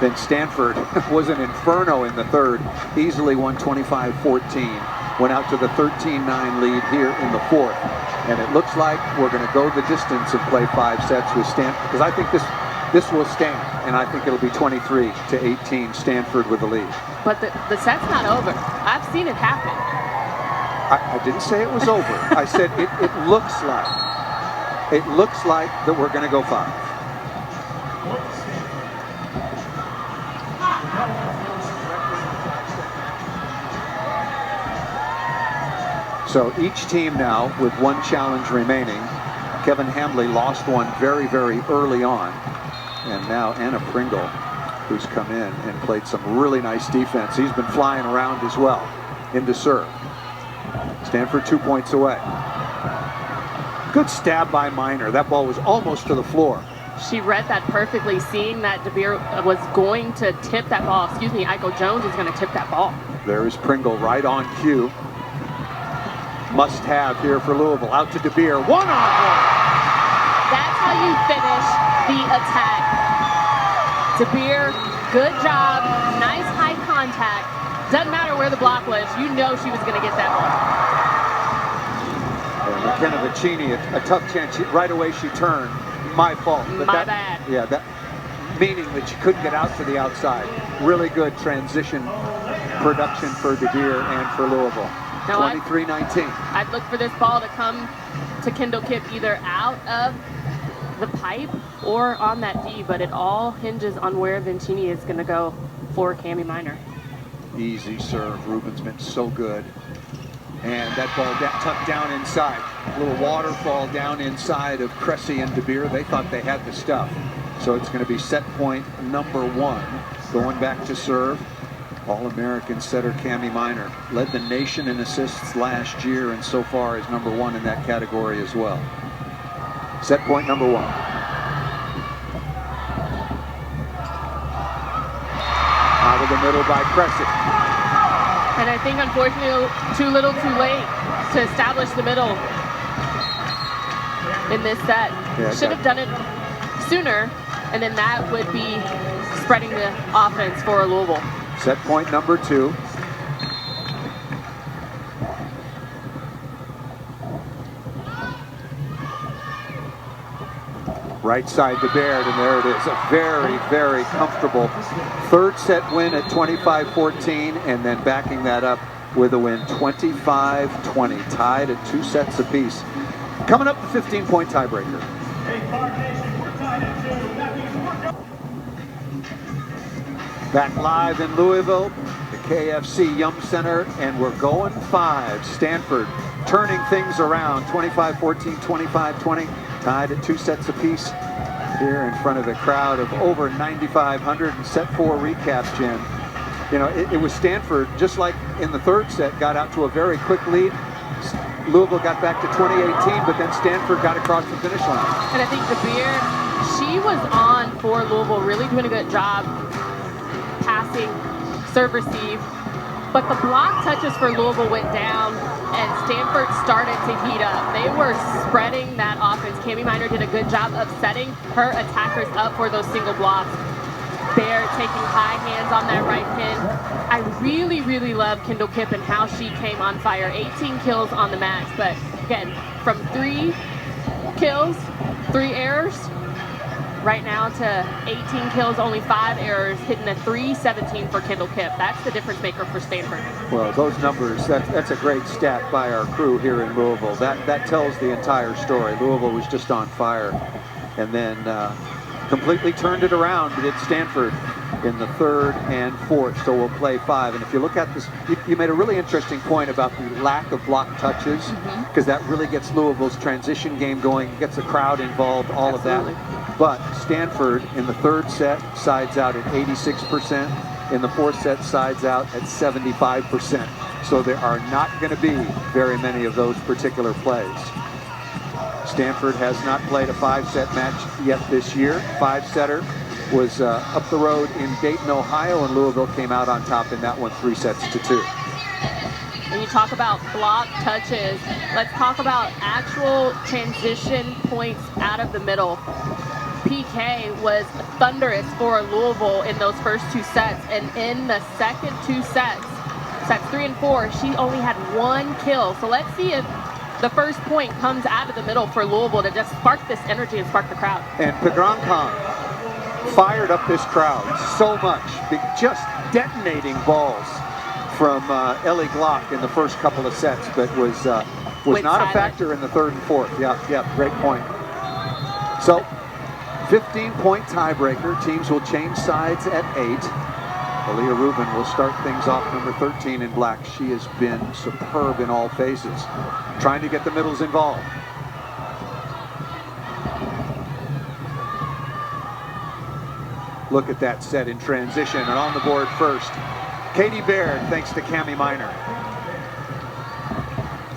Then Stanford was an inferno in the third, easily won 25-14. Went out to the 13-9 lead here in the fourth. And it looks like we're going to go the distance and play 5 sets with Stanford, because I think this will stand, and I think it'll be 23-18, Stanford with the lead. But the set's not over. I've seen it happen. I didn't say it was over. I said it looks like that we're going to go 5. So each team now with 1 challenge remaining. Kevin Hambley lost one very, very early on. And now Anna Pringle, who's come in and played some really nice defense. He's been flying around as well into serve. Stanford 2 points away. Good stab by Minor. That ball was almost to the floor. She read that perfectly, seeing that DeBeer was going to tip that ball. Excuse me, Iko Jones is going to tip that ball. There is Pringle right on cue. Must have here for Louisville. Out to DeBeer. 1-on-1. That's how you finish the attack. DeBeer, good job. Nice high contact. Doesn't matter where the block was, you know she was going to get that ball. And McKenna Vicini, a tough chance. Right away she turned. My fault. But My bad. Yeah, that meaning that she couldn't get out to the outside. Really good transition production for De Beer and for Louisville. 23-19. I'd look for this ball to come to Kendall Kipp either out of the pipe or on that D, but it all hinges on where Vicini is going to go for Cami Minor. Easy serve. Rubin's been so good. And that ball tucked down inside. A little waterfall down inside of Cressy and De Beer. They thought they had the stuff. So it's going to be set point number 1. Going back to serve. All-American setter Cami Minor. Led the nation in assists last year and so far is number 1 in that category as well. Set point number 1. Out of the middle by Cressy. And I think, unfortunately, too little too late to establish the middle in this set. Yeah, should have done it sooner, and then that would be spreading the offense for Louisville. Set point number 2. Right side to Baird, and there it is. A very, very comfortable third set win at 25-14, and then backing that up with a win 25-20, tied at 2 sets apiece. Coming up, the 15-point tiebreaker. Back live in Louisville, the KFC Yum Center, and we're going 5. Stanford turning things around, 25-14, 25-20. Tied at 2 sets apiece here in front of a crowd of over 9,500. And set 4 recap, Jen. You know, it was Stanford, just like in the third set, got out to a very quick lead. Louisville got back to 2018, but then Stanford got across the finish line. And I think De Beer, she was on for Louisville, really doing a good job passing, serve, receive. But the block touches for Louisville went down, and Stanford started to heat up. They were spreading that offense. Cami Minor did a good job of setting her attackers up for those single blocks. Baird taking high hands on that right pin. I really, really love Kendall Kipp and how she came on fire. 18 kills on the match, but again, from 3 kills, 3 errors, right now to 18 kills, only 5 errors, hitting a 317 for Kendall Kipp. That's the difference maker for Stanford. Well, those numbers, that's a great stat by our crew here in Louisville. That tells the entire story. Louisville was just on fire, and then completely turned it around at Stanford in the 3rd and 4th. So we'll play 5. And if you look at this, you made a really interesting point about the lack of block touches, because that really gets Louisville's transition game going, gets the crowd involved, all Absolutely. of that. But Stanford in the 3rd set sides out at 86%. In the 4th set sides out at 75%. So there are not going to be very many of those particular plays. Stanford has not played a 5-set match yet this year. 5-setter was up the road in Dayton, Ohio, and Louisville came out on top in that one 3-2. When you talk about block touches, let's talk about actual transition points out of the middle. PK was thunderous for Louisville in those first 2 sets, and in the second 2 sets, sets 3 and 4, she only had 1 kill. So let's see if the first point comes out of the middle for Louisville to just spark this energy and spark the crowd. And Pagran Khan fired up this crowd so much, just detonating balls from Ellie Glock in the first couple of sets, but was not a factor in the 3rd and 4th. Yeah, great point. So 15-point tiebreaker. Teams will change sides at 8. Aaliyah Rubin will start things off, number 13 in black. She has been superb in all phases, trying to get the middles involved. Look at that set in transition, and on the board first, Katie Baird, thanks to Cami Minor.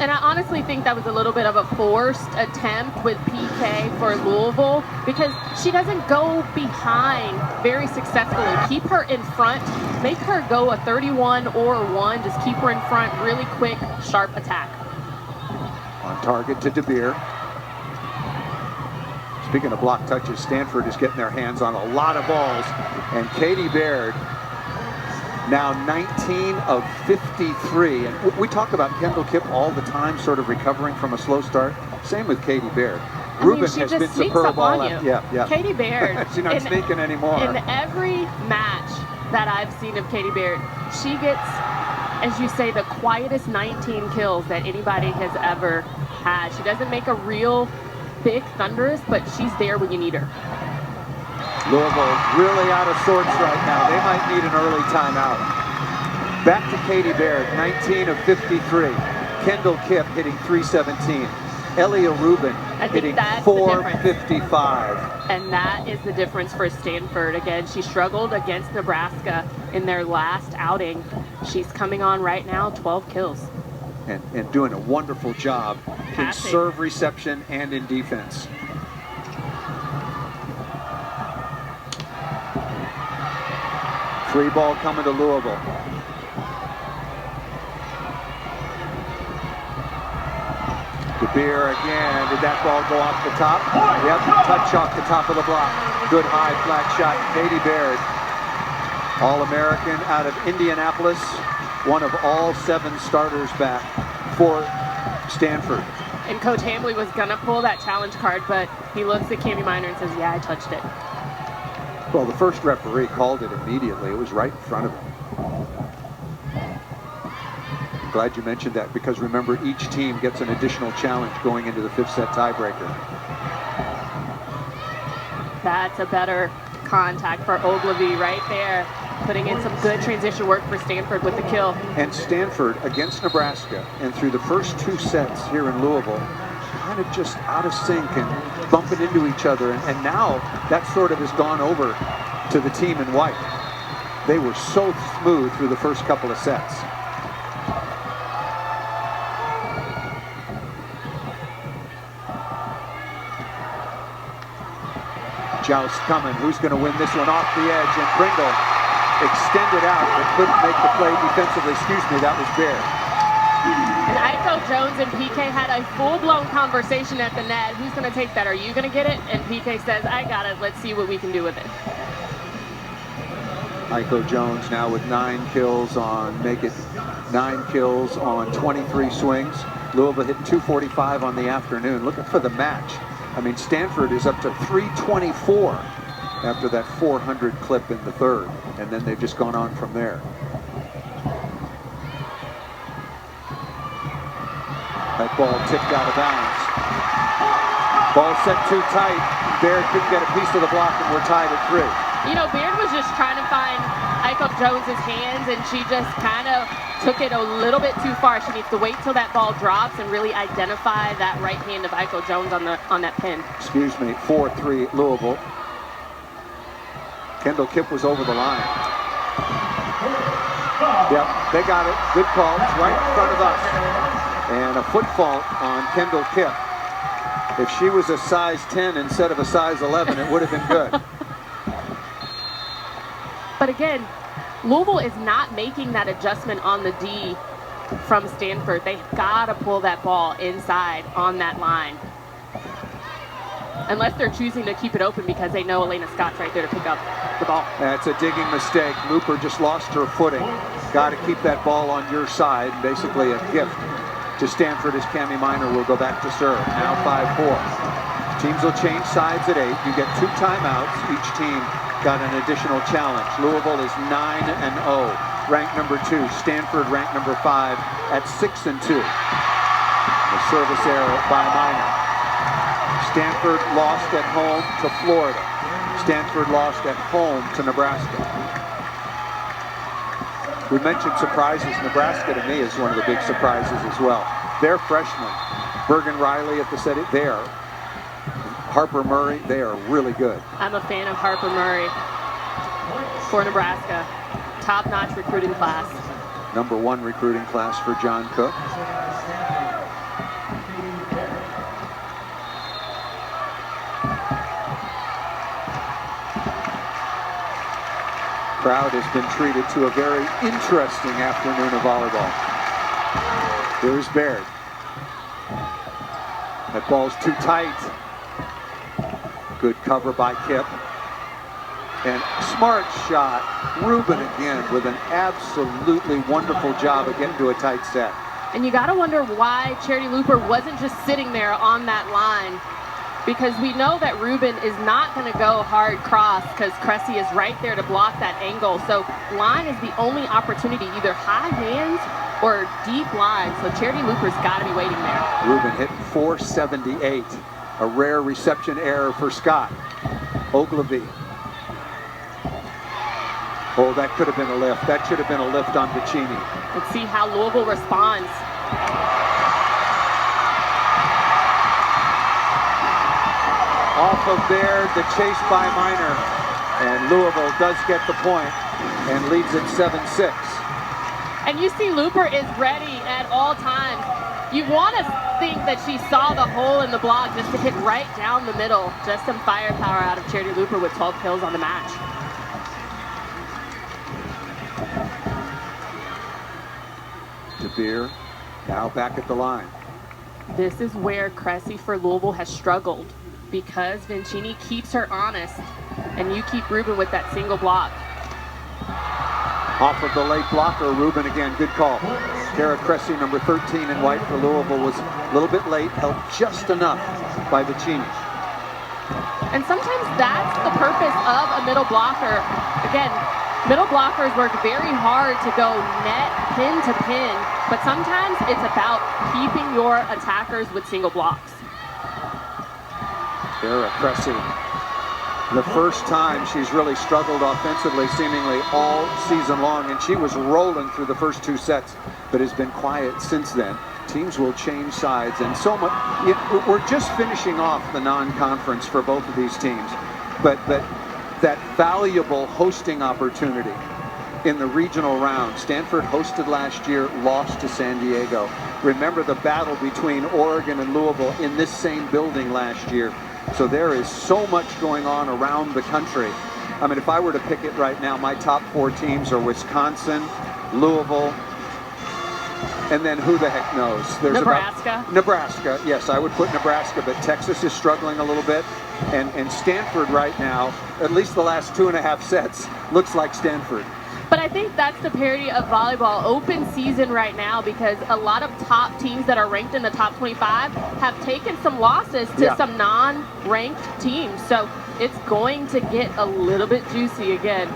And I honestly think that was a little bit of a forced attempt with PK for Louisville, because she doesn't go behind very successfully. Keep her in front, make her go a 31 or 1, just keep her in front, really quick, sharp attack. On target to De Beer. Speaking of block touches, Stanford is getting their hands on a lot of balls, and Katie Baird Now 19 of 53. And we talk about Kendall Kipp all the time, sort of recovering from a slow start. Same with Katie Baird. Ruben she has just been sneaks superb up all on you. Yeah. Katie Baird. She's not sneaking anymore. In every match that I've seen of Katie Baird, she gets, as you say, the quietest 19 kills that anybody has ever had. She doesn't make a real big thunderous, but she's there when you need her. Louisville really out of sorts right now. They might need an early timeout. Back to Katie Baird, 19 of 53. Kendall Kipp hitting 317. Elia Rubin hitting 455. And that is the difference for Stanford. Again, she struggled against Nebraska in their last outing. She's coming on right now, 12 kills. And doing a wonderful job in serve reception and in defense. Free ball coming to Louisville. DeBeer again. Did that ball go off the top? Yep, touch off the top of the block. Good high flat shot. Katie Baird, All-American out of Indianapolis. One of all 7 starters back for Stanford. And Coach Hambley was going to pull that challenge card, but he looks at Cami Miner and says, yeah, I touched it. Well, the first referee called it immediately. It was right in front of him. I'm glad you mentioned that, because remember, each team gets an additional challenge going into the 5th set tiebreaker. That's a better contact for Ogilvy right there, putting in some good transition work for Stanford with the kill. And Stanford against Nebraska, and through the first 2 sets here in Louisville, kind of just out of sync and bumping into each other. And now that sort of has gone over to the team in white. They were so smooth through the first couple of sets. Joust coming. Who's going to win this one off the edge? And Pringle extended out, but couldn't make the play defensively. Excuse me, that was Baird. And Iko Jones and PK had a full-blown conversation at the net. Who's going to take that? Are you going to get it? And PK says, I got it. Let's see what we can do with it. Iko Jones now with 9 kills on, make it 9 kills on 23 swings. Louisville hitting 245 on the afternoon. Looking for the match. I mean, Stanford is up to 324 after that 400 clip in the 3rd, and then they've just gone on from there. That ball tipped out of bounds. Ball set too tight. Baird couldn't get a piece of the block, and we're tied at 3. You know, Baird was just trying to find Iko Jones's hands, and she just kind of took it a little bit too far. She needs to wait till that ball drops and really identify that right hand of Iko Jones on that pin. Excuse me, 4-3 Louisville. Kendall Kipp was over the line. Yep, they got it. Good call. It's right in front of us. And a foot fault on Kendall Kipp. If she was a size 10 instead of a size 11, it would have been good. But again, Louisville is not making that adjustment on the D from Stanford. They've got to pull that ball inside on that line. Unless they're choosing to keep it open because they know Elena Scott's right there to pick up the ball. That's a digging mistake. Looper just lost her footing. Got to keep that ball on your side. Basically a gift to Stanford as Cami Miner will go back to serve. Now 5-4. Teams will change sides at 8. You get 2 timeouts. Each team got an additional challenge. Louisville is 9-0, ranked number 2. Stanford ranked number 5 at 6-2. The service error by Miner. Stanford lost at home to Florida. Stanford lost at home to Nebraska. We mentioned surprises. Nebraska, to me, is one of the big surprises as well. Their freshmen, Bergen Riley at the set, they are. Harper Murray, they are really good. I'm a fan of Harper Murray for Nebraska. Top-notch recruiting class. Number 1 recruiting class for John Cook. Crowd has been treated to a very interesting afternoon of volleyball. Here's Baird. That ball's too tight. Good cover by Kipp. And smart shot. Rubin again with an absolutely wonderful job of getting to a tight set. And you got to wonder why Charity Looper wasn't just sitting there on that line, because we know that Rubin is not going to go hard cross because Cressy is right there to block that angle. So line is the only opportunity, either high hands or deep line. So Charity Looper's got to be waiting there. Rubin hit 478, a rare reception error for Scott. Ogilvy. Oh, that could have been a lift. That should have been a lift on Vicini. Let's see how Louisville responds. Off of there, the chase by Minor. And Louisville does get the point and leads it 7-6. And you see Looper is ready at all times. You want to think that she saw the hole in the block just to hit right down the middle. Just some firepower out of Charity Looper with 12 kills on the match. DeBeer now back at the line. This is where Cressy for Louisville has struggled, because Vicini keeps her honest, and you keep Rubin with that single block. Off of the late blocker, Rubin again, good call. Tara Cressy, number 13 in white for Louisville, was a little bit late, helped just enough by Vicini. And sometimes that's the purpose of a middle blocker. Again, middle blockers work very hard to go net, pin to pin, but sometimes it's about keeping your attackers with single blocks. Tara Cressy, the first time she's really struggled offensively seemingly all season long, and she was rolling through the first 2 sets, but has been quiet since then. Teams will change sides, and so much. We're just finishing off the non-conference for both of these teams, but that valuable hosting opportunity in the regional round. Stanford hosted last year, lost to San Diego. Remember the battle between Oregon and Louisville in this same building last year. So there is so much going on around the country. I mean, if I were to pick it right now, my top 4 teams are Wisconsin, Louisville, and then who the heck knows? There's Nebraska. Nebraska, yes, I would put Nebraska, but Texas is struggling a little bit. And Stanford right now, at least the last 2.5 sets, looks like Stanford. But I think that's the parity of volleyball open season right now, because a lot of top teams that are ranked in the top 25 have taken some losses to some non-ranked teams. So it's going to get a little bit juicy again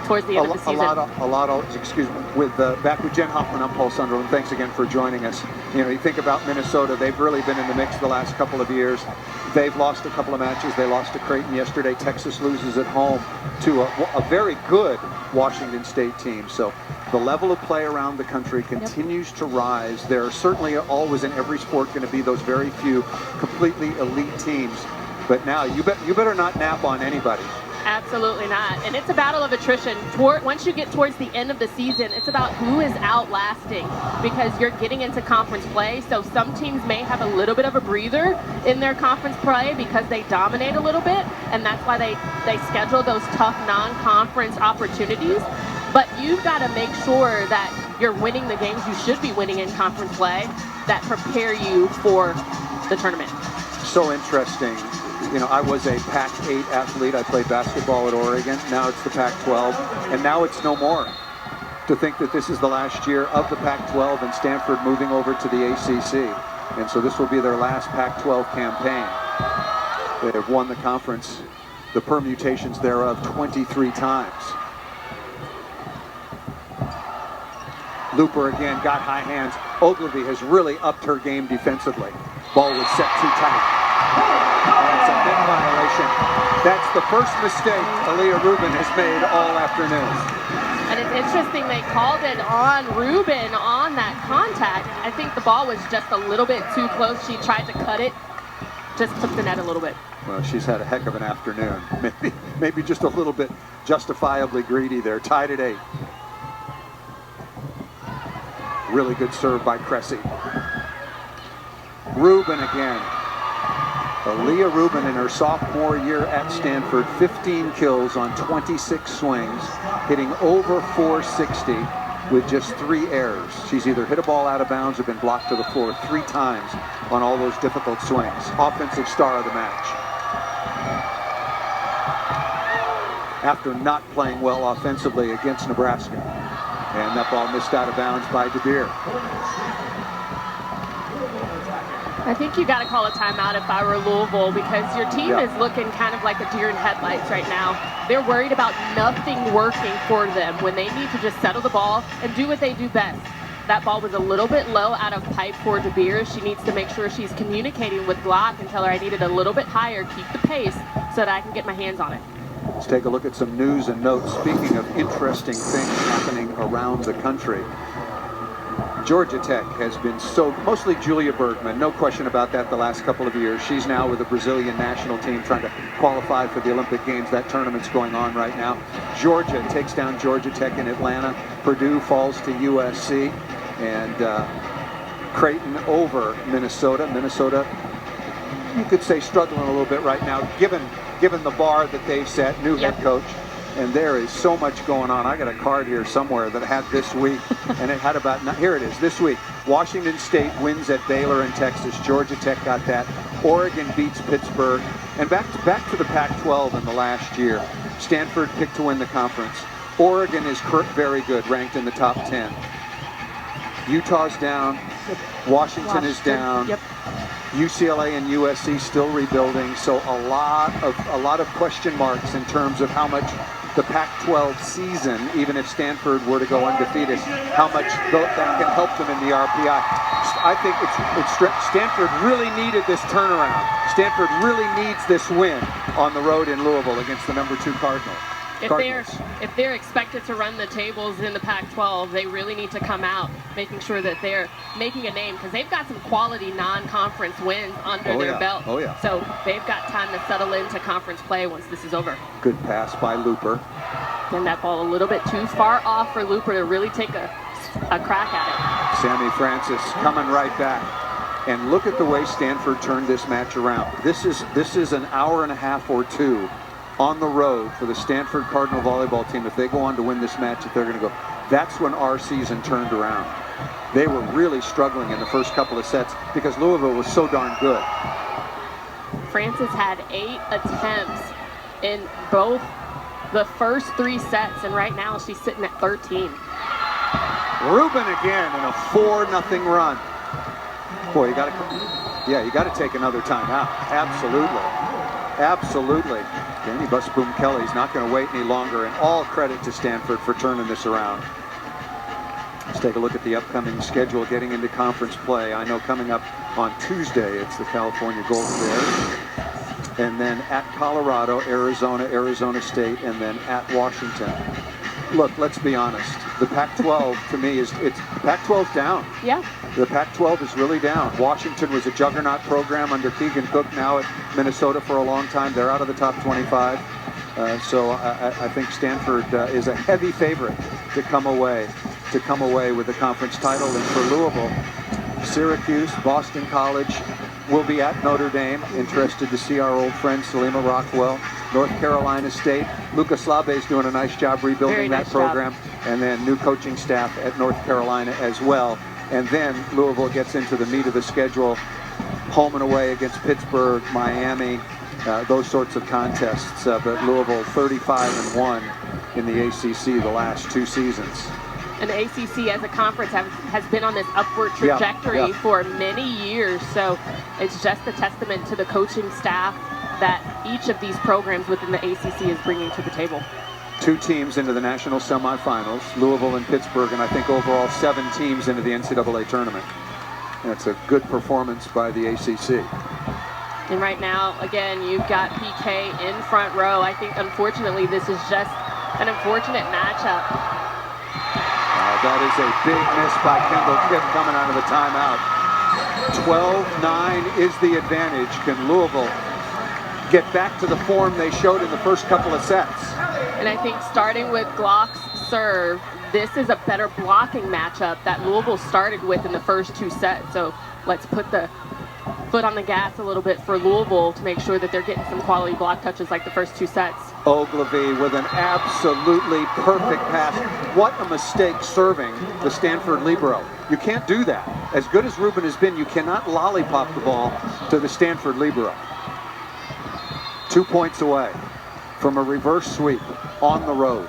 towards the end of the season. Excuse me, back with Jen Hoffman, I'm Paul Sunderland. Thanks again for joining us. You know, you think about Minnesota, they've really been in the mix the last couple of years. They've lost a couple of matches. They lost to Creighton yesterday. Texas loses at home to a very good Washington State team. So the level of play around the country continues to rise. There are certainly always in every sport going to be those very few completely elite teams. But now you better not nap on anybody. Absolutely not. And it's a battle of attrition. Once you get towards the end of the season, it's about who is outlasting, because you're getting into conference play. So some teams may have a little bit of a breather in their conference play because they dominate a little bit, and that's why they schedule those tough non-conference opportunities. But you've got to make sure that you're winning the games you should be winning in conference play that prepare you for the tournament. So interesting. You know, I was a Pac-8 athlete. I played basketball at Oregon. Now it's the Pac-12, and now it's no more. To think that this is the last year of the Pac-12 and Stanford moving over to the ACC. And so this will be their last Pac-12 campaign. They have won the conference, the permutations thereof, 23 times. Looper again got high hands. Ogilvy has really upped her game defensively. Ball was set too tight. That's a big violation. That's the first mistake Aaliyah Rubin has made all afternoon. And it's interesting they called it on Rubin on that contact. I think the ball was just a little bit too close. She tried to cut it, just took the net a little bit. Well, she's had a heck of an afternoon. Maybe just a little bit justifiably greedy there. Tied at 8. Really good serve by Cressy. Rubin again. Aaliyah Rubin in her sophomore year at Stanford, 15 kills on 26 swings, hitting over 460 with just 3 errors. She's either hit a ball out of bounds or been blocked to the floor 3 times on all those difficult swings. Offensive star of the match. after not playing well offensively against Nebraska. And that ball missed out of bounds by DeBeer. I think you got to call a timeout if I were Louisville, because your team is looking kind of like a deer in headlights right now. They're worried about nothing working for them when they need to just settle the ball and do what they do best. That ball was a little bit low out of pipe for DeBeer. She needs to make sure she's communicating with Glock and tell her I need it a little bit higher, keep the pace so that I can get my hands on it. Let's take a look at some news and notes. Speaking of interesting things happening around the country, Georgia Tech has been mostly Julia Bergman, no question about that, the last couple of years. She's now with the Brazilian national team trying to qualify for the Olympic Games. That tournament's going on right now. Georgia takes down Georgia Tech in Atlanta. Purdue falls to USC. And Creighton over Minnesota. Minnesota, you could say, struggling a little bit right now, given the bar that they've set, new head coach. And there is so much going on. I got a card here somewhere that I had this week, and it had about, here it is, this week. Washington State wins at Baylor in Texas. Georgia Tech got that. Oregon beats Pittsburgh. And back to the Pac-12 in the last year. Stanford picked to win the conference. Oregon is very good, ranked in the top 10. Utah's down. Washington is down. UCLA and USC still rebuilding, so a lot of question marks in terms of how much the Pac-12 season, even if Stanford were to go undefeated, how much that can help them in the RPI. I think Stanford really needed this turnaround. Stanford really needs this win on the road in Louisville against the #2 Cardinals. If they're expected to run the tables in the Pac-12, they really need to come out making sure that they're making a name, because they've got some quality non-conference wins under their belt. So they've got time to settle into conference play once this is over. Good pass by Looper. And that ball a little bit too far off for Looper to really take a crack at it. Sammy Francis coming right back. And look at the way Stanford turned this match around. This is an hour and a half or two on the road for the Stanford Cardinal volleyball team. If they go on to win this match, if they're going to go, that's when our season turned around. They were really struggling in the first couple of sets because Louisville was so darn good. Francis had 8 attempts in both the first 3 sets, and right now she's sitting at 13. Rubin again in a 4-0 run. Boy, you got to take another timeout. Absolutely. Danny Busboom Kelly's not going to wait any longer, and all credit to Stanford for turning this around. Let's take a look at the upcoming schedule getting into conference play. I know coming up on Tuesday, it's the California Gold Bears. And then at Colorado, Arizona State, and then at Washington. Look, let's be honest. The Pac-12, to me, Pac-12's down. Yeah. The Pac-12 is really down. Washington was a juggernaut program under Keegan Cook, now at Minnesota for a long time. They're out of the top 25. So I think Stanford is a heavy favorite to come away with the conference title. And for Louisville, Syracuse, Boston College will be at Notre Dame. Interested to see our old friend Salima Rockwell. North Carolina State. Lucas Labe is doing a nice job rebuilding that program. And then new coaching staff at North Carolina as well. And then Louisville gets into the meat of the schedule, home and away against Pittsburgh, Miami, those sorts of contests. But Louisville 35-1 in the ACC the last 2 seasons. And the ACC as a conference has been on this upward trajectory for many years. So it's just a testament to the coaching staff that each of these programs within the ACC is bringing to the table. 2 teams into the national semifinals, Louisville and Pittsburgh, and I think overall 7 teams into the NCAA tournament. That's a good performance by the ACC. And right now, again, you've got PK in front row. I think, unfortunately, this is just an unfortunate matchup. That is a big miss by Kendall Kipp coming out of the timeout. 12-9 is the advantage. Can Louisville get back to the form they showed in the first couple of sets? And I think starting with Glock's serve, this is a better blocking matchup that Louisville started with in the first 2 sets. So let's put the foot on the gas a little bit for Louisville to make sure that they're getting some quality block touches like the first 2 sets. Ogilvy with an absolutely perfect pass. What a mistake serving the Stanford libero. You can't do that. As good as Rubin has been, you cannot lollipop the ball to the Stanford libero. 2 points away from a reverse sweep on the road.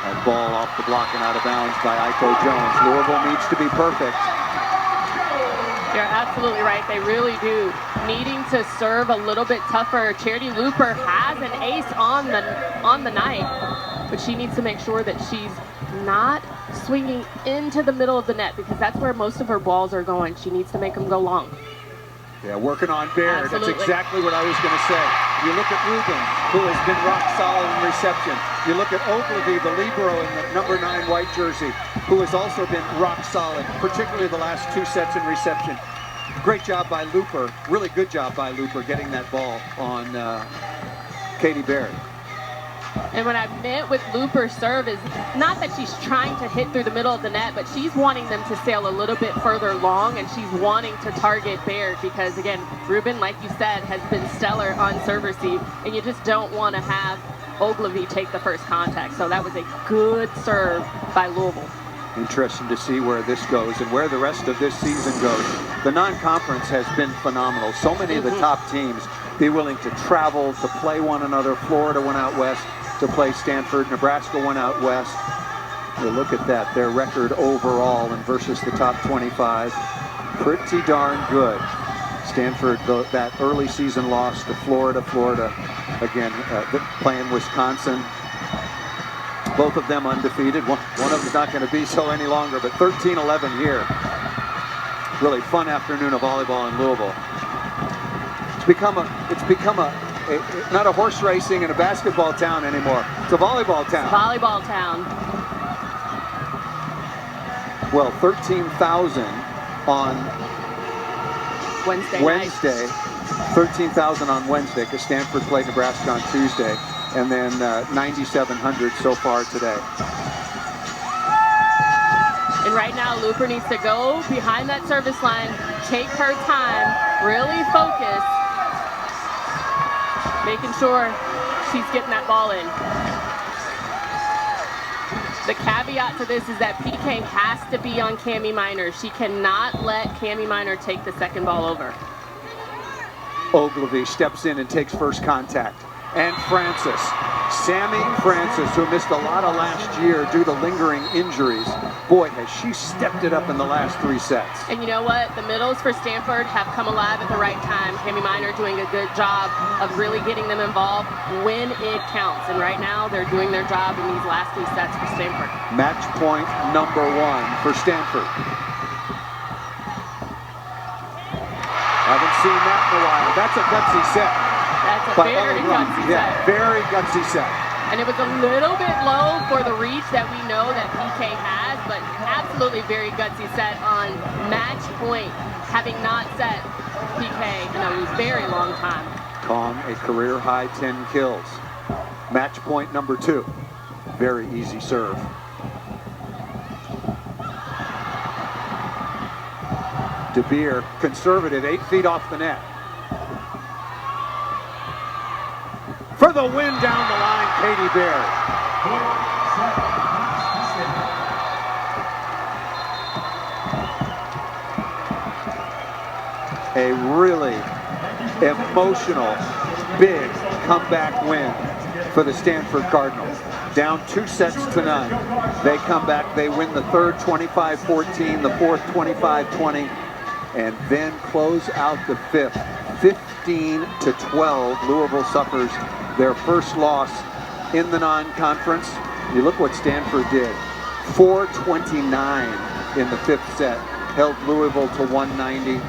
That ball off the block and out of bounds by Iko Jones. Louisville needs to be perfect. You're absolutely right. They really do. Needing to serve a little bit tougher. Charity Looper has an ace on the night, but she needs to make sure that she's not swinging into the middle of the net, because that's where most of her balls are going. She needs to make them go long. Yeah, working on Baird. Absolutely. That's exactly what I was going to say. You look at Rubin, who has been rock solid in reception. You look at Ogilvy, the libero in the number 9 white jersey, who has also been rock solid, particularly the last 2 sets in reception. Great job by Looper, really good job by Looper getting that ball on Katie Baird. And what I meant with Looper's serve is not that she's trying to hit through the middle of the net, but she's wanting them to sail a little bit further long, and she's wanting to target Baird because, again, Rubin, like you said, has been stellar on serve receive, and you just don't want to have Ogilvy take the first contact. So that was a good serve by Louisville. Interesting to see where this goes and where the rest of this season goes. The non-conference has been phenomenal. So many of the top teams be willing to travel to play one another. Florida went out west to play Stanford. Nebraska went out west. You look at that, their record overall and versus the top 25. Pretty darn good. Stanford, that early season loss to Florida. Florida, again, playing Wisconsin. Both of them undefeated. One of them's not going to be so any longer, but 13-11 here. Really fun afternoon of volleyball in Louisville. It's become not a horse racing and a basketball town anymore. It's a volleyball town. Volleyball town. Well, 13,000 on Wednesday. 13,000 on Wednesday because Stanford played Nebraska on Tuesday, and then 9,700 so far today. And right now, Looper needs to go behind that service line, take her time, really focus, making sure she's getting that ball in. The caveat to this is that PK has to be on Cami Minor. She cannot let Cami Minor take the second ball over. Ogilvy steps in and takes first contact. And Francis, Sammy Francis, who missed a lot of last year due to lingering injuries. Boy, has she stepped it up in the last 3 sets. And you know what? The middles for Stanford have come alive at the right time. Cami Minor doing a good job of really getting them involved when it counts. And right now, they're doing their job in these last 3 sets for Stanford. Match point number 1 for Stanford. Haven't seen that in a while. That's a gutsy set. That's a very gutsy set. Yeah, very gutsy set. And it was a little bit low for the reach that we know that PK has, but absolutely very gutsy set on match point, having not set PK in a very long time. Kong, a career high 10 kills. Match point number 2. Very easy serve. De Beer, conservative, 8 feet off the net. For the win down the line, Katie Baird. A really emotional, big comeback win for the Stanford Cardinals. Down 2 sets to none. They come back, they win the third 25-14, the fourth 25-20, and then close out the fifth 15-12. Louisville suffers their first loss in the non-conference. You look what Stanford did. 429 in the 5th set, held Louisville to 190,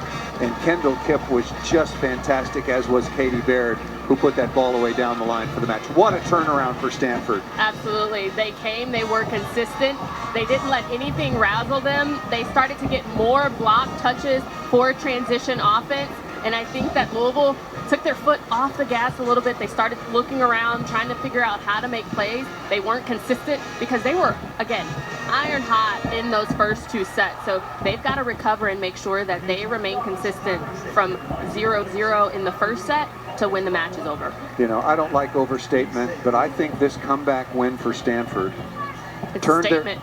and Kendall Kipp was just fantastic, as was Katie Baird, who put that ball away down the line for the match. What a turnaround for Stanford. Absolutely. They came, they were consistent. They didn't let anything razzle them. They started to get more block touches for transition offense. And I think that Louisville took their foot off the gas a little bit. They started looking around, trying to figure out how to make plays. They weren't consistent because they were, again, iron hot in those first 2 sets. So they've got to recover and make sure that they remain consistent from 0-0 in the first set to when the match is over. You know, I don't like overstatement, but I think this comeback win for Stanford It's a statement.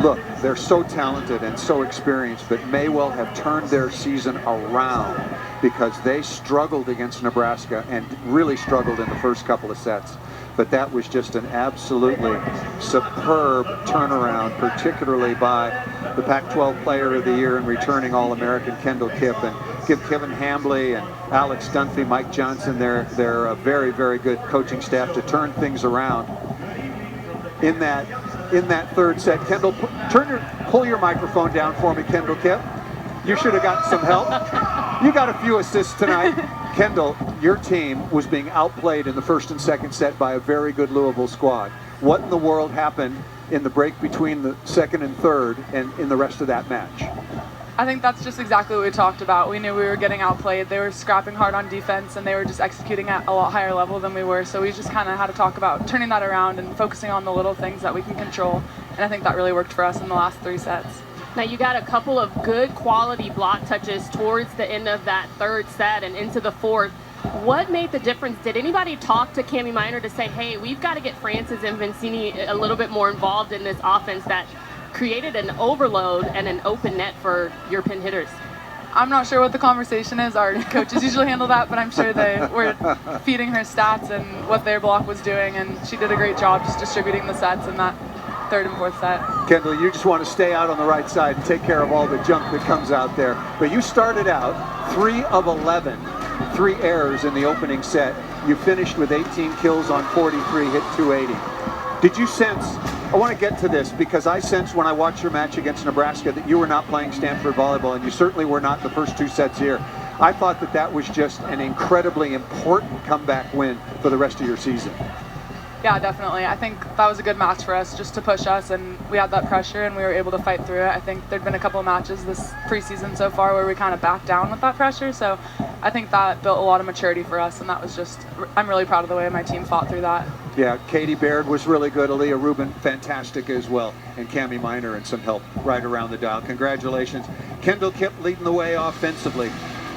look, they're so talented and so experienced, but may well have turned their season around because they struggled against Nebraska and really struggled in the first couple of sets. But that was just an absolutely superb turnaround, particularly by the Pac-12 Player of the Year and returning All-American Kendall Kipp, and give Kevin Hambley and Alex Dunphy, Mike Johnson, their very, very good coaching staff to turn things around in that third set. Kendall, pull your microphone down for me, Kendall Kipp. You should have gotten some help. You got a few assists tonight. Kendall, your team was being outplayed in the first and second set by a very good Louisville squad. What in the world happened in the break between the second and third and in the rest of that match? I think that's just exactly what we talked about. We knew we were getting outplayed. They were scrapping hard on defense, and they were just executing at a lot higher level than we were. So we just kind of had to talk about turning that around and focusing on the little things that we can control. And I think that really worked for us in the last 3 sets. Now you got a couple of good quality block touches towards the end of that third set and into the fourth. What made the difference? Did anybody talk to Cami Minor to say, hey, we've got to get Francis and Vincini a little bit more involved in this offense that created an overload and an open net for your pin hitters? I'm not sure what the conversation is. Our coaches usually handle that, but I'm sure they were feeding her stats and what their block was doing, and she did a great job just distributing the sets in that third and fourth set. Kendall, you just want to stay out on the right side and take care of all the junk that comes out there. But you started out 3 of 11, 3 errors in the opening set. You finished with 18 kills on 43, hit 280. Did you sense, I want to get to this because I sensed when I watched your match against Nebraska that you were not playing Stanford volleyball, and you certainly were not the first 2 sets here. I thought that that was just an incredibly important comeback win for the rest of your season. Yeah, definitely. I think that was a good match for us just to push us, and we had that pressure and we were able to fight through it. I think there'd been a couple of matches this preseason so far where we kind of backed down with that pressure, so I think that built a lot of maturity for us, and that was just, I'm really proud of the way my team fought through that. Yeah, Katie Baird was really good, Aaliyah Rubin fantastic as well, and Cami Minor and some help right around the dial. Congratulations. Kendall Kipp leading the way offensively.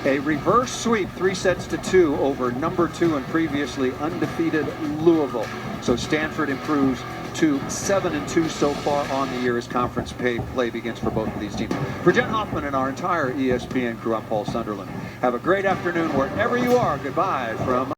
A reverse sweep, 3 sets to 2 over number 2 and previously undefeated Louisville. So Stanford improves to 7-2 so far on the year as conference play begins for both of these teams. For Jen Hoffman and our entire ESPN crew, I'm Paul Sunderland. Have a great afternoon wherever you are. Goodbye from